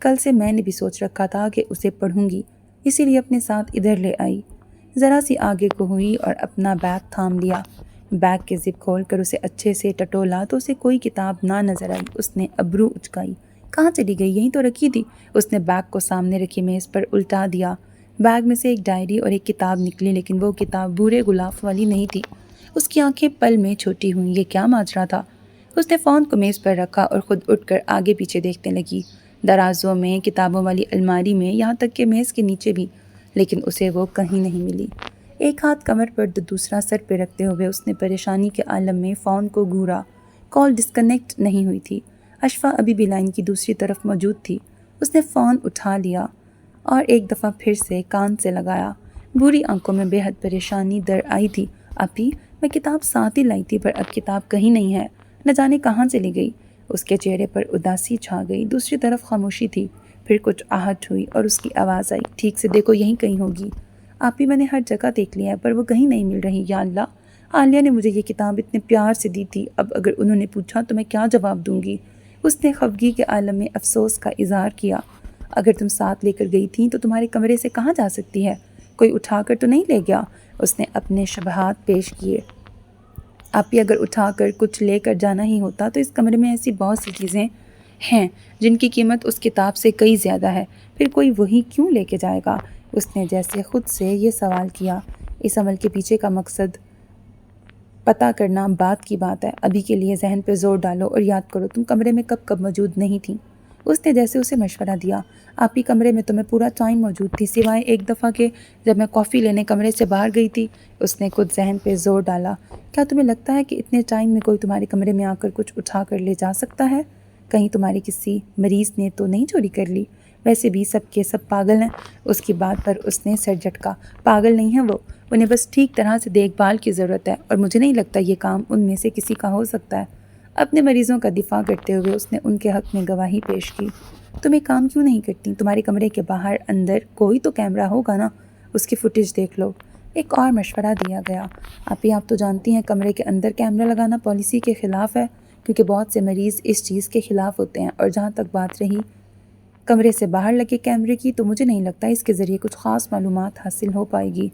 کل سے میں نے بھی سوچ رکھا تھا کہ اسے پڑھوں گی، اسی لیے اپنے ساتھ ادھر لے آئی۔ ذرا سی آگے کو ہوئی اور اپنا بیگ تھام لیا۔ بیگ کے زپ کھول کر اسے اچھے سے ٹٹولا تو اسے کوئی کتاب نہ نظر آئی۔ اس نے ابرو اچکائی۔ کہاں چلی گئی؟ یہیں تو رکھی تھی۔ اس نے بیگ کو سامنے رکھی میز پر الٹا دیا۔ بیگ میں سے ایک ڈائری اور ایک کتاب نکلی، لیکن وہ کتاب بھورے غلاف والی نہیں تھی۔ اس کی آنکھیں پل میں چھوٹی ہوئیں۔ یہ کیا ماجرا تھا؟ اس نے فون کو میز پر رکھا اور خود اٹھ کر آگے پیچھے دیکھنے لگی، درازوں میں، کتابوں والی الماری میں، یہاں تک کہ میز کے نیچے بھی، لیکن اسے وہ کہیں نہیں ملی۔ ایک ہاتھ کمر پر تو دوسرا سر پہ رکھتے ہوئے اس نے پریشانی کے عالم میں فون کو گھورا۔ کال ڈسکنیکٹ نہیں ہوئی تھی۔ اشفا ابھی بھی لائن کی دوسری طرف موجود تھی۔ اس نے فون اٹھا لیا اور ایک دفعہ پھر سے کان سے لگایا۔ بری آنکھوں میں بے حد پریشانی در آئی تھی۔ آپی، میں کتاب ساتھ ہی لائی تھی پر اب کتاب کہیں نہیں ہے، نہ جانے کہاں چلی گئی۔ اس کے چہرے پر اداسی چھا گئی، دوسری طرف خاموشی تھی۔ پھر کچھ آہٹ ہوئی اور اس کی آواز آئی، ٹھیک سے دیکھو یہیں کہیں ہوگی۔ آپ بھی میں نے ہر جگہ دیکھ لیا ہے پر وہ کہیں نہیں مل رہی۔ یا اللہ، عالیہ نے مجھے یہ کتاب اتنے پیار سے دی تھی، اب اگر انہوں نے پوچھا تو میں کیا جواب دوں گی؟ اس نے خفگی کے عالم میں افسوس کا اظہار کیا۔ اگر تم ساتھ لے کر گئی تھیں تو تمہارے کمرے سے کہاں جا سکتی ہے؟ کوئی اٹھا کر تو نہیں لے گیا؟ اس نے اپنے شبہات پیش کیے۔ آپ بھی اگر اٹھا کر کچھ لے کر جانا ہی ہوتا تو اس کمرے میں ایسی بہت سی چیزیں ہیں جن کی قیمت اس کتاب سے کئی زیادہ ہے، پھر کوئی وہی کیوں لے کے جائے گا؟ اس نے جیسے خود سے یہ سوال کیا۔ اس عمل کے پیچھے کا مقصد پتہ کرنا بات کی بات ہے۔ ابھی کے لیے ذہن پہ زور ڈالو اور یاد کرو تم کمرے میں کب کب موجود نہیں تھیں۔ اس نے جیسے اسے مشورہ دیا۔ آپ ہی کمرے میں تو میں پورا ٹائم موجود تھی، سوائے ایک دفعہ کے جب میں کافی لینے کمرے سے باہر گئی تھی۔ اس نے خود ذہن پہ زور ڈالا۔ کیا تمہیں لگتا ہے کہ اتنے ٹائم میں کوئی تمہارے کمرے میں آ کر کچھ اٹھا کر لے جا سکتا ہے؟ کہیں تمہاری کسی مریض نے تو نہیں چوری کر لی؟ ویسے بھی سب کے سب پاگل ہیں۔ اس کی بات پر اس نے سر جھٹکا۔ پاگل نہیں ہیں وہ، انہیں بس ٹھیک طرح سے دیکھ بھال کی ضرورت ہے، اور مجھے نہیں لگتا یہ کام ان میں سے کسی کا ہو سکتا ہے۔ اپنے مریضوں کا دفاع کرتے ہوئے اس نے ان کے حق میں گواہی پیش کی۔ تم ایک کام کیوں نہیں کرتی؟ تمہارے کمرے کے باہر اندر کوئی تو کیمرہ ہوگا نا، اس کی فوٹیج دیکھ لو۔ ایک اور مشورہ دیا گیا۔ آپ تو جانتی ہیں کمرے کے اندر کیمرہ لگانا پالیسی کے خلاف ہے، کیونکہ بہت سے مریض اس چیز کے خلاف ہوتے ہیں، اور جہاں تک بات رہی کمرے سے باہر لگے کیمرے کی، تو مجھے نہیں لگتا اس کے ذریعے کچھ خاص معلومات حاصل ہو پائے گی۔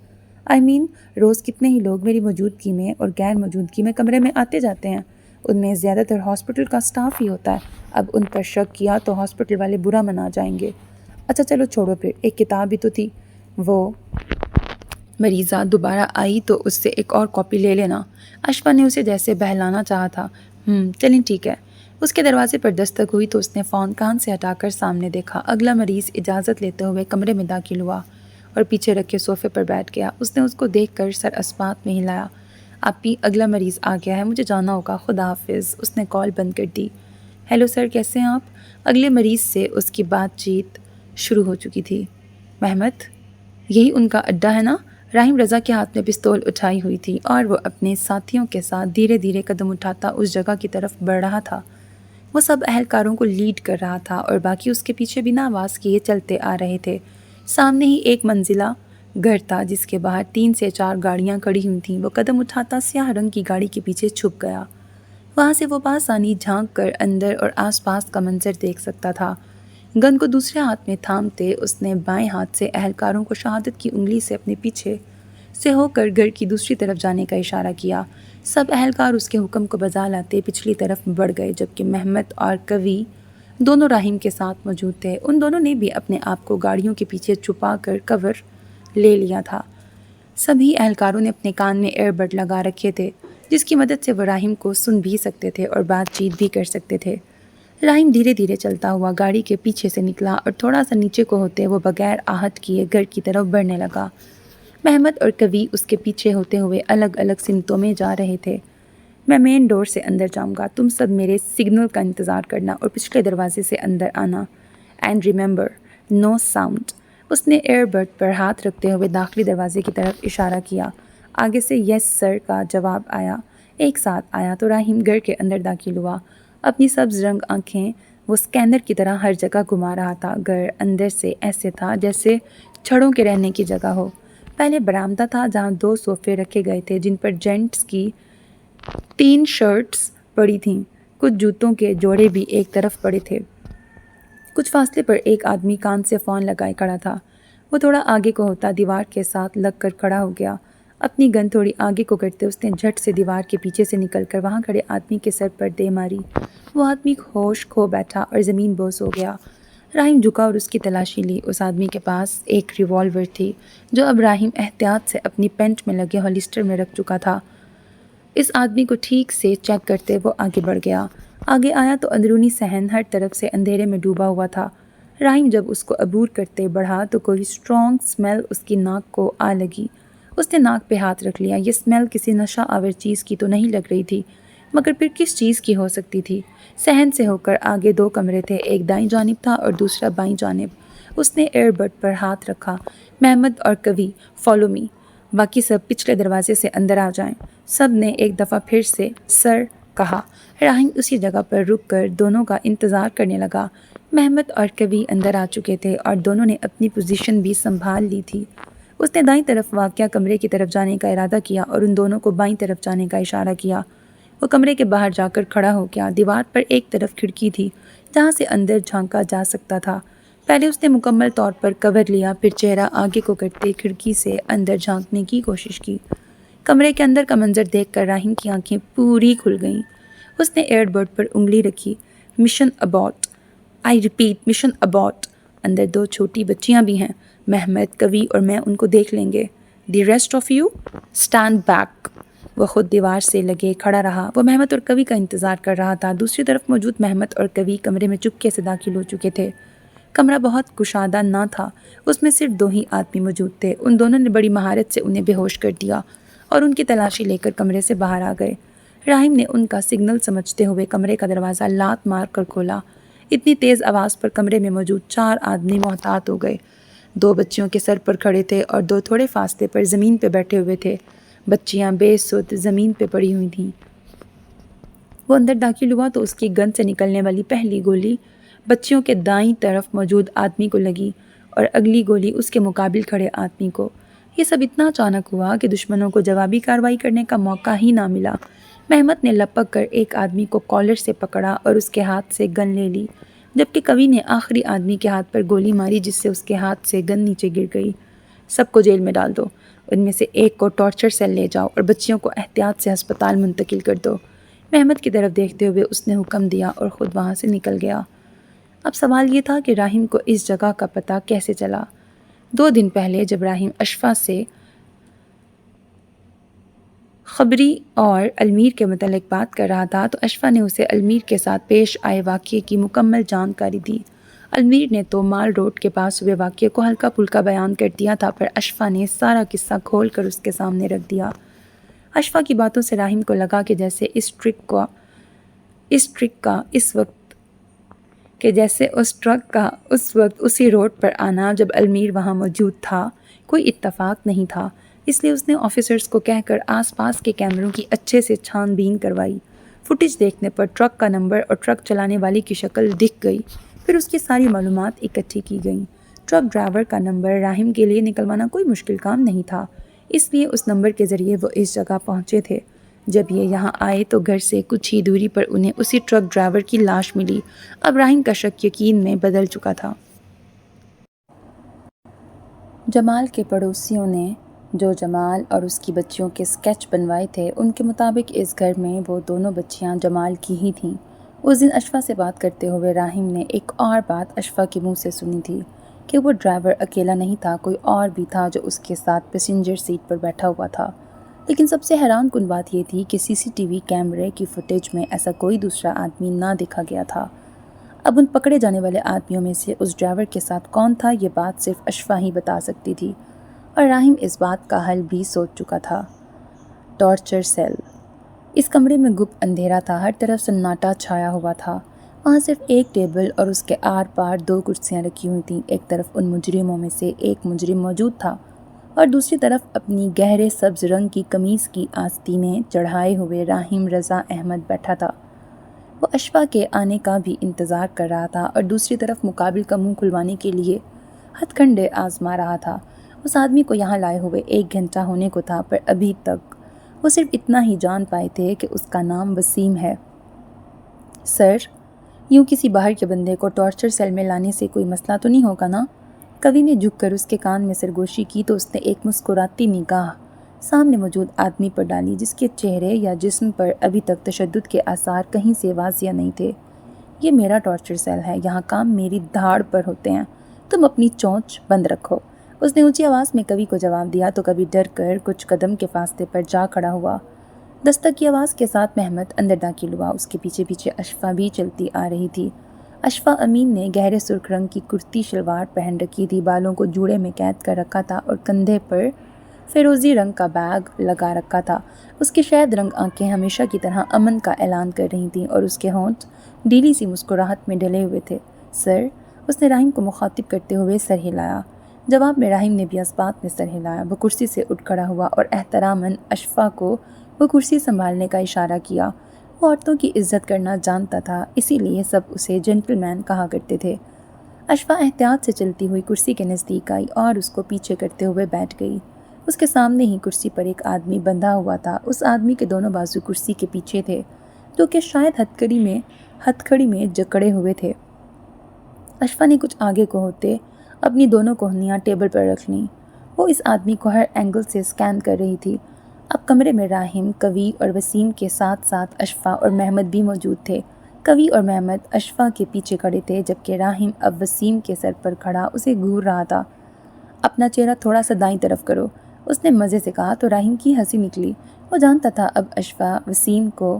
روز کتنے ہی لوگ میری موجودگی میں اور غیر موجودگی میں کمرے میں آتے جاتے ہیں، ان میں زیادہ تر ہاسپٹل کا سٹاف ہی ہوتا ہے۔ اب ان پر شک کیا تو ہاسپٹل والے برا منا جائیں گے۔ اچھا چلو چھوڑو، پھر ایک کتاب بھی تو تھی، وہ مریضہ دوبارہ آئی تو اس سے ایک اور کاپی لے لینا۔ اشفا نے اسے جیسے بہلانا چاہا تھا۔ چلیں ٹھیک ہے۔ اس کے دروازے پر دستک ہوئی تو اس نے فون کان سے ہٹا کر سامنے دیکھا۔ اگلا مریض اجازت لیتے ہوئے کمرے میں داخل ہوا اور پیچھے رکھے صوفے پر بیٹھ گیا۔ اس نے اس کو دیکھ کر سر اسبات میں ہلایا۔ آپی، اگلا مریض آ گیا ہے، مجھے جانا ہوگا، خدا حافظ۔ اس نے کال بند کر دی۔ ہیلو سر، کیسے ہیں آپ؟ اگلے مریض سے اس کی بات چیت شروع ہو چکی تھی۔ محمد، یہی ان کا اڈا ہے نا؟ رحیم رضا کے ہاتھ میں پستول اٹھائی ہوئی تھی اور وہ اپنے ساتھیوں کے ساتھ دھیرے دھیرے قدم اٹھاتا اس جگہ کی طرف بڑھ رہا تھا۔ وہ سب اہلکاروں کو لیڈ کر رہا تھا اور باقی اس کے پیچھے بنا آواز کیے چلتے آ رہے تھے۔ سامنے ہی ایک منزلہ گھر تھا جس کے باہر 3 سے 4 گاڑیاں کھڑی ہوئی تھیں۔ وہ قدم اٹھاتا سیاہ رنگ کی گاڑی کے پیچھے چھپ گیا۔ وہاں سے وہ بآسانی جھانک کر اندر اور آس پاس کا منظر دیکھ سکتا تھا۔ گن کو دوسرے ہاتھ میں تھامتے اس نے بائیں ہاتھ سے اہلکاروں کو شہادت کی انگلی سے اپنے پیچھے سے ہو کر گھر کی دوسری طرف جانے کا اشارہ کیا۔ سب اہلکار اس کے حکم کو بجا لاتے پچھلی طرف بڑھ گئے، جبکہ محمد اور کوی دونوں رحیم کے ساتھ موجود تھے۔ ان دونوں نے بھی اپنے آپ کو گاڑیوں کے پیچھے چھپا کر کور لے لیا تھا۔ سبھی اہلکاروں نے اپنے کان میں ایئر بڈ لگا رکھے تھے، جس کی مدد سے وہ رحیم کو سن بھی سکتے تھے اور بات چیت بھی کر سکتے تھے۔ رحیم دھیرے دھیرے چلتا ہوا گاڑی کے پیچھے سے نکلا اور تھوڑا سا نیچے کو ہوتے وہ بغیر آہٹ کیے گھر کی طرف بڑھنے لگا۔ محمد اور کوی اس کے پیچھے ہوتے ہوئے الگ الگ سمتوں میں جا رہے تھے۔ میں مین ڈور سے اندر جاؤں گا، تم سب میرے سگنل کا انتظار کرنا اور پچھلے دروازے سے اندر آنا۔ And remember, no sound. اس نے ایئر بڈ پر ہاتھ رکھتے ہوئے داخلی دروازے کی طرف اشارہ کیا۔ آگے سے یس سر کا جواب آیا، ایک ساتھ آیا تو رحیم گھر کے اندر داخل ہوا۔ اپنی سبز رنگ آنکھیں وہ سکینر کی طرح ہر جگہ گھما رہا تھا۔ گھر اندر سے ایسے تھا جیسے چھڑوں کے رہنے کی جگہ ہو۔ پہلے برآمدہ تھا جہاں 2 صوفے رکھے گئے تھے جن پر جینٹس کی 3 شرٹس پڑی تھیں۔ کچھ جوتوں کے جوڑے بھی ایک طرف پڑے تھے۔ کچھ فاصلے پر ایک آدمی کان سے فون لگائے کھڑا تھا۔ وہ تھوڑا آگے کو ہوتا دیوار کے ساتھ لگ کر کھڑا ہو گیا۔ اپنی گن تھوڑی آگے کو کرتے اس نے جھٹ سے دیوار کے پیچھے سے نکل کر وہاں کھڑے آدمی کے سر پر دے ماری۔ وہ آدمی ہوش کھو بیٹھا اور زمین بوس ہو گیا۔ رحیم جھکا اور اس کی تلاشی لی۔ اس آدمی کے پاس ایک ریوالور تھی جو اب رحیم احتیاط سے اپنی پینٹ میں لگے ہولسٹر میں رکھ چکا تھا۔ اس آدمی کو ٹھیک سے چیک کرتے وہ آگے بڑھ گیا۔ آگے آیا تو اندرونی صحن ہر طرف سے اندھیرے میں ڈوبا ہوا تھا۔ رحیم جب اس کو عبور کرتے بڑھا تو کوئی اسٹرانگ اسمیل اس کی ناک کو آ لگی۔ اس نے ناک پہ ہاتھ رکھ لیا۔ یہ اسمیل کسی نشہ آور چیز کی تو نہیں لگ رہی تھی، مگر پھر کس چیز کی ہو سکتی تھی؟ صحن سے ہو کر آگے 2 کمرے تھے، ایک دائیں جانب تھا اور دوسرا بائیں جانب۔ اس نے ایئر بڈ پر ہاتھ رکھا۔ محمد اور کوی، فالو می۔ باقی سب پچھلے دروازے سے اندر آ جائیں۔ سب نے ایک دفعہ پھر سے سر کہا۔ راہیم اسی جگہ پر رک کر دونوں کا انتظار کرنے لگا۔ محمد اور کبھی اندر آ چکے تھے اور دونوں نے اپنی پوزیشن بھی سنبھال لی تھی۔ اس نے دائیں طرف واقع کمرے کی طرف جانے کا ارادہ کیا اور ان دونوں کو بائیں طرف جانے کا اشارہ کیا۔ وہ کمرے کے باہر جا کر کھڑا ہو گیا۔ دیوار پر ایک طرف کھڑکی تھی جہاں سے اندر جھانکا جا سکتا تھا۔ پہلے اس نے مکمل طور پر کور لیا، پھر چہرہ آگے کو کرتے کھڑکی سے اندر جھانکنے کی کوشش کی۔ کمرے کے اندر کا منظر دیکھ کر راہیم کی آنکھیں پوری کھل گئیں۔ اس نے ایئر بڈ پر انگلی رکھی۔ Mission abort, I repeat mission abort. اندر 2 چھوٹی بچیاں بھی ہیں، محمد، کوی اور میں ان کو دیکھ لیں گے۔ The rest of you stand back. وہ خود دیوار سے لگے کھڑا رہا۔ وہ محمد اور کوی کا انتظار کر رہا تھا۔ دوسری طرف موجود محمد اور کوی کمرے میں چپکے سے داخل ہو چکے تھے۔ کمرہ بہت کشادہ نہ تھا، اس میں صرف 2 ہی آدمی موجود تھے۔ ان دونوں نے بڑی مہارت سے انہیں بے ہوش کر دیا اور ان کی تلاشی لے کر کمرے سے باہر آ گئے۔ راہیم نے ان کا سگنل سمجھتے ہوئے کمرے کا دروازہ لات مار کر کھولا۔ اتنی تیز آواز پر کمرے میں موجود 4 آدمی محتاط ہو گئے۔ 2 بچیوں کے سر پر کھڑے تھے اور 2 تھوڑے فاصلے پر زمین پہ بیٹھے ہوئے تھے۔ بچیاں بے سدھ زمین پہ پڑی ہوئی تھیں۔ وہ اندر داخل ہوا تو اس کی گن سے نکلنے والی پہلی گولی بچیوں کے دائیں طرف موجود آدمی کو لگی اور اگلی گولی اس کے مقابل کھڑے آدمی کو۔ یہ سب اتنا اچانک ہوا کہ دشمنوں کو جوابی کارروائی کرنے کا موقع ہی نہ ملا۔ محمد نے لپک کر ایک آدمی کو کالر سے پکڑا اور اس کے ہاتھ سے گن لے لی، جبکہ کوی نے آخری آدمی کے ہاتھ پر گولی ماری جس سے اس کے ہاتھ سے گن نیچے گر گئی۔ سب کو جیل میں ڈال دو، ان میں سے ایک کو ٹارچر سیل لے جاؤ اور بچیوں کو احتیاط سے ہسپتال منتقل کر دو۔ محمد کی طرف دیکھتے ہوئے اس نے حکم دیا اور خود وہاں سے نکل گیا۔ اب سوال یہ تھا کہ راہیم کو اس جگہ کا پتہ کیسے چلا۔ 2 دن پہلے جب راہیم اشفا سے خبری اور المیر کے متعلق بات کر رہا تھا تو اشفا نے اسے المیر کے ساتھ پیش آئے واقعے کی مکمل جانکاری دی۔ المیر نے تو مال روڈ کے پاس ہوئے واقعے کو ہلکا پھلکا بیان کر دیا تھا، پر اشفا نے سارا قصہ کھول کر اس کے سامنے رکھ دیا۔ اشفا کی باتوں سے راہیم کو لگا کہ جیسے اس ٹرک کا اس وقت اسی روڈ پر آنا جب المیر وہاں موجود تھا کوئی اتفاق نہیں تھا۔ اس لیے اس نے آفیسرز کو کہہ کر آس پاس کے کیمروں کی اچھے سے چھان بین کروائی۔ فوٹیج دیکھنے پر ٹرک کا نمبر اور ٹرک چلانے والے کی شکل دکھ گئی۔ پھر اس کی ساری معلومات اکٹھی کی گئیں۔ ٹرک ڈرائیور کا نمبر راہیم کے لیے نکلوانا کوئی مشکل کام نہیں تھا، اس لیے اس نمبر کے ذریعے وہ اس جگہ پہنچے تھے۔ جب یہ یہاں آئے تو گھر سے کچھ ہی دوری پر انہیں اسی ٹرک ڈرائیور کی لاش ملی۔ اب راہیم کا شک یقین میں بدل چکا تھا۔ جمال کے پڑوسیوں نے جو جمال اور اس کی بچیوں کے سکیچ بنوائے تھے ان کے مطابق اس گھر میں وہ دونوں بچیاں جمال کی ہی تھیں۔ اس دن اشفا سے بات کرتے ہوئے راہیم نے ایک اور بات اشفا کے منہ سے سنی تھی کہ وہ ڈرائیور اکیلا نہیں تھا، کوئی اور بھی تھا جو اس کے ساتھ پیسنجر سیٹ پر بیٹھا ہوا تھا۔ لیکن سب سے حیران کن بات یہ تھی کہ CCTV کیمرے کی فوٹیج میں ایسا کوئی دوسرا آدمی نہ دیکھا گیا تھا۔ اب ان پکڑے جانے والے آدمیوں میں سے اس ڈرائیور کے ساتھ کون تھا یہ بات صرف اشفا ہی بتا سکتی تھی، اور راہیم اس بات کا حل بھی سوچ چکا تھا۔ Torture cell. اس کمرے میں گپ اندھیرا تھا، ہر طرف سناٹا چھایا ہوا تھا۔ وہاں صرف ایک ٹیبل اور اس کے آر پار 2 کرسیاں رکھی ہوئی تھیں۔ ایک طرف ان مجرموں میں سے ایک مجرم موجود تھا اور دوسری طرف اپنی گہرے سبز رنگ کی قمیص کی آستینیں چڑھائے ہوئے راہیم رضا احمد بیٹھا تھا۔ وہ اشفا کے آنے کا بھی انتظار کر رہا تھا اور دوسری طرف مقابل کا منہ کھلوانے کے لیے ہتھ کنڈے آزما رہا تھا۔ اس آدمی کو یہاں لائے ہوئے 1 گھنٹہ ہونے کو تھا، پر ابھی تک وہ صرف اتنا ہی جان پائے تھے کہ اس کا نام وسیم ہے۔ سر، یوں کسی باہر کے بندے کو ٹارچر سیل میں لانے سے کوئی مسئلہ تو نہیں ہوگا نا؟ کوی نے جھک کر اس کے کان میں سرگوشی کی تو اس نے ایک مسکراتی نگاہ سامنے موجود آدمی پر ڈالی جس کے چہرے یا جسم پر ابھی تک تشدد کے آثار کہیں سے واضح نہیں تھے۔ یہ میرا ٹارچر سیل ہے، یہاں کام میری دھاڑ پر ہوتے ہیں، تم اپنی چونچ بند رکھو۔ اس نے اونچی آواز میں کوی کو جواب دیا تو کوی ڈر کر کچھ قدم کے فاصلے پر جا کھڑا ہوا۔ دستک کی آواز کے ساتھ محمد اندر داخل ہوا، اس کے پیچھے پیچھے اشفا بھی چلتی آ رہی تھی۔ اشفا امین نے گہرے سرخ رنگ کی کرتی شلوار پہن رکھی تھی، بالوں کو جوڑے میں قید کر رکھا تھا اور کندھے پر فیروزی رنگ کا بیگ لگا رکھا تھا۔ اس کی شہد رنگ آنکھیں ہمیشہ کی طرح امن کا اعلان کر رہی تھیں اور اس کے ہونٹ ڈھیلی سی مسکراہٹ میں ڈھلے ہوئے تھے۔ سر، اس نے راہیم کو مخاطب کرتے ہوئے سر ہلایا۔ جواب میں راہیم نے بھی اسبات میں سر ہلایا۔ وہ کرسی سے اٹھ کھڑا ہوا اور احتراماً اشفا کو وہ کرسی سنبھالنے کا اشارہ کیا۔ وہ عورتوں کی عزت کرنا جانتا تھا، اسی لیے سب اسے جینٹل مین کہا کرتے تھے۔ اشفا احتیاط سے چلتی ہوئی کرسی کے نزدیک آئی اور اس کو پیچھے کرتے ہوئے بیٹھ گئی۔ اس کے سامنے ہی کرسی پر ایک آدمی بندھا ہوا تھا۔ اس آدمی کے دونوں بازو کرسی کے پیچھے تھے، جو کہ شاید ہتھکڑی میں جکڑے ہوئے تھے۔ اشفا نے کچھ آگے کو ہوتے اپنی دونوں کوہنیاں ٹیبل پر رکھ لیں۔ وہ اس آدمی کو ہر اینگل سے اسکین کر رہی تھی۔ اب کمرے میں راہیم، کوی اور وسیم کے ساتھ ساتھ اشفا اور محمد بھی موجود تھے۔ کوی اور محمد اشفا کے پیچھے کھڑے تھے، جبکہ راہیم اب وسیم کے سر پر کھڑا اسے گھور رہا تھا۔ اپنا چہرہ تھوڑا سا دائیں طرف کرو، اس نے مزے سے کہا تو راہیم کی ہنسی نکلی۔ وہ جانتا تھا اب اشفا وسیم کو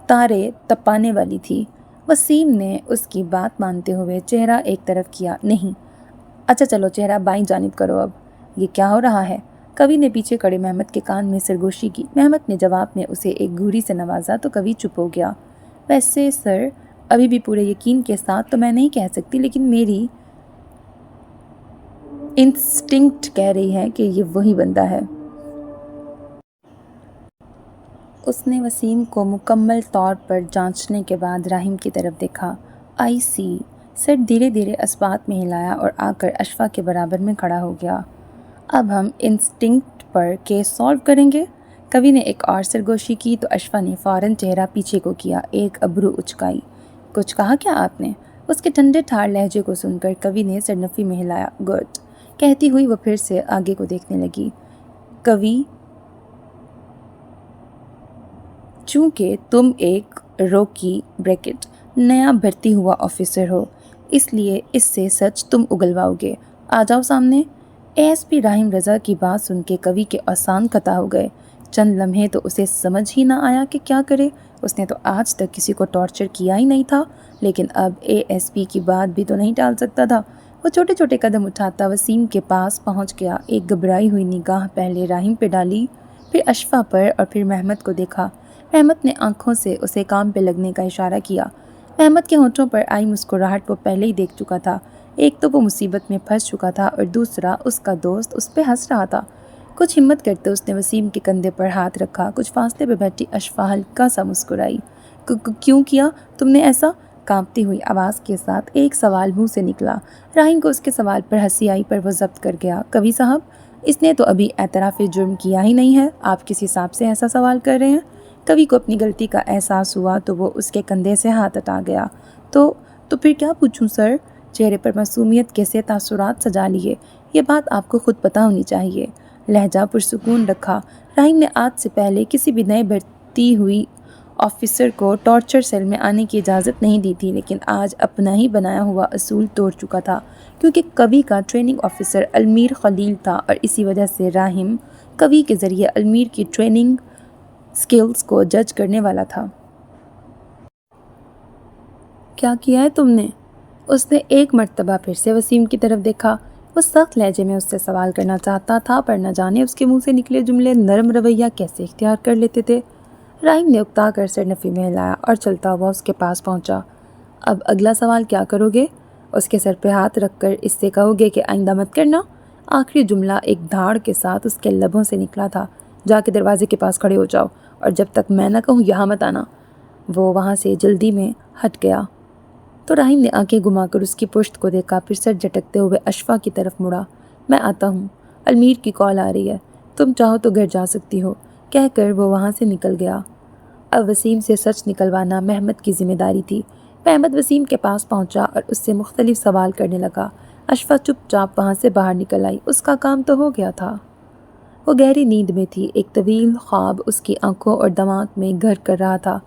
تارے تپانے والی تھی۔ وسیم نے اس کی بات مانتے ہوئے چہرہ ایک طرف کیا۔ نہیں، اچھا چلو چہرہ بائیں جانب کرو اب۔ یہ کیا ہو رہا ہے؟ کوی نے پیچھے کھڑے محمد کے کان میں سرگوشی کی۔ محمد نے جواب میں اسے ایک گھوری سے نوازا تو کوی چپ ہو گیا۔ ویسے سر، ابھی بھی پورے یقین کے ساتھ تو میں نہیں کہہ سکتی، لیکن میری انسٹنکٹ کہہ رہی ہے کہ یہ وہی بندہ ہے۔ اس نے وسیم کو مکمل طور پر جانچنے کے بعد راہیم کی طرف دیکھا۔ آئی سی۔ سر دھیرے دھیرے اسبات میں ہلایا اور آ کر اشفا کے برابر میں کھڑا ہو گیا۔ اب ہم انسٹنکٹ پر کیس سالو کریں گے۔ کوی نے ایک اور سرگوشی کی تو اشفا نے فوراً چہرہ پیچھے کو کیا، ایک ابرو اچکائی۔ کچھ کہا کیا آپ نے؟ اس کے ٹھنڈے ٹھار لہجے کو سن کر کوی نے سر نفی میں ہلایا۔ گڈ، کہتی ہوئی وہ پھر سے آگے کو دیکھنے لگی۔ کوی، چونکہ تم ایک روکی بریکٹ نیا بھرتی ہوا آفیسر ہو، اس لیے اس سے سچ تم اگلواؤ گے۔ آ جاؤ سامنے۔ اے ایس پی راہیم رضا کی بات سن کے کوی کے اعصان قطع ہو گئے۔ چند لمحے تو اسے سمجھ ہی نہ آیا کہ کیا کرے۔ اس نے تو آج تک کسی کو ٹارچر کیا ہی نہیں تھا، لیکن اب اے ایس پی کی بات بھی تو نہیں ٹال سکتا تھا۔ وہ چھوٹے چھوٹے قدم اٹھاتا وسیم کے پاس پہنچ گیا۔ ایک گھبرائی ہوئی نگاہ پہلے راہیم پہ ڈالی، پھر اشفا پر اور پھر محمد کو دیکھا۔ محمد نے آنکھوں سے اسے کام پہ لگنے کا اشارہ کیا۔ محمد کے ہونٹوں پر آئی مسکراہٹ وہ پہلے ہی دیکھ چکا تھا۔ ایک تو وہ مصیبت میں پھنس چکا تھا اور دوسرا اس کا دوست اس پہ ہنس رہا تھا۔ کچھ ہمت کرتے اس نے وسیم کے کندھے پر ہاتھ رکھا۔ کچھ فاصلے پہ بیٹھی اشفا ہلکا سا مسکرائی۔ کیوں کیا تم نے ایسا؟ کانپتی ہوئی آواز کے ساتھ ایک سوال منہ سے نکلا۔ راہیم کو اس کے سوال پر ہنسی آئی، پر وہ ضبط کر گیا۔ کوی صاحب، اس نے تو ابھی اعتراف جرم کیا ہی نہیں ہے، آپ کس حساب سے ایسا سوال کر رہے ہیں؟ کوی کو اپنی غلطی کا احساس ہوا تو وہ اس کے کندھے سے ہاتھ ہٹا گیا۔ تو پھر کیا پوچھوں سر؟ چہرے پر معصومیت کے سے تاثرات سجا لیے۔ یہ بات آپ کو خود پتہ ہونی چاہیے۔ لہجہ پرسکون رکھا۔ راہیم نے آج سے پہلے کسی بھی نئے بھرتی ہوئی آفیسر کو ٹارچر سیل میں آنے کی اجازت نہیں دی تھی، لیکن آج اپنا ہی بنایا ہوا اصول توڑ چکا تھا، کیونکہ کوی کا ٹریننگ آفیسر المیر خلیل تھا اور اسی وجہ سے راہیم کوی کے ذریعے المیر کی ٹریننگ سکلز کو جج کرنے والا تھا۔ کیا کیا ہے تم نے؟ اس نے ایک مرتبہ پھر سے وسیم کی طرف دیکھا۔ وہ سخت لہجے میں اس سے سوال کرنا چاہتا تھا، پر نہ جانے اس کے منہ سے نکلے جملے نرم رویہ کیسے اختیار کر لیتے تھے۔ راہیم نے اکتا کر سر نفی میں ہلایا اور چلتا ہوا اس کے پاس پہنچا۔ اب اگلا سوال کیا کرو گے؟ اس کے سر پہ ہاتھ رکھ کر اس سے کہو گے کہ آئندہ مت کرنا؟ آخری جملہ ایک دھاڑ کے ساتھ اس کے لبوں سے نکلا تھا۔ جا کے دروازے کے پاس کھڑے ہو جاؤ، اور جب تک میں نہ کہوں یہاں مت آنا۔ وہ وہاں سے جلدی میں ہٹ گیا تو راہیم نے آنکھیں گھما کر اس کی پشت کو دیکھا، پھر سر جھٹکتے ہوئے اشفا کی طرف مڑا۔ میں آتا ہوں، المیر کی کال آ رہی ہے، تم چاہو تو گھر جا سکتی ہو، کہہ کر وہ وہاں سے نکل گیا۔ اب وسیم سے سچ نکلوانا محمد کی ذمہ داری تھی۔ محمد وسیم کے پاس پہنچا اور اس سے مختلف سوال کرنے لگا۔ اشفا چپ چاپ وہاں سے باہر نکل آئی۔ اس کا کام تو ہو گیا تھا۔ وہ گہری نیند میں تھی۔ ایک طویل خواب اس کی آنکھوں اور دماغ میں گھر کر رہا تھا۔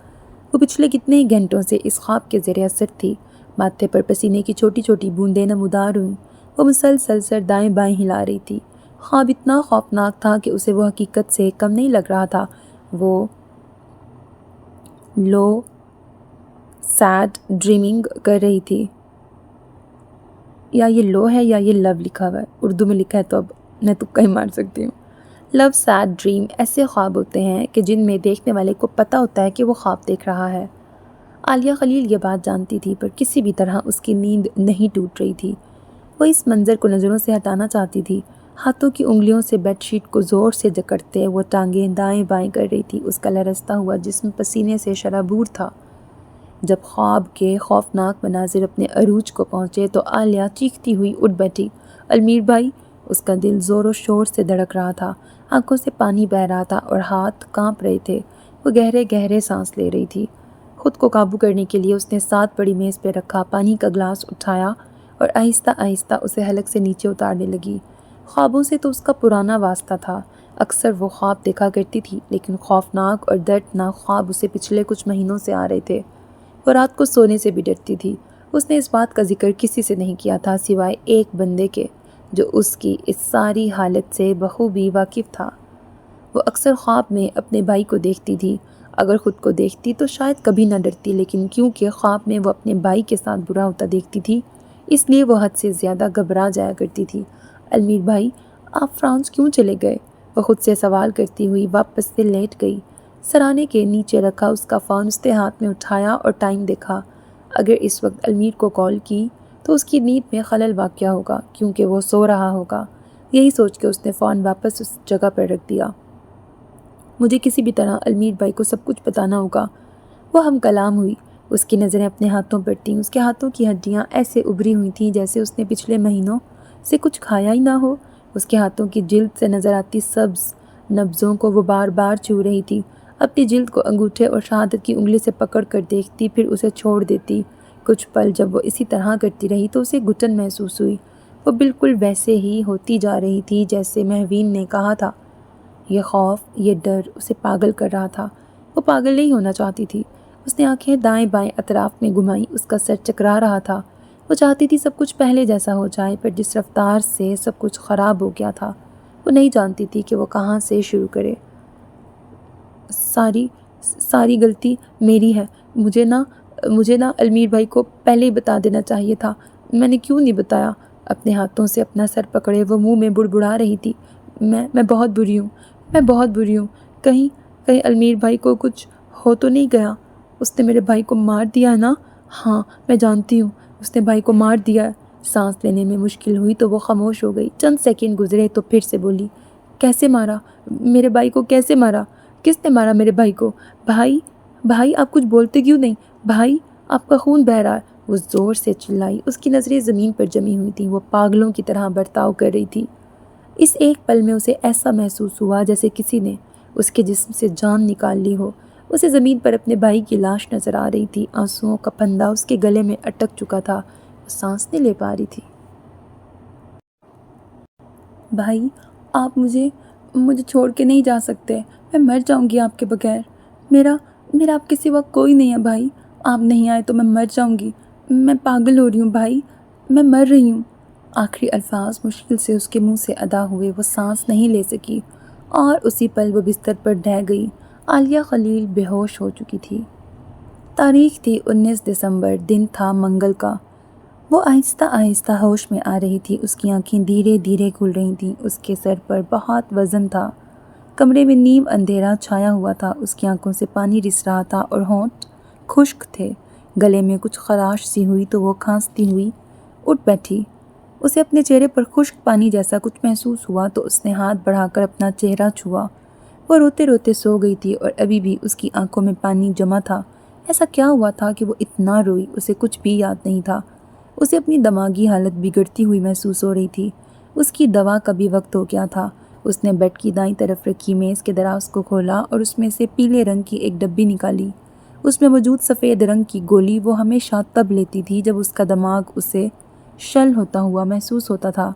وہ پچھلے کتنے ہی گھنٹوں سے اس خواب کے زیر اثر تھی۔ ماتھے پر پسینے کی چھوٹی چھوٹی بوندیں نمودار ہوئیں۔ وہ مسلسل سر دائیں بائیں ہلا رہی تھی۔ خواب اتنا خوفناک تھا کہ اسے وہ حقیقت سے کم نہیں لگ رہا تھا۔ وہ لو سیڈ ڈریمنگ کر رہی تھی۔ یا یہ لو ہے یا یہ لو لکھا ہوا ہے، اردو میں لکھا ہے تو اب میں تکا ہی مار سکتی ہوں۔ لو سیڈ ڈریم ایسے خواب ہوتے ہیں کہ جن میں دیکھنے والے کو پتہ ہوتا ہے کہ وہ خواب دیکھ رہا ہے۔ عالیہ خلیل یہ بات جانتی تھی، پر کسی بھی طرح اس کی نیند نہیں ٹوٹ رہی تھی۔ وہ اس منظر کو نظروں سے ہٹانا چاہتی تھی۔ ہاتھوں کی انگلیوں سے بیڈ شیٹ کو زور سے جکڑتے وہ ٹانگیں دائیں بائیں کر رہی تھی۔ اس کا لرزتا ہوا جسم پسینے سے شرابور تھا۔ جب خواب کے خوفناک مناظر اپنے عروج کو پہنچے تو عالیہ چیختی ہوئی اٹھ بیٹھی۔ المیر بھائی! اس کا دل زور و شور سے دھڑک رہا تھا، آنکھوں سے پانی بہہ رہا تھا اور ہاتھ کانپ رہے تھے۔ وہ گہرے گہرے سانس لے رہی تھی۔ خود کو قابو کرنے کے لیے اس نے ساتھ بڑی میز پہ رکھا پانی کا گلاس اٹھایا اور آہستہ آہستہ اسے حلق سے نیچے اتارنے لگی۔ خوابوں سے تو اس کا پرانا واسطہ تھا۔ اکثر وہ خواب دیکھا کرتی تھی، لیکن خوفناک اور دردناک خواب اسے پچھلے کچھ مہینوں سے آ رہے تھے۔ وہ رات کو سونے سے بھی ڈرتی تھی۔ اس نے اس بات کا ذکر کسی سے نہیں کیا تھا سوائے ایک بندے کے، جو اس کی اس ساری حالت سے بخوبی واقف تھا۔ وہ اکثر خواب میں اپنے بھائی کو دیکھتی تھی۔ اگر خود کو دیکھتی تو شاید کبھی نہ ڈرتی، لیکن کیونکہ خواب میں وہ اپنے بھائی کے ساتھ برا ہوتا دیکھتی تھی، اس لیے وہ حد سے زیادہ گھبرا جایا کرتی تھی۔ المیر بھائی، آپ فرانس کیوں چلے گئے؟ وہ خود سے سوال کرتی ہوئی واپس سے لیٹ گئی۔ سرانے کے نیچے رکھا اس کا فون اس نے ہاتھ میں اٹھایا اور ٹائم دیکھا۔ اگر اس وقت المیر کو کال کی تو اس کی نیند میں خلل واقع ہوگا، کیونکہ وہ سو رہا ہوگا۔ یہی سوچ کے اس نے فون واپس اس جگہ پر رکھ دیا۔ مجھے کسی بھی طرح المیر بھائی کو سب کچھ بتانا ہوگا۔ وہ ہم کلام ہوئی۔ اس کی نظریں اپنے ہاتھوں پر تھیں۔ اس کے ہاتھوں کی ہڈیاں ایسے ابھری ہوئی تھیں جیسے اس نے پچھلے مہینوں سے کچھ کھایا ہی نہ ہو۔ اس کے ہاتھوں کی جلد سے نظر آتی سبز نبضوں کو وہ بار بار چھو رہی تھی۔ اپنی جلد کو انگوٹھے اور شہادت کی انگلی سے پکڑ کر دیکھتی، پھر اسے چھوڑ دیتی۔ کچھ پل جب وہ اسی طرح کرتی رہی تو اسے گھٹن محسوس ہوئی۔ وہ بالکل ویسے ہی ہوتی جا رہی تھی جیسے مہوین نے کہا تھا۔ یہ خوف، یہ ڈر اسے پاگل کر رہا تھا۔ وہ پاگل نہیں ہونا چاہتی تھی۔ اس نے آنکھیں دائیں بائیں اطراف میں گھمائیں۔ اس کا سر چکرا رہا تھا۔ وہ چاہتی تھی سب کچھ پہلے جیسا ہو جائے، پر جس رفتار سے سب کچھ خراب ہو گیا تھا، وہ نہیں جانتی تھی کہ وہ کہاں سے شروع کرے۔ ساری غلطی میری ہے۔ مجھے نا المیر بھائی کو پہلے ہی بتا دینا چاہیے تھا۔ میں نے کیوں نہیں بتایا؟ اپنے ہاتھوں سے اپنا سر پکڑے وہ منہ میں بڑبڑا رہی تھی۔ میں بہت بری ہوں، میں بہت بری ہوں۔ کہیں المیر بھائی کو کچھ ہو تو نہیں گیا؟ اس نے میرے بھائی کو مار دیا ہے نا؟ ہاں، میں جانتی ہوں، اس نے بھائی کو مار دیا ہے۔ سانس لینے میں مشکل ہوئی تو وہ خاموش ہو گئی۔ چند سیکنڈ گزرے تو پھر سے بولی، کیسے مارا؟ میرے بھائی کو کیسے مارا؟ کس نے مارا میرے بھائی کو؟ بھائی آپ کچھ بولتے کیوں نہیں؟ بھائی، آپ کا خون بہہ رہا ہے، وہ زور سے چلائی۔ اس کی نظریں زمین پر جمی ہوئی تھیں۔ وہ پاگلوں کی طرح برتاؤ کر رہی تھی۔ اس ایک پل میں اسے ایسا محسوس ہوا جیسے کسی نے اس کے جسم سے جان نکال لی ہو۔ اسے زمین پر اپنے بھائی کی لاش نظر آ رہی تھی۔ آنسوؤں کا پھندا اس کے گلے میں اٹک چکا تھا۔ وہ سانس نہیں لے پا رہی تھی۔ بھائی، آپ مجھے چھوڑ کے نہیں جا سکتے۔ میں مر جاؤں گی آپ کے بغیر۔ میرا آپ کے سوا کوئی نہیں ہے بھائی۔ آپ نہیں آئے تو میں مر جاؤں گی۔ میں پاگل ہو رہی ہوں بھائی، میں مر رہی ہوں۔ آخری الفاظ مشکل سے اس کے منہ سے ادا ہوئے۔ وہ سانس نہیں لے سکی اور اسی پل وہ بستر پر ڈھہ گئی۔ عالیہ خلیل بے ہوش ہو چکی تھی۔ تاریخ تھی 19 دسمبر، دن تھا منگل کا۔ وہ آہستہ آہستہ ہوش میں آ رہی تھی۔ اس کی آنکھیں دھیرے دھیرے کھل رہی تھیں۔ اس کے سر پر بہت وزن تھا۔ کمرے میں نیم اندھیرا چھایا ہوا تھا۔ اس کی آنکھوں سے پانی رس رہا تھا اور ہونٹ خشک تھے۔ گلے میں کچھ خراش سی ہوئی تو وہ کھانستی ہوئی اٹھ بیٹھی۔ اسے اپنے چہرے پر خشک پانی جیسا کچھ محسوس ہوا تو اس نے ہاتھ بڑھا کر اپنا چہرہ چھوا۔ وہ روتے روتے سو گئی تھی اور ابھی بھی اس کی آنکھوں میں پانی جمع تھا۔ ایسا کیا ہوا تھا کہ وہ اتنا روئی؟ اسے کچھ بھی یاد نہیں تھا۔ اسے اپنی دماغی حالت بگڑتی ہوئی محسوس ہو رہی تھی۔ اس کی دوا کا بھی وقت ہو گیا تھا۔ اس نے بیڈ کی دائیں طرف رکھی میز کے دراز کو کھولا اور اس میں سے پیلے رنگ کی ایک ڈبی نکالی۔ اس میں موجود سفید رنگ کی گولی وہ ہمیشہ تب لیتی تھی جب اس کا دماغ اسے شل ہوتا ہوا محسوس ہوتا تھا۔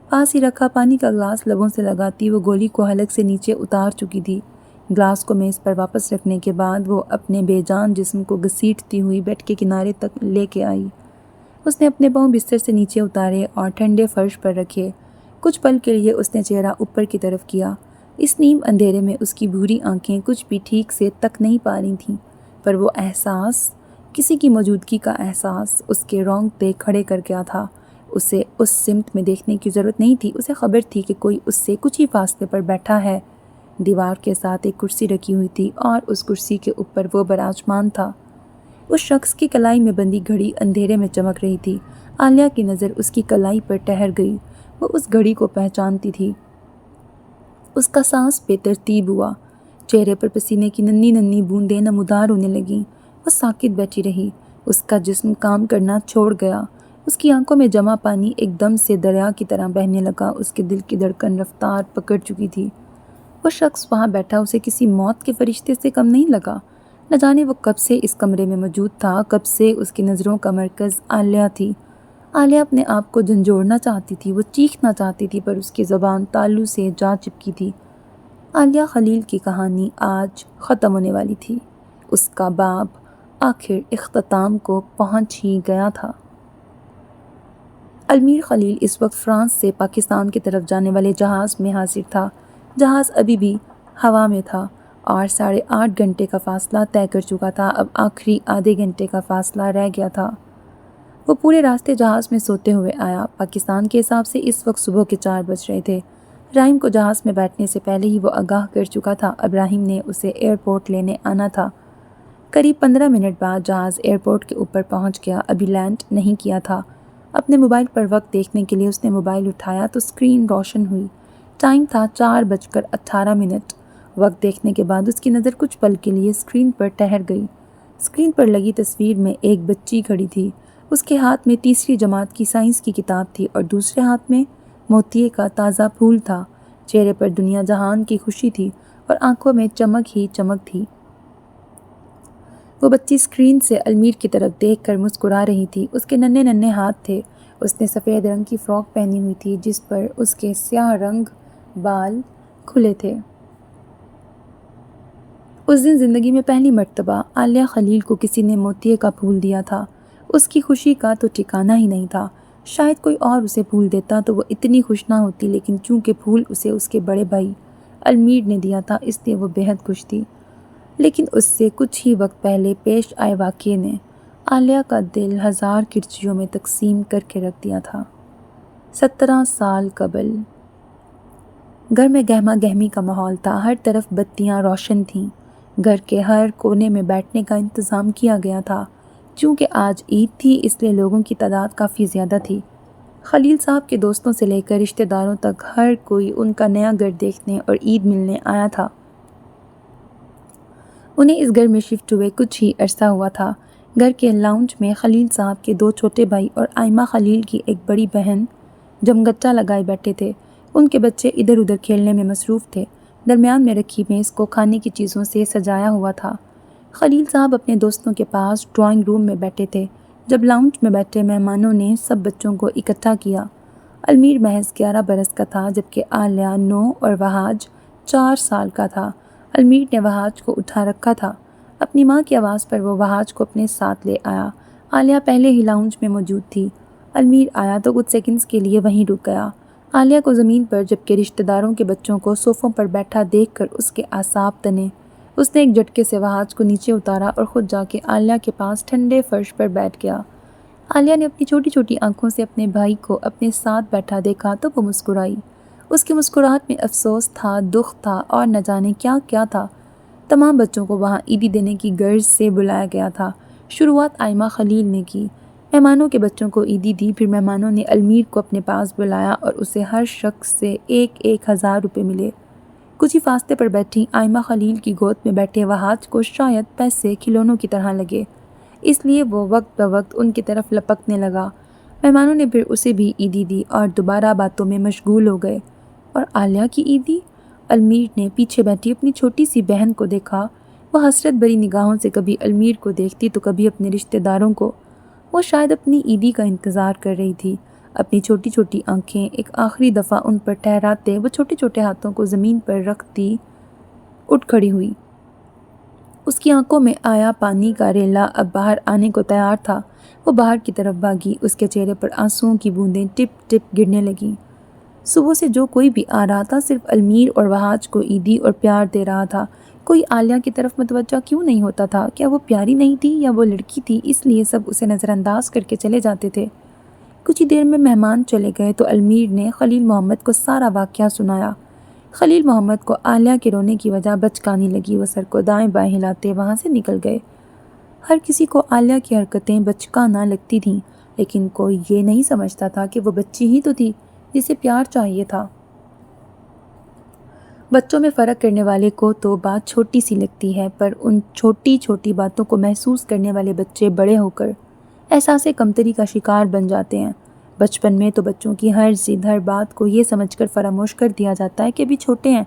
پاس ہی رکھا پانی کا گلاس لبوں سے لگاتی وہ گولی کو حلق سے نیچے اتار چکی تھی۔ گلاس کو میز پر واپس رکھنے کے بعد وہ اپنے بے جان جسم کو گھسیٹتی ہوئی بیڈ کے کنارے تک لے کے آئی۔ اس نے اپنے پاؤں بستر سے نیچے اتارے اور ٹھنڈے فرش پر رکھے۔ کچھ پل کے لیے اس نے چہرہ اوپر کی طرف کیا۔ اس نیم اندھیرے میں اس کی بھوری آنکھیں کچھ بھی ٹھیک سے تک نہیں پا رہی تھیں، پر وہ احساس، کسی کی موجودگی کا احساس اس کے رونگٹے کھڑے کر گیا تھا۔ اسے اس سمت میں دیکھنے کی ضرورت نہیں تھی۔ اسے خبر تھی کہ کوئی اس سے کچھ ہی فاصلے پر بیٹھا ہے۔ دیوار کے ساتھ ایک کرسی رکھی ہوئی تھی اور اس کرسی کے اوپر وہ براجمان تھا۔ اس شخص کی کلائی میں بندی گھڑی اندھیرے میں چمک رہی تھی۔ عالیہ کی نظر اس کی کلائی پر ٹھہر گئی۔ وہ اس گھڑی کو پہچانتی تھی۔ اس کا سانس بے ترتیب ہوا، چہرے پر پسینے کی ننھی ننھی بوندیں نمودار ہونے لگیں۔ وہ ساکت بیٹھی رہی۔ اس کا جسم کام کرنا چھوڑ گیا۔ اس کی آنکھوں میں جمع پانی ایک دم سے دریا کی طرح بہنے لگا۔ اس کے دل کی دھڑکن رفتار پکڑ چکی تھی۔ وہ شخص وہاں بیٹھا اسے کسی موت کے فرشتے سے کم نہیں لگا۔ نہ جانے وہ کب سے اس کمرے میں موجود تھا، کب سے اس کی نظروں کا مرکز عالیہ تھی۔ عالیہ اپنے آپ کو جھنجھوڑنا چاہتی تھی، وہ چیخنا چاہتی تھی، پر اس کی زبان تالو سے جا چپکی تھی۔ عالیہ خلیل کی کہانی آج ختم ہونے والی تھی۔ اس کا باب آخر اختتام کو پہنچ ہی گیا تھا۔ المیر خلیل اس وقت فرانس سے پاکستان کی طرف جانے والے جہاز میں حاضر تھا۔ جہاز ابھی بھی ہوا میں تھا اور 8.5 گھنٹے کا فاصلہ طے کر چکا تھا۔ اب آخری آدھے گھنٹے کا فاصلہ رہ گیا تھا۔ وہ پورے راستے جہاز میں سوتے ہوئے آیا۔ پاکستان کے حساب سے اس وقت صبح کے 4 بج رہے تھے۔ راہیم کو جہاز میں بیٹھنے سے پہلے ہی وہ آگاہ کر چکا تھا۔ اب راہیم نے اسے ایئرپورٹ لینے آنا تھا۔ قریب 15 منٹ بعد جہاز ایئرپورٹ کے اوپر پہنچ گیا۔ ابھی لینڈ نہیں کیا تھا۔ اپنے موبائل پر وقت دیکھنے کے لیے اس نے موبائل اٹھایا تو اسکرین روشن ہوئی۔ ٹائم تھا 4:18۔ وقت دیکھنے کے بعد اس کی نظر کچھ پل کے لیے اسکرین پر ٹھہر گئی۔ اسکرین پر لگی تصویر میں ایک بچی کھڑی تھی۔ اس کے ہاتھ میں تیسری جماعت کی سائنس کی کتاب تھی اور دوسرے ہاتھ میں موتیے کا تازہ پھول تھا۔ چہرے پر دنیا جہان کی خوشی تھی اور آنکھوں میں چمک ہی چمک تھی۔ وہ بچی اسکرین سے المیر کی طرف دیکھ کر مسکرا رہی تھی۔ اس کے ننھے ننھے ہاتھ تھے۔ اس نے سفید رنگ کی فراک پہنی ہوئی تھی جس پر اس کے سیاہ رنگ بال کھلے تھے۔ اس دن زندگی میں پہلی مرتبہ عالیہ خلیل کو کسی نے موتیے کا پھول دیا تھا۔ اس کی خوشی کا تو ٹھکانہ ہی نہیں تھا۔ شاید کوئی اور اسے پھول دیتا تو وہ اتنی خوش نہ ہوتی، لیکن چونکہ پھول اسے اس کے بڑے بھائی المیر نے دیا تھا اس لیے وہ بے حد خوش تھی۔ لیکن اس سے کچھ ہی وقت پہلے پیش آئے واقعے نے عالیہ کا دل 1000 کرچیوں میں تقسیم کر کے رکھ دیا تھا۔ 17 سال قبل گھر میں گہما گہمی کا ماحول تھا۔ ہر طرف بتیاں روشن تھیں۔ گھر کے ہر کونے میں بیٹھنے کا انتظام کیا گیا تھا۔ چونکہ آج عید تھی اس لیے لوگوں کی تعداد کافی زیادہ تھی۔ خلیل صاحب کے دوستوں سے لے کر رشتہ داروں تک ہر کوئی ان کا نیا گھر دیکھنے اور عید ملنے آیا تھا۔ انہیں اس گھر میں شفٹ ہوئے کچھ ہی عرصہ ہوا تھا۔ گھر کے لاؤنج میں خلیل صاحب کے 2 چھوٹے بھائی اور آئمہ خلیل کی ایک بڑی بہن جمگچا لگائے بیٹھے تھے۔ ان کے بچے ادھر ادھر کھیلنے میں مصروف تھے۔ درمیان میں رکھی میز کو کھانے کی چیزوں سے سجایا ہوا تھا۔ خلیل صاحب اپنے دوستوں کے پاس ڈرائنگ روم میں بیٹھے تھے جب لاؤنج میں بیٹھے مہمانوں نے سب بچوں کو اکٹھا کیا۔ المیر محض 11 برس کا تھا جبکہ عالیہ 9 اور وہاج 4 سال کا تھا۔ المیر نے وہاج کو اٹھا رکھا تھا۔ اپنی ماں کی آواز پر وہ وہاج کو اپنے ساتھ لے آیا۔ عالیہ پہلے ہی لاؤنج میں موجود تھی۔ المیر آیا تو کچھ سیکنڈز کے لیے وہیں رک گیا۔ عالیہ کو زمین پر جبکہ رشتہ داروں کے بچوں کو صوفوں پر بیٹھا دیکھ کر اس کے اعصاب تنے۔ اس نے ایک جھٹکے سے وہاج کو نیچے اتارا اور خود جا کے عالیہ کے پاس ٹھنڈے فرش پر بیٹھ گیا۔ عالیہ نے اپنی چھوٹی چھوٹی آنکھوں سے اپنے بھائی کو اپنے ساتھ بیٹھا دیکھا تو وہ مسکرائی۔ اس کی مسکراہٹ میں افسوس تھا، دکھ تھا اور نہ جانے کیا کیا تھا۔ تمام بچوں کو وہاں عیدی دینے کی غرض سے بلایا گیا تھا۔ شروعات آئمہ خلیل نے کی۔ مہمانوں کے بچوں کو عیدی دی، پھر مہمانوں نے المیر کو اپنے پاس بلایا اور اسے ہر شخص سے 1000 روپے ملے۔ کچھ ہی فاصلے پر بیٹھی آئمہ خلیل کی گود میں بیٹھے وہاج کو شاید پیسے کھلونوں کی طرح لگے، اس لیے وہ وقت بوقت ان کی طرف لپکنے لگا۔ مہمانوں نے پھر اسے بھی عیدی دی اور دوبارہ باتوں میں مشغول ہو گئے۔ اور عالیہ کی عیدی؟ المیر نے پیچھے بیٹھی اپنی چھوٹی سی بہن کو دیکھا۔ وہ حسرت بھری نگاہوں سے کبھی المیر کو دیکھتی تو کبھی اپنے رشتہ داروں کو۔ وہ شاید اپنی عیدی کا انتظار کر رہی تھی۔ اپنی چھوٹی چھوٹی آنکھیں ایک آخری دفعہ ان پر ٹھہراتے وہ چھوٹے چھوٹے ہاتھوں کو زمین پر رکھتی اٹھ کھڑی ہوئی۔ اس کی آنکھوں میں آیا پانی کا ریلا اب باہر آنے کو تیار تھا۔ وہ باہر کی طرف بھاگی۔ اس کے چہرے پر آنسوؤں کی بوندیں ٹپ ٹپ گرنے لگیں۔ صبح سے جو کوئی بھی آ رہا تھا صرف المیر اور وہاج کو عیدی اور پیار دے رہا تھا۔ کوئی عالیہ کی طرف متوجہ کیوں نہیں ہوتا تھا؟ کیا وہ پیاری نہیں تھی یا وہ لڑکی تھی اس لیے سب اسے نظر انداز کر کے چلے جاتے تھے؟ کچھ ہی دیر میں مہمان چلے گئے تو المیر نے خلیل محمد کو سارا واقعہ سنایا۔ خلیل محمد کو عالیہ کے رونے کی وجہ بچکانی لگی۔ وہ سر کو دائیں بائیں ہلاتے وہاں سے نکل گئے۔ ہر کسی کو عالیہ کی حرکتیں بچکانہ لگتی تھیں، لیکن کوئی یہ نہیں سمجھتا تھا کہ وہ بچی ہی تو تھی جسے پیار چاہیے تھا۔ بچوں میں فرق کرنے والے کو تو بات چھوٹی سی لگتی ہے، پر ان چھوٹی چھوٹی باتوں کو محسوس کرنے والے بچے بڑے ہو کر احساس کمتری کا شکار بن جاتے ہیں۔ بچپن میں تو بچوں کی ہر ضد، ہر بات کو یہ سمجھ کر فراموش کر دیا جاتا ہے کہ ابھی چھوٹے ہیں،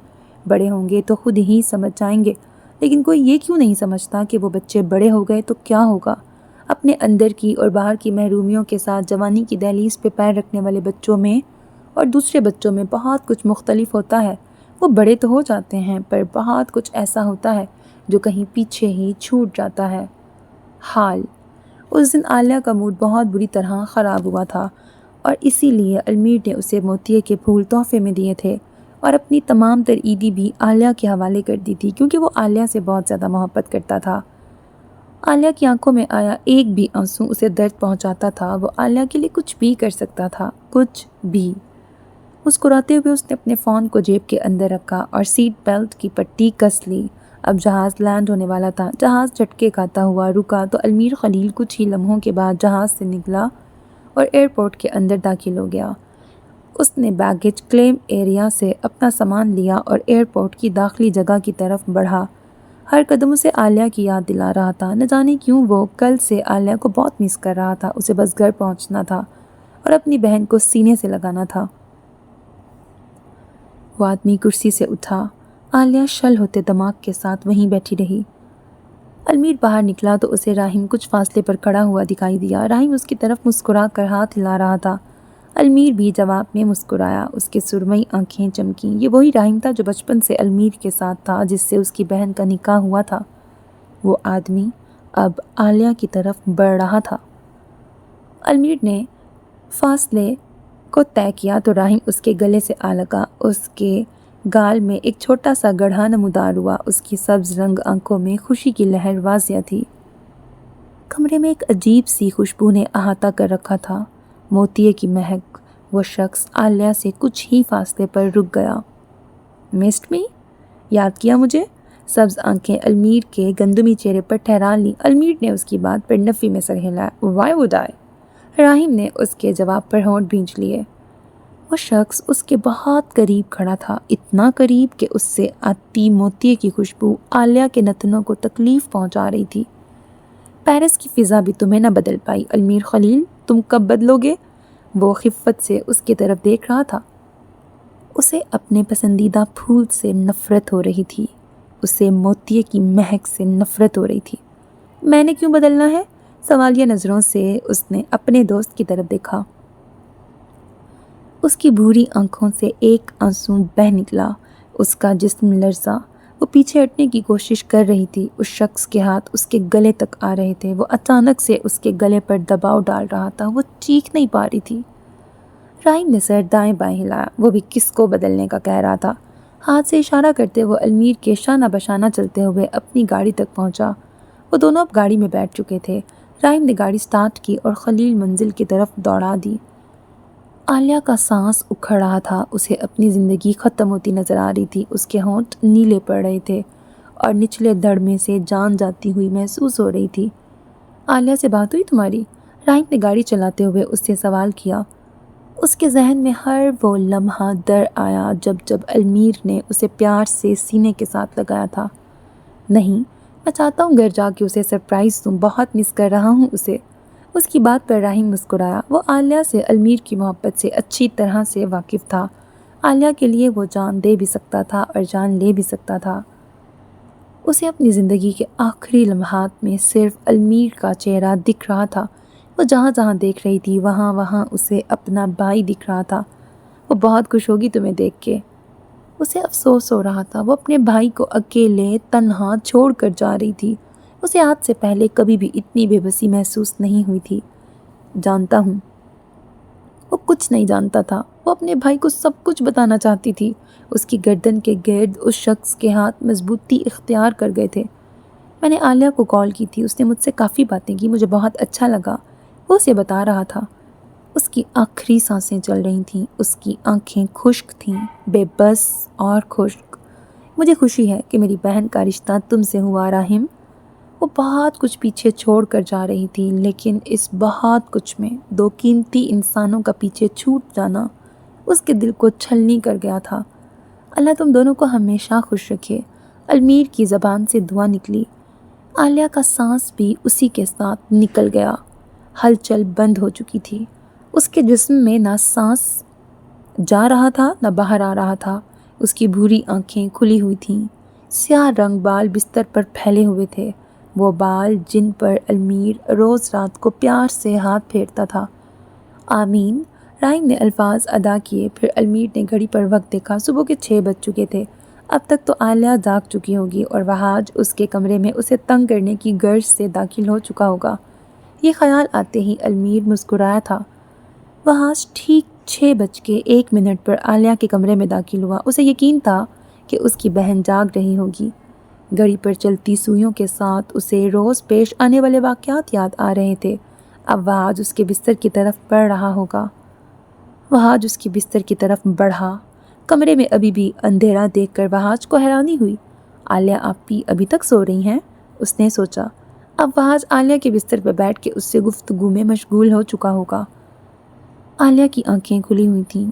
بڑے ہوں گے تو خود ہی سمجھ جائیں گے، لیکن کوئی یہ کیوں نہیں سمجھتا کہ وہ بچے بڑے ہو گئے تو کیا ہوگا۔ اپنے اندر کی اور باہر کی محرومیوں کے ساتھ جوانی کی دہلیز پہ پیر رکھنے والے بچوں میں اور دوسرے بچوں میں بہت کچھ مختلف ہوتا ہے۔ وہ بڑے تو ہو جاتے ہیں، پر بہت کچھ ایسا ہوتا ہے جو کہیں پیچھے ہی چھوٹ جاتا ہے۔ حال اس دن عالیہ کا موڈ بہت بری طرح خراب ہوا تھا، اور اسی لیے المیر نے اسے موتیے کے پھول تحفے میں دیے تھے، اور اپنی تمام تر عیدی بھی عالیہ کے حوالے کر دی تھی، کیونکہ وہ عالیہ سے بہت زیادہ محبت کرتا تھا۔ عالیہ کی آنکھوں میں آیا ایک بھی آنسو اسے درد پہنچاتا تھا۔ وہ عالیہ کے لیے کچھ بھی کر سکتا تھا، کچھ بھی۔ مسکراتے ہوئے اس نے اپنے فون کو جیب کے اندر رکھا اور سیٹ بیلٹ کی پٹی کس لی۔ اب جہاز لینڈ ہونے والا تھا۔ جہاز جھٹکے کھاتا ہوا رکا تو المیر خلیل کچھ ہی لمحوں کے بعد جہاز سے نکلا اور ایئرپورٹ کے اندر داخل ہو گیا۔ اس نے بیگیج کلیم ایریا سے اپنا سامان لیا اور ایئرپورٹ کی داخلی جگہ کی طرف بڑھا۔ ہر قدم اسے عالیہ کی یاد دلا رہا تھا۔ نہ جانے کیوں وہ کل سے عالیہ کو بہت مس کر رہا تھا۔ اسے بس گھر پہنچنا تھا اور اپنی بہن کو سینے سے لگانا تھا۔ وہ آدمی کرسی سے اٹھا۔ عالیہ شل ہوتے دماغ کے ساتھ وہیں بیٹھی رہی۔ المیر باہر نکلا تو اسے راہیم کچھ فاصلے پر کھڑا ہوا دکھائی دیا۔ راہیم اس کی طرف مسکرا کر ہاتھ ہلا رہا تھا۔ المیر بھی جواب میں مسکرایا۔ اس کے سرمئی آنکھیں چمکیں۔ یہ وہی راہیم تھا جو بچپن سے المیر کے ساتھ تھا، جس سے اس کی بہن کا نکاح ہوا تھا۔ وہ آدمی اب عالیہ کی طرف بڑھ رہا تھا۔ المیر نے فاصلے کو طے کیا تو راہیم اس کے گلے سے آ لگا۔ اس کے گال میں ایک چھوٹا سا گڑھا نمودار ہوا۔ اس کی سبز رنگ آنکھوں میں خوشی کی لہر واضح تھی۔ کمرے میں ایک عجیب سی خوشبو نے احاطہ کر رکھا تھا، موتیے کی مہک۔ وہ شخص عالیہ سے کچھ ہی فاصلے پر رک گیا۔ مسڈ می؟ یاد کیا مجھے؟ سبز آنکھیں المیر کے گندمی چہرے پر ٹھہرا لیں۔ المیر نے اس کی بات پر نفی میں سر ہلایا۔ Y would I? راہیم نے اس کے جواب پر ہونٹ بھینچ لیے۔ وہ شخص اس کے بہت قریب کھڑا تھا، اتنا قریب کہ اس سے آتی موتیے کی خوشبو عالیہ کے نتنوں کو تکلیف پہنچا رہی تھی۔ پیرس کی فضا بھی تمہیں نہ بدل پائی المیر خلیل، تم کب بدلو گے؟ وہ خفت سے اس کی طرف دیکھ رہا تھا۔ اسے اپنے پسندیدہ پھول سے نفرت ہو رہی تھی، اسے موتیے کی مہک سے نفرت ہو رہی تھی۔ میں نے کیوں بدلنا ہے؟ سوالیہ نظروں سے اس نے اپنے دوست کی طرف دیکھا۔ اس کی بھوری آنکھوں سے ایک آنسو بہہ نکلا۔ اس کا جسم لرزا۔ وہ پیچھے ہٹنے کی کوشش کر رہی تھی۔ اس شخص کے ہاتھ اس کے گلے تک آ رہے تھے۔ وہ اچانک سے اس کے گلے پر دباؤ ڈال رہا تھا۔ وہ چیخ نہیں پا رہی تھی۔ راہیم نے سر دائیں بائیں ہلایا۔ وہ بھی کس کو بدلنے کا کہہ رہا تھا؟ ہاتھ سے اشارہ کرتے وہ المیر کے شانہ بشانہ چلتے ہوئے اپنی گاڑی تک پہنچا۔ وہ دونوں اب گاڑی میں بیٹھ چکے تھے۔ راہیم نے گاڑی سٹارٹ کی اور خلیل منزل کی طرف دوڑا دی۔ عالیہ کا سانس اکھڑ رہا تھا۔ اسے اپنی زندگی ختم ہوتی نظر آ رہی تھی۔ اس کے ہونٹ نیلے پڑ رہے تھے اور نچلے دھڑ میں سے جان جاتی ہوئی محسوس ہو رہی تھی۔ عالیہ سے بات ہوئی تمہاری؟ راہیم نے گاڑی چلاتے ہوئے اس سے سوال کیا۔ اس کے ذہن میں ہر وہ لمحہ در آیا جب المیر نے اسے پیار سے سینے کے ساتھ لگایا تھا۔ نہیں، میں چاہتا ہوں گھر جا کے اسے سرپرائز دوں، بہت مس کر رہا ہوں اسے۔ اس کی بات پر راہیم مسکرایا۔ وہ عالیہ سے المیر کی محبت سے اچھی طرح سے واقف تھا۔ عالیہ کے لیے وہ جان دے بھی سکتا تھا اور جان لے بھی سکتا تھا۔ اسے اپنی زندگی کے آخری لمحات میں صرف المیر کا چہرہ دکھ رہا تھا۔ وہ جہاں جہاں دیکھ رہی تھی وہاں وہاں اسے اپنا بھائی دکھ رہا تھا۔ وہ بہت خوش ہوگی تمہیں دیکھ کے۔ اسے افسوس ہو رہا تھا۔ وہ اپنے بھائی کو اکیلے تنہا چھوڑ کر جا رہی تھی۔ اسے آج سے پہلے کبھی بھی اتنی بے بسی محسوس نہیں ہوئی تھی۔ جانتا ہوں۔ وہ کچھ نہیں جانتا تھا۔ وہ اپنے بھائی کو سب کچھ بتانا چاہتی تھی۔ اس کی گردن کے گرد اس شخص کے ہاتھ مضبوطی اختیار کر گئے تھے۔ میں نے عالیہ کو کال کی تھی، اس نے مجھ سے کافی باتیں کی، مجھے بہت اچھا لگا، وہ اسے بتا رہا تھا۔ اس کی آخری سانسیں چل رہی تھیں، اس کی آنکھیں خشک تھیں، بے بس اور خشک۔ مجھے خوشی ہے کہ میری بہن کا رشتہ تم سے ہوا راہیم۔ وہ بہت کچھ پیچھے چھوڑ کر جا رہی تھی، لیکن اس بہت کچھ میں دو قیمتی انسانوں کا پیچھے چھوٹ جانا اس کے دل کو چھلنی کر گیا تھا۔ اللہ تم دونوں کو ہمیشہ خوش رکھے، المیر کی زبان سے دعا نکلی۔ عالیہ کا سانس بھی اسی کے ساتھ نکل گیا، ہلچل بند ہو چکی تھی۔ اس کے جسم میں نہ سانس جا رہا تھا نہ باہر آ رہا تھا۔ اس کی بھوری آنکھیں کھلی ہوئی تھیں، سیاہ رنگ بال بستر پر پھیلے ہوئے تھے، وہ بال جن پر المیر روز رات کو پیار سے ہاتھ پھیرتا تھا۔ آمین، رائم نے الفاظ ادا کیے، پھر المیر نے گھڑی پر وقت دیکھا۔ صبح کے 6 بج چکے تھے۔ اب تک تو عالیہ جاگ چکی ہوگی اور وہاج اس کے کمرے میں اسے تنگ کرنے کی غرض سے داخل ہو چکا ہوگا۔ یہ خیال آتے ہی المیر مسکرایا تھا۔ وہاج ٹھیک 6:01 پر عالیہ کے کمرے میں داخل ہوا۔ اسے یقین تھا کہ اس کی بہن جاگ رہی ہوگی۔ گھڑی پر چلتی سوئیوں کے ساتھ اسے روز پیش آنے والے واقعات یاد آ رہے تھے۔ اب وہاج اس کے بستر کی طرف بڑھ رہا ہوگا۔ وہاج اس کی بستر کی طرف بڑھا۔ کمرے میں ابھی بھی اندھیرا دیکھ کر وہاج کو حیرانی ہوئی۔ عالیہ آپی ابھی تک سو رہی ہیں؟ اس نے سوچا۔ اب وہاج عالیہ کے بستر پر بیٹھ کے اس سے گفتگو میں مشغول ہو چکا ہوگا۔ عالیہ کی آنکھیں کھلی ہوئی تھیں،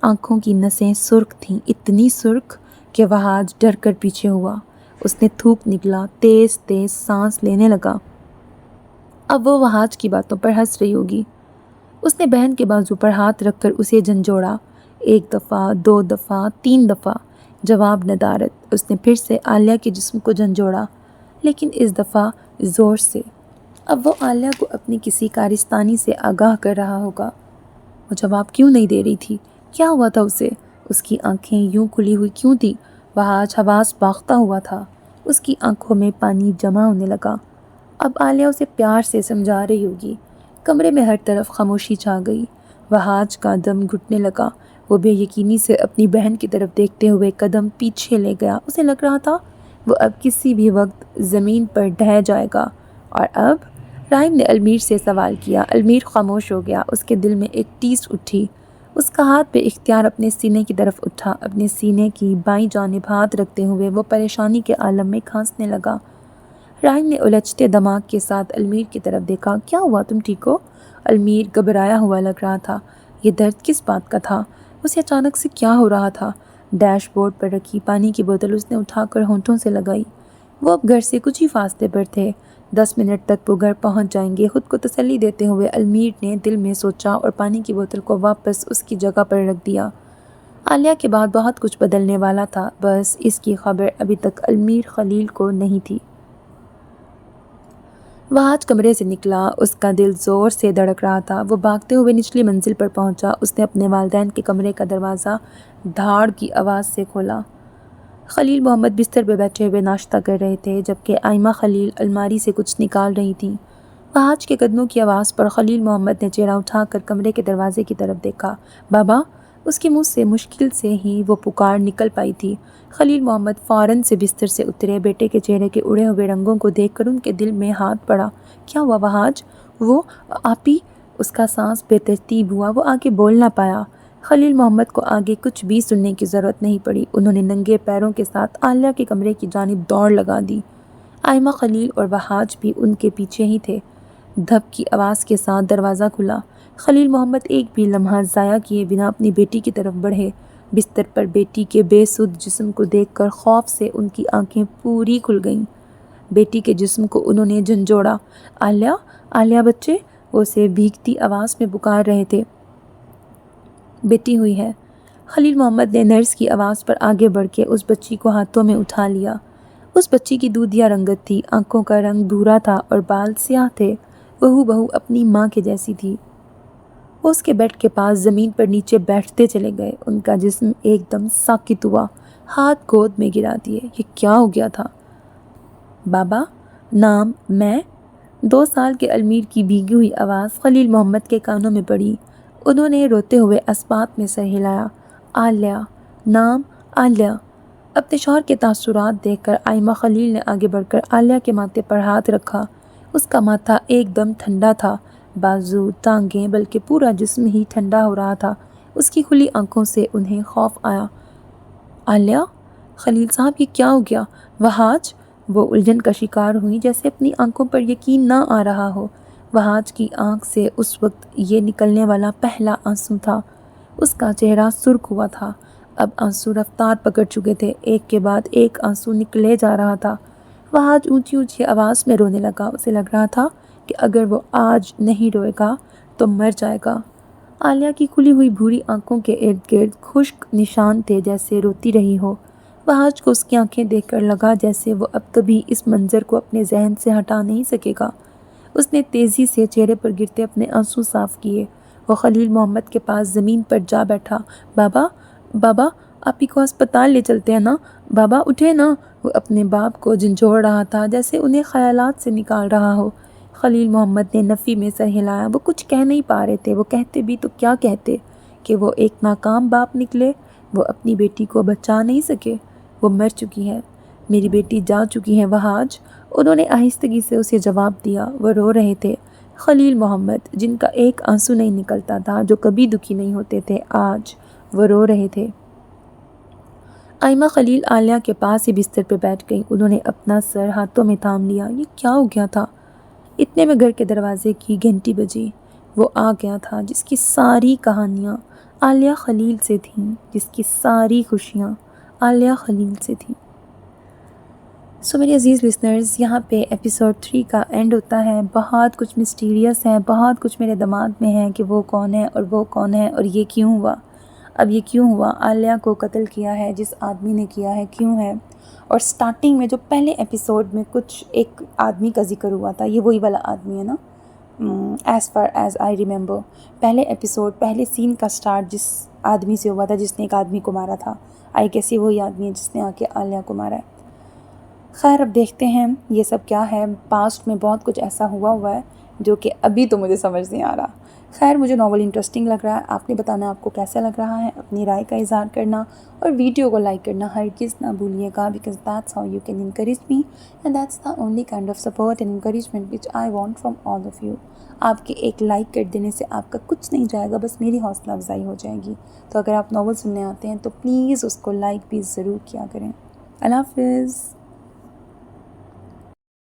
آنکھوں کی نسیں سرخ تھیں، اتنی سرخ کہ وہاج ڈر کر پیچھے ہوا۔ اس نے تھوک نکلا، تیز تیز سانس لینے لگا۔ اب وہ وہاج کی باتوں پر ہنس رہی ہوگی۔ اس نے بہن کے بازو پر ہاتھ رکھ کر اسے جھنجھوڑا، 1 دفعہ، 2 دفعہ، 3 دفعہ، جواب ندارت۔ اس نے پھر سے عالیہ کے جسم کو جھنجھوڑا، لیکن اس دفعہ زور سے۔ اب وہ عالیہ کو اپنی کسی کارستانی سے آگاہ کر رہا ہوگا۔ وہ جواب کیوں نہیں دے رہی تھی؟ کیا ہوا تھا اسے؟ اس کی آنکھیں یوں کھلی ہوئی کیوں تھی؟ وہاج حواس باختہ ہوا تھا۔ اس کی آنکھوں میں پانی جمع ہونے لگا۔ اب عالیہ اسے پیار سے سمجھا رہی ہوگی۔ کمرے میں ہر طرف خاموشی چھا گئی۔ وہاج کا دم گھٹنے لگا۔ وہ بے یقینی سے اپنی بہن کی طرف دیکھتے ہوئے قدم پیچھے لے گیا۔ اسے لگ رہا تھا وہ اب کسی بھی وقت زمین پر ڈھہ جائے گا۔ اور اب؟ رائم نے المیر سے سوال کیا۔ المیر خاموش ہو گیا۔ اس کے دل میں ایک ٹیس اٹھی۔ اس کا ہاتھ بے اختیار اپنے سینے کی طرف اٹھا۔ اپنے سینے کی بائیں جانب ہاتھ رکھتے ہوئے وہ پریشانی کے عالم میں کھانسنے لگا۔ رائم نے الجھتے دماغ کے ساتھ المیر کی طرف دیکھا۔ کیا ہوا، تم ٹھیک ہو؟ المیر گھبرایا ہوا لگ رہا تھا۔ یہ درد کس بات کا تھا؟ اسے اچانک سے کیا ہو رہا تھا؟ ڈیش بورڈ پر رکھی پانی کی بوتل اس نے اٹھا کر ہونٹوں سے لگائی۔ وہ اب گھر سے کچھ ہی فاصلے پر تھے۔ 10 منٹ تک وہ گھر پہنچ جائیں گے۔ خود کو تسلی دیتے ہوئے المیر نے دل میں سوچا اور پانی کی بوتل کو واپس اس کی جگہ پر رکھ دیا۔ عالیہ کے بعد بہت کچھ بدلنے والا تھا، بس اس کی خبر ابھی تک المیر خلیل کو نہیں تھی۔ وہاج کمرے سے نکلا، اس کا دل زور سے دھڑک رہا تھا۔ وہ بھاگتے ہوئے نچلی منزل پر پہنچا۔ اس نے اپنے والدین کے کمرے کا دروازہ دھاڑ کی آواز سے کھولا۔ خلیل محمد بستر پہ بیٹھے ہوئے ناشتہ کر رہے تھے، جبکہ آئمہ خلیل الماری سے کچھ نکال رہی تھیں۔ وہاج کے قدموں کی آواز پر خلیل محمد نے چہرہ اٹھا کر کمرے کے دروازے کی طرف دیکھا۔ بابا! اس کے منہ سے مشکل سے ہی وہ پکار نکل پائی تھی۔ خلیل محمد فوراً سے بستر سے اترے۔ بیٹے کے چہرے کے اڑے ہوئے رنگوں کو دیکھ کر ان کے دل میں ہاتھ پڑا۔ کیا ہوا وہاج؟ وہ آپی! اس کا سانس بے ترتیب ہوا، وہ آگے بول نہ پایا۔ خلیل محمد کو آگے کچھ بھی سننے کی ضرورت نہیں پڑی۔ انہوں نے ننگے پیروں کے ساتھ عالیہ کے کمرے کی جانب دوڑ لگا دی۔ آئمہ خلیل اور وہاج بھی ان کے پیچھے ہی تھے۔ دھپ کی آواز کے ساتھ دروازہ کھلا۔ خلیل محمد ایک بھی لمحہ ضائع کیے بنا اپنی بیٹی کی طرف بڑھے۔ بستر پر بیٹی کے بے سدھ جسم کو دیکھ کر خوف سے ان کی آنکھیں پوری کھل گئیں۔ بیٹی کے جسم کو انہوں نے جھنجھوڑا۔ عالیہ! عالیہ بچے! وہ اسے بھیگتی آواز میں پکار رہے تھے۔ بیٹی ہوئی ہے۔ خلیل محمد نے نرس کی آواز پر آگے بڑھ کے اس بچی کو ہاتھوں میں اٹھا لیا۔ اس بچی کی دودھیا رنگت تھی، آنکھوں کا رنگ بھورا تھا اور بال سیاہ تھے، بہو بہو اپنی ماں کے جیسی تھی۔ وہ اس کے بیڈ کے پاس زمین پر نیچے بیٹھتے چلے گئے۔ ان کا جسم ایک دم ساکت ہوا، ہاتھ گود میں گرا دیے۔ یہ کیا ہو گیا تھا؟ بابا! نام میں؟ 2 سال کے المیر کی بھیگی ہوئی آواز خلیل محمد کے کانوں میں پڑی۔ انہوں نے روتے ہوئے اسبات میں سر ہلایا۔ عالیہ! نام عالیہ! اپنے شوہر کے تاثرات دیکھ کر آئمہ خلیل نے آگے بڑھ کر عالیہ کے ماتھے پر ہاتھ رکھا۔ اس کا ماتھا ایک دم ٹھنڈا تھا، بازو، ٹانگیں، بلکہ پورا جسم ہی ٹھنڈا ہو رہا تھا۔ اس کی کھلی آنکھوں سے انہیں خوف آیا۔ عالیہ! خلیل صاحب یہ کیا ہو گیا؟ وہاج! وہ الجھن کا شکار ہوئی، جیسے اپنی آنکھوں پر یقین نہ آ رہا ہو۔ وہاج کی آنکھ سے اس وقت یہ نکلنے والا پہلا آنسو تھا۔ اس کا چہرہ سرخ ہوا تھا۔ اب آنسو رفتار پکڑ چکے تھے، ایک کے بعد ایک آنسو نکلے جا رہا تھا۔ وہاج اونچی اونچی آواز میں رونے لگا۔ اسے لگ رہا تھا کہ اگر وہ آج نہیں روئے گا تو مر جائے گا۔ عالیہ کی کھلی ہوئی بھوری آنکھوں کے ارد گرد خشک نشان تھے، جیسے روتی رہی ہو۔ وہاج کو اس کی آنکھیں دیکھ کر لگا جیسے وہ اب کبھی اس منظر کو اپنے ذہن سے ہٹا نہیں سکے گا۔ اس نے تیزی سے چہرے پر گرتے اپنے آنسو صاف کیے۔ وہ خلیل محمد کے پاس زمین پر جا بیٹھا۔ بابا، بابا، آپ ہی کو ہسپتال لے چلتے ہیں نا؟ بابا اٹھے نا۔ وہ اپنے باپ کو جھنجھوڑ رہا تھا، جیسے انہیں خیالات سے نکال رہا ہو۔ خلیل محمد نے نفی میں سر ہلایا۔ وہ کچھ کہہ نہیں پا رہے تھے۔ وہ کہتے بھی تو کیا کہتے کہ وہ ایک ناکام باپ نکلے۔ وہ اپنی بیٹی کو بچا نہیں سکے۔ وہ مر چکی ہے، میری بیٹی جا چکی ہے وہاج۔ انہوں نے آہستگی سے اسے جواب دیا۔ وہ رو رہے تھے۔ خلیل محمد، جن کا ایک آنسو نہیں نکلتا تھا، جو کبھی دکھی نہیں ہوتے تھے، آج وہ رو رہے تھے۔ آئمہ خلیل عالیہ کے پاس ہی بستر پہ بیٹھ گئی۔ انہوں نے اپنا سر ہاتھوں میں تھام لیا۔ یہ کیا ہو گیا تھا؟ اتنے میں گھر کے دروازے کی گھنٹی بجی۔ وہ آ گیا تھا جس کی ساری کہانیاں عالیہ خلیل سے تھیں، جس کی ساری خوشیاں عالیہ خلیل سے تھیں۔ میرے عزیز لسنرز، یہاں پہ ایپیسوڈ 3 کا اینڈ ہوتا ہے۔ بہت کچھ مسٹیریس ہے، بہت کچھ میرے دماغ میں ہے کہ وہ کون ہے اور وہ کون ہے اور یہ کیوں ہوا۔ اب یہ کیوں ہوا؟ عالیہ کو قتل کیا ہے جس آدمی نے کیا ہے، کیوں ہے؟ اور سٹارٹنگ میں جو پہلے ایپیسوڈ میں کچھ ایک آدمی کا ذکر ہوا تھا، یہ وہی والا آدمی ہے نا؟ As far as I remember, پہلے ایپیسوڈ، پہلے سین کا سٹارٹ جس آدمی سے ہوا تھا جس نے ایک آدمی کو مارا تھا۔ آئی گیس یہ وہی آدمی ہے جس نے آ کے عالیہ کو مارا ہے۔ خیر، اب دیکھتے ہیں یہ سب کیا ہے۔ پاسٹ میں بہت کچھ ایسا ہوا ہے جو کہ ابھی تو مجھے سمجھ نہیں آ رہا۔ خیر، مجھے ناول انٹرسٹنگ لگ رہا ہے۔ آپ نے بتانا آپ کو کیسا لگ رہا ہے، اپنی رائے کا اظہار کرنا اور ویڈیو کو لائک کرنا ہرگز نہ بھولیے گا، because that's how you can encourage me and that's the only kind of support and encouragement which I want from all of you. آپ کے ایک لائک کر دینے سے آپ کا کچھ نہیں جائے گا، بس میری حوصلہ افزائی ہو جائے گی۔ تو اگر آپ ناول سننے آتے ہیں تو پلیز اس کو لائک بھی ضرور کیا کریں۔ اللہ حافظ۔